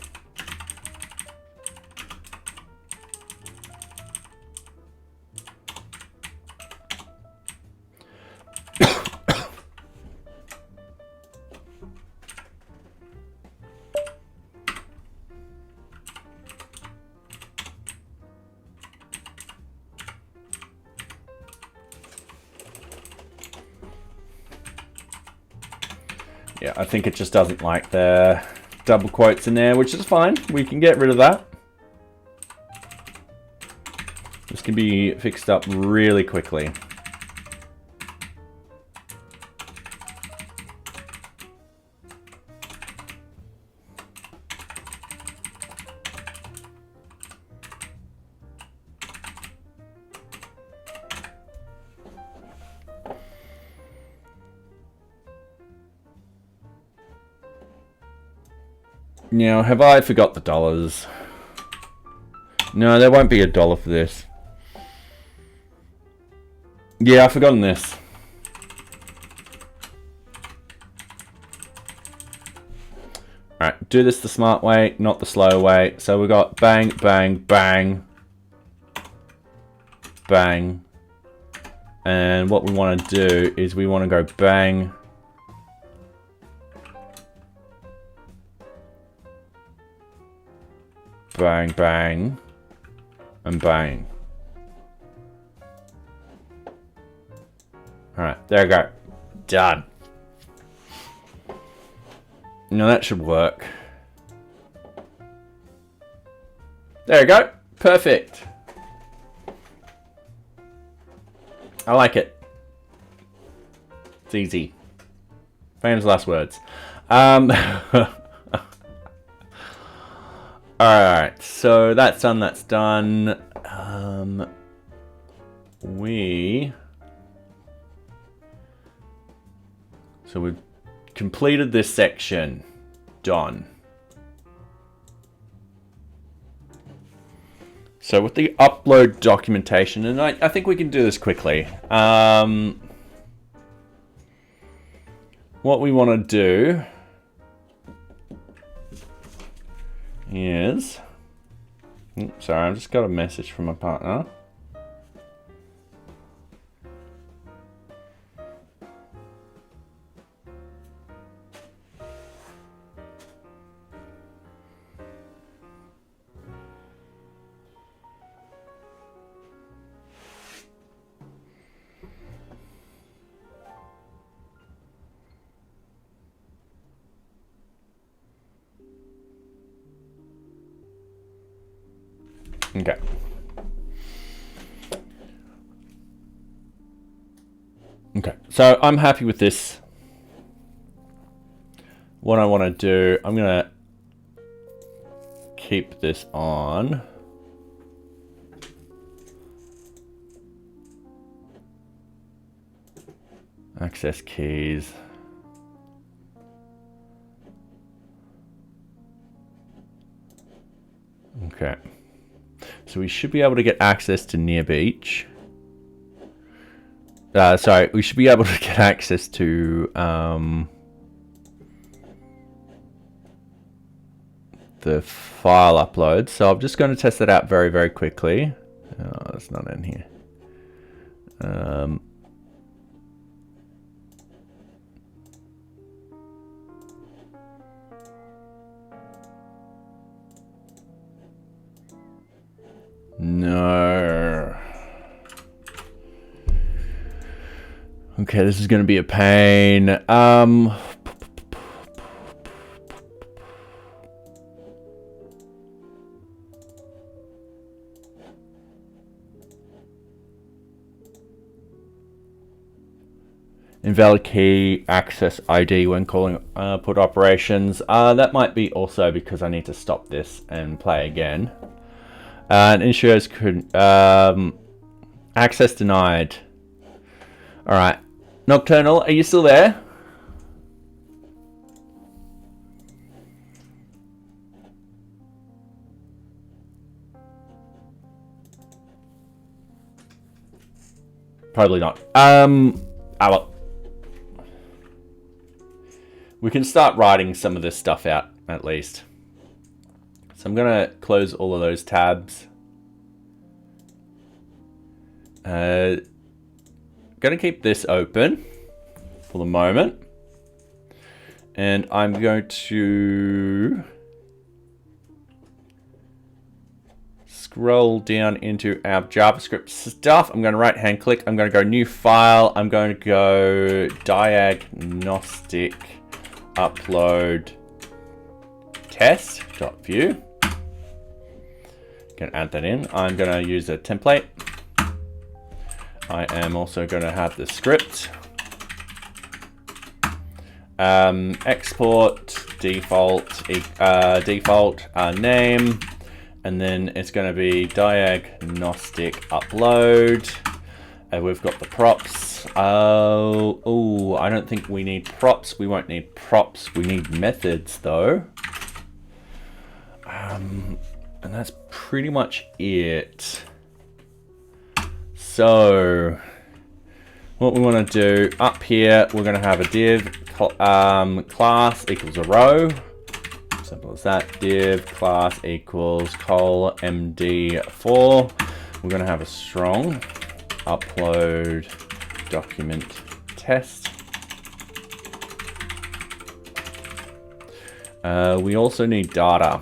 Yeah, I think it just doesn't like the double quotes in there, which is fine. We can get rid of that. This can be fixed up really quickly. Now, have I forgot the dollars? No, there won't be $1 for this. Yeah, I've forgotten this. Alright, do this the smart way, not the slow way. So we've got bang, bang, bang, bang. And what we want to do is we want to go bang, bang, bang, and bang. Alright, there we go. Done. Now that should work. There we go. Perfect. I like it. It's easy. Famous last words. Alright, so that's done, that's done. So we've completed this section. Done. So with the upload documentation, and I think we can do this quickly. What we want to do is... Sorry, I've just got a message from my partner. Okay. Okay, so I'm happy with this. What I want to do, I'm going to keep this on. Access keys. Okay. So we should be able to get access to NearBeach. Sorry, we should be able to get access to the file upload. So I'm just going to test that out very, very quickly. Oh, it's not in here. No. Okay, this is going to be a pain. Invalid key access ID when calling put operations. That might be also because I need to stop this and play again. And ensures could access denied. All right, Nocturnal, are you still there? Probably not. Well, we can start writing some of this stuff out at least. So I'm going to close all of those tabs. Going to keep this open for the moment. And I'm going to scroll down into our JavaScript stuff. I'm going to right hand click. I'm going to go new file. I'm going to go diagnostic upload test.vue. Can add that in. I'm going to use a template. I am also going to have the script. Export default name, and then it's going to be diagnostic upload. We've got the props. Oh, I don't think we need props. We won't need props. We need methods though. And that's pretty much it. So what we want to do up here, we're going to have a div class equals a row. Simple as that. Div class equals col md4. We're going to have a strong upload document test. We also need data.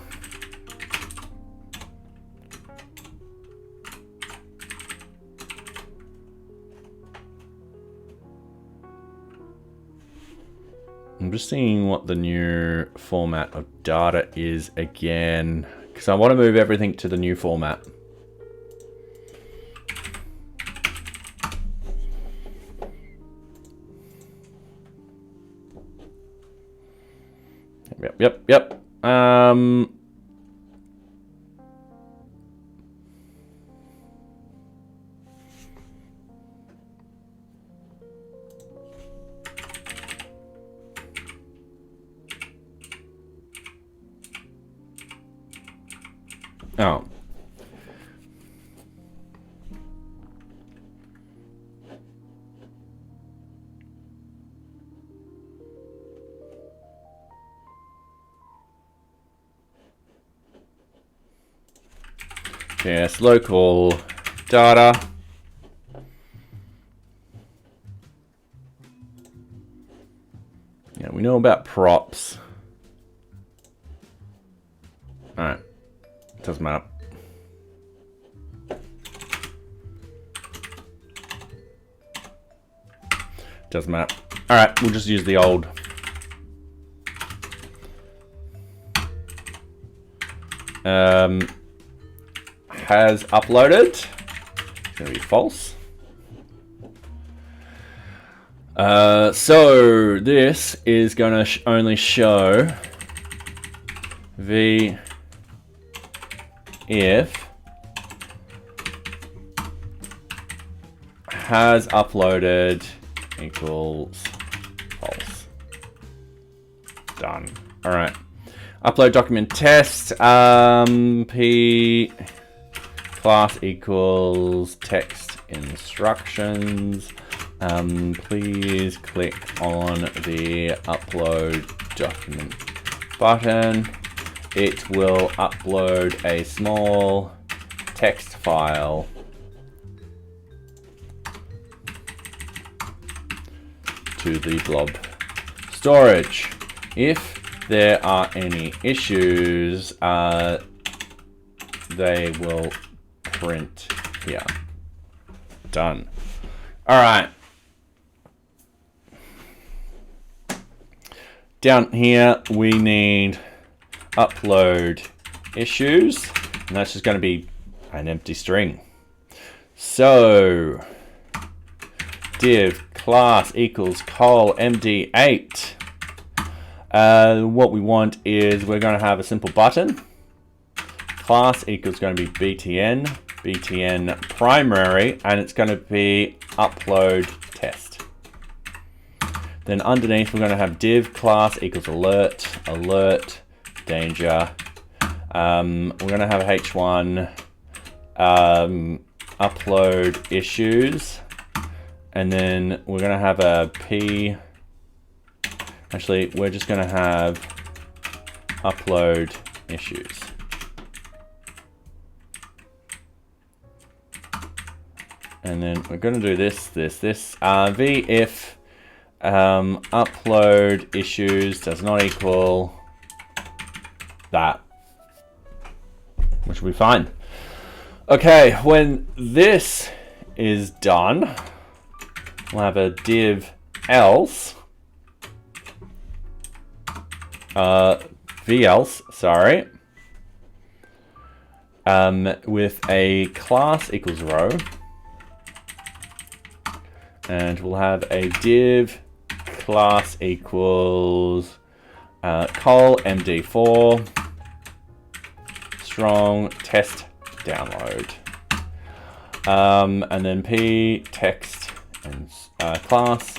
I'm just seeing what the new format of data is again, because I want to move everything to the new format. Yep. Oh. Yes, local data. Yeah, we know about props. All right. Doesn't matter. Doesn't matter. All right, we'll just use the old. Has uploaded. It's going to be false. So this is going to only show the if has uploaded equals false. Done. All right. Upload document test. P class equals text instructions. Please click on the upload document button. It will upload a small text file to the blob storage. If there are any issues, they will print here. Done. All right. Down here, we need upload issues, and that's just going to be an empty string. So div class equals col md8. What we want is we're going to have a simple button. Class equals going to be btn primary, and it's going to be upload test. Then underneath we're going to have div class equals alert danger. We're going to have h1 upload issues, and then we're going to have a p. Actually, we're just going to have upload issues. And then we're going to do this. V if upload issues does not equal that, which will be fine. Okay, when this is done, we'll have a div else, velse, sorry, with a class equals row, and we'll have a div class equals col md4 strong test download, and then p text and class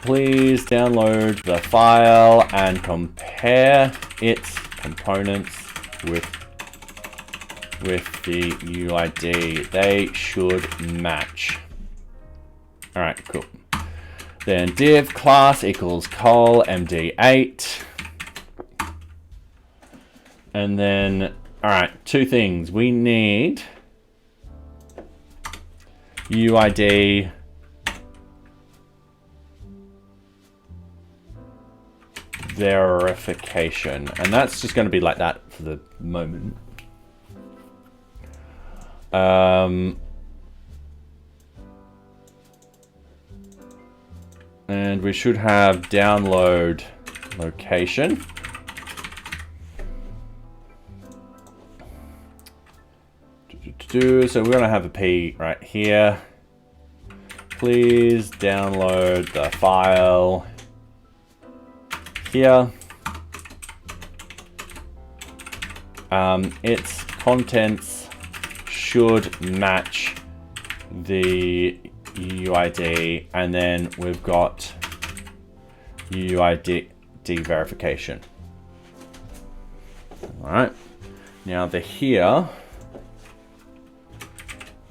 please download the file and compare its components with the UID. They should match. All right, cool. Then div class equals col md8. And then, all right, two things. We need UID verification, and that's just going to be like that for the moment. And we should have download location. So we're going to have a P right here. Please download the file here. Its contents should match the UID, and then we've got UID verification. All right, now the here,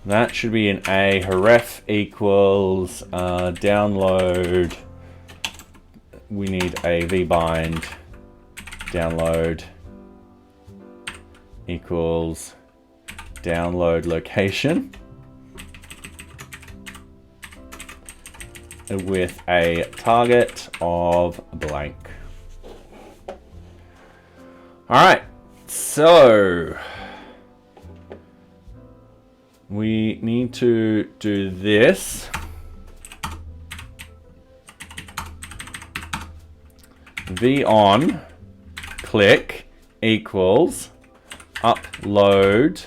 that should be an A. Href equals download. We need a vbind download equals download location with a target of blank. All right, so we need to do this. V on click equals upload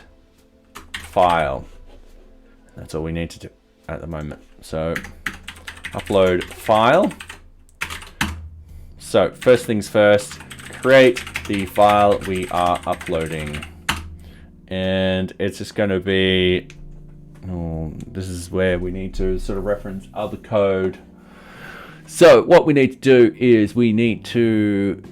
file. That's all we need to do at the moment. So upload file. So first things first, create the file we are uploading. And it's just going to be, this is where we need to sort of reference other code. So what we need to do is we need to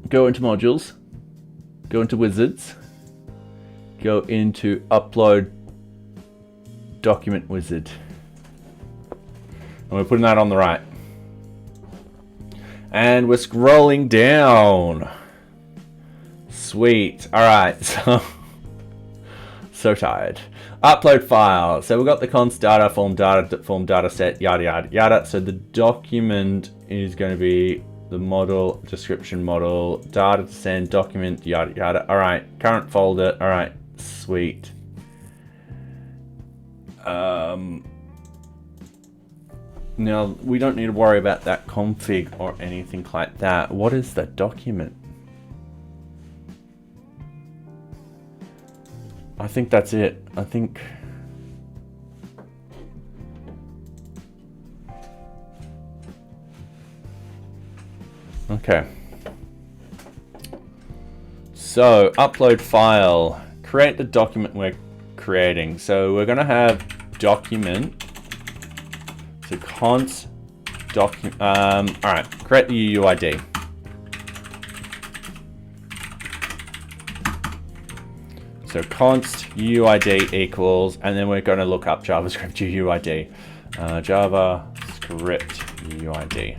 go into modules, go into wizards, go into upload document wizard. And we're putting that on the right. And we're scrolling down. Sweet. Alright, so tired. Upload file. So we've got the const data, form data set, yada yada yada. So the document is going to be the model, description model, data to send, document, yada yada. Alright, current folder. Alright, sweet. Now, we don't need to worry about that config or anything like that. What is the document? I think that's it. I think... Okay. So, upload file. Create the document we're creating. So, we're going to have document. So const document, alright, create the UUID. So const UUID equals, and then we're going to look up JavaScript UUID. JavaScript UUID.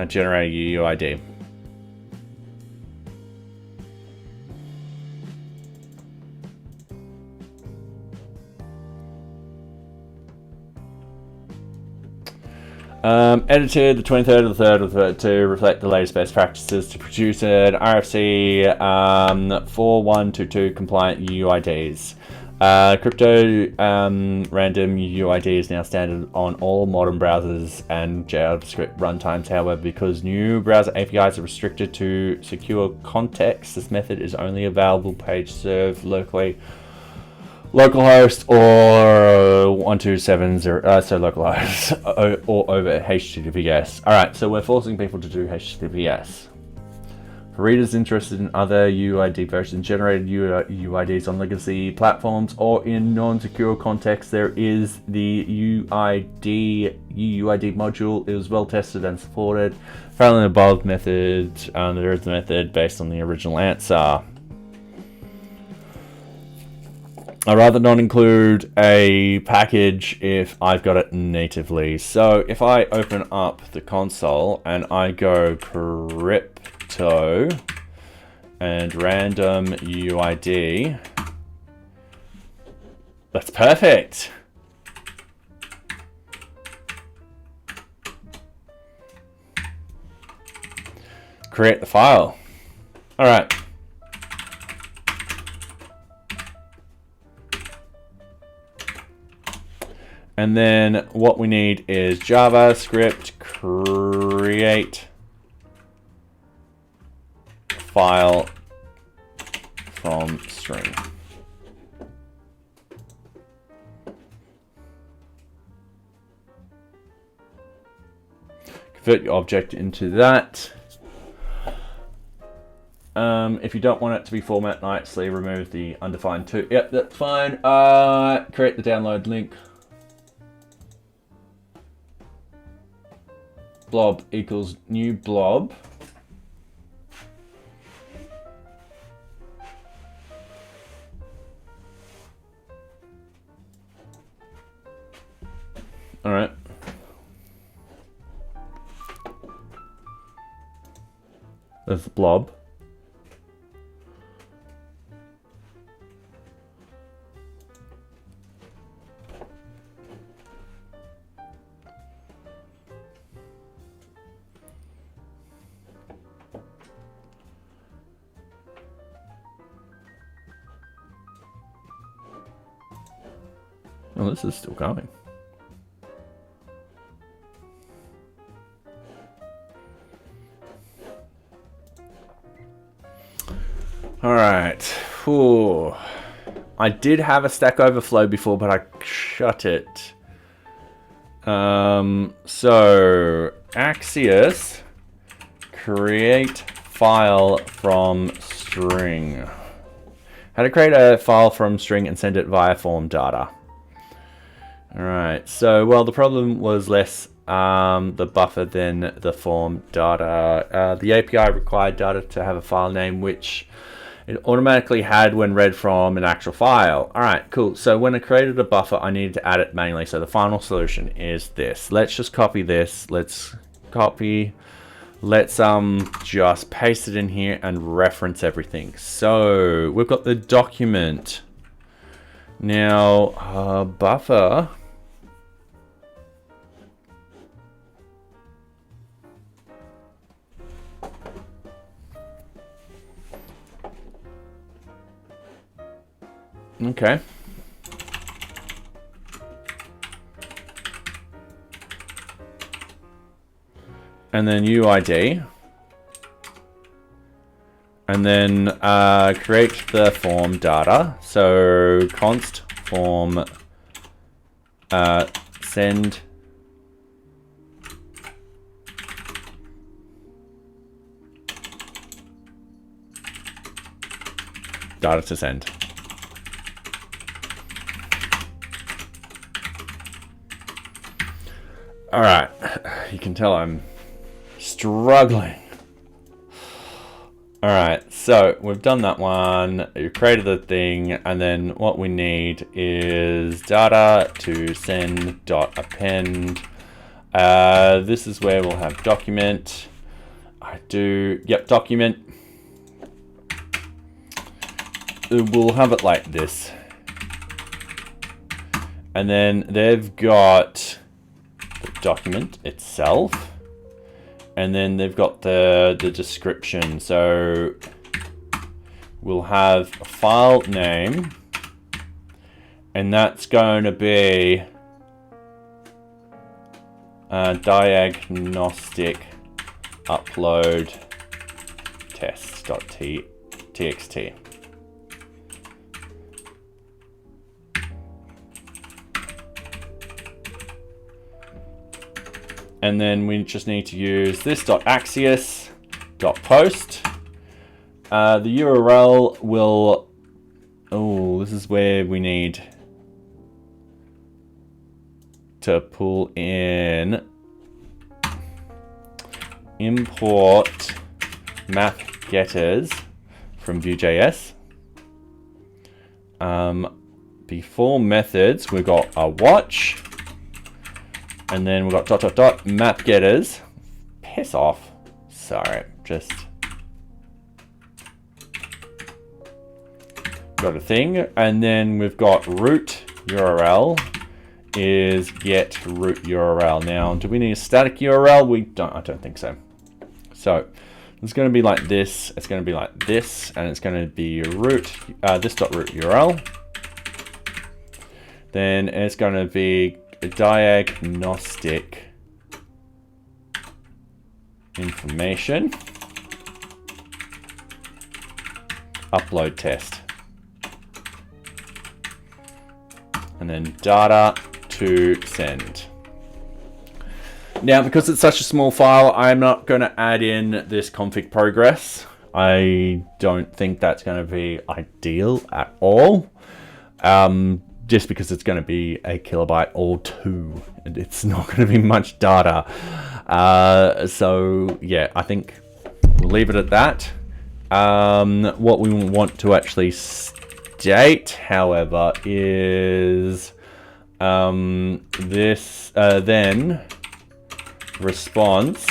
Generate UUID. Edited the 23rd of the 3rd of the 3rd to reflect the latest best practices to produce an RFC 4122 compliant UUIDs. Crypto random UUID is now standard on all modern browsers and JavaScript runtimes. However, because new browser APIs are restricted to secure context, this method is only available page served locally. Localhost or 1270, so localhost or over HTTPS. Alright, so we're forcing people to do HTTPS. For readers interested in other UUID versions, generated UUIDs on legacy platforms or in non-secure contexts, there is the UUID module. It was well tested and supported. Following the above method, there is a method based on the original answer. I'd rather not include a package if I've got it natively. So if I open up the console and I go crypto and random UUID, that's perfect. Create the file. All right. And then what we need is JavaScript create file from string. Convert your object into that. If you don't want it to be formatted nicely, remove the undefined too. Yep, that's fine. Create the download link. Blob equals new blob. All right. There's the blob. Oh, this is still going. All right. Whew. I did have a Stack Overflow before, but I shut it. So Axios create file from string. How to create a file from string and send it via form data. All right. So, well, the problem was less the buffer than the form data. The API required data to have a file name, which it automatically had when read from an actual file. All right, cool. So when I created a buffer, I needed to add it manually. So the final solution is this. Let's just copy this. Let's just paste it in here and reference everything. So we've got the document. Now, buffer. Okay. And then UID. And then create the form data. So const form send data to send. All right, you can tell I'm struggling. All right, so we've done that one. You created the thing, and then what we need is data to send dot append. This is where we'll have document. Document. We'll have it like this. And then they've got the document itself, and then they've got the description. So we'll have a file name, and that's going to be diagnostic upload test.txt. And then we just need to use this .axios.post. The URL will, this is where we need to pull in import map getters from VueJS. Before methods, we've got a watch. And then we've got ... map getters. Piss off. Sorry, just got a thing. And then we've got root URL is get root URL. Now, do we need a static URL? I don't think so. So it's going to be like this. It's going to be like this, and it's going to be root this.root URL. Then it's going to be diagnostic information upload test, and then data to send. Now, because it's such a small file, I'm not going to add in this config progress. I don't think that's going to be ideal at all. Just because it's going to be a kilobyte or two, and it's not going to be much data. So yeah, I think we'll leave it at that. What we want to actually state, however, is this then response,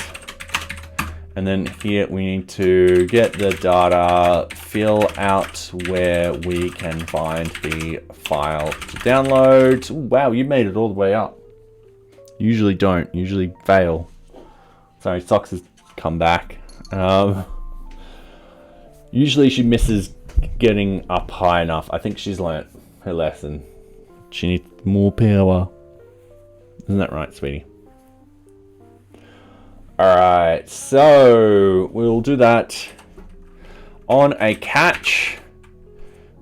and then here we need to get the data, fill out where we can find the file to download. Ooh, wow, you made it all the way up. Usually don't, usually fail. Sorry, Socks has come back. Usually she misses getting up high enough. I think she's learnt her lesson. She needs more power. Isn't that right, sweetie? Alright, so we'll do that. On a catch,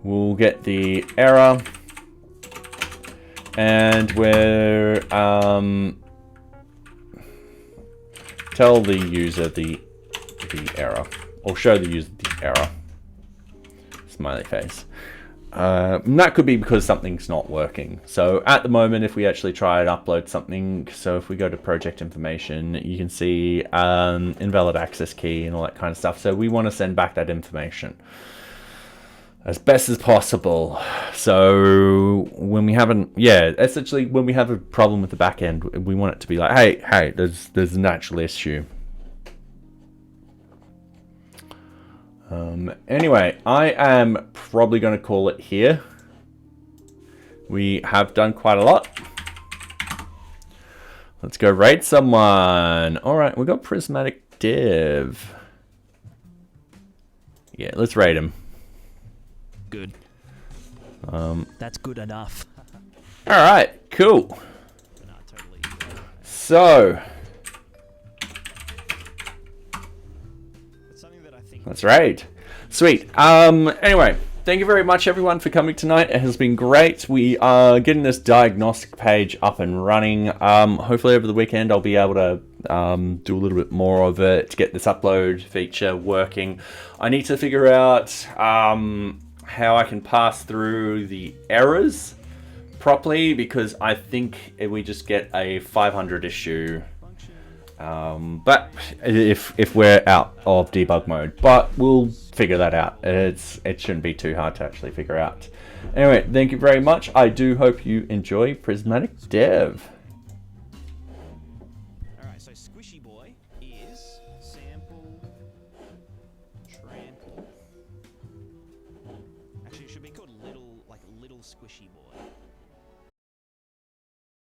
we'll get the error, and we're tell the user the error, or show the user the error. Smiley face. And that could be because something's not working. So at the moment, if we actually try and upload something, so if we go to project information, you can see invalid access key and all that kind of stuff. So we want to send back that information as best as possible. So when we haven't, essentially when we have a problem with the backend, we want it to be like, hey, there's an actual issue. Anyway, I am probably going to call it here. We have done quite a lot. Let's go rate someone. All right, we got Prismatic Div. Yeah, let's rate him. Good. That's good enough. All right, cool. So that's right. Sweet. Anyway, thank you very much everyone for coming tonight. It has been great. We are getting this diagnostic page up and running. Hopefully over the weekend I'll be able to do a little bit more of it to get this upload feature working. I need to figure out how I can pass through the errors properly, because I think we just get a 500 issue. But if we're out of debug mode, but we'll figure that out. It shouldn't be too hard to actually figure out. Anyway, thank you very much. I do hope you enjoy Prismatic Dev. Alright, so Squishy Boy is sample trample. Actually, it should be called little Squishy Boy.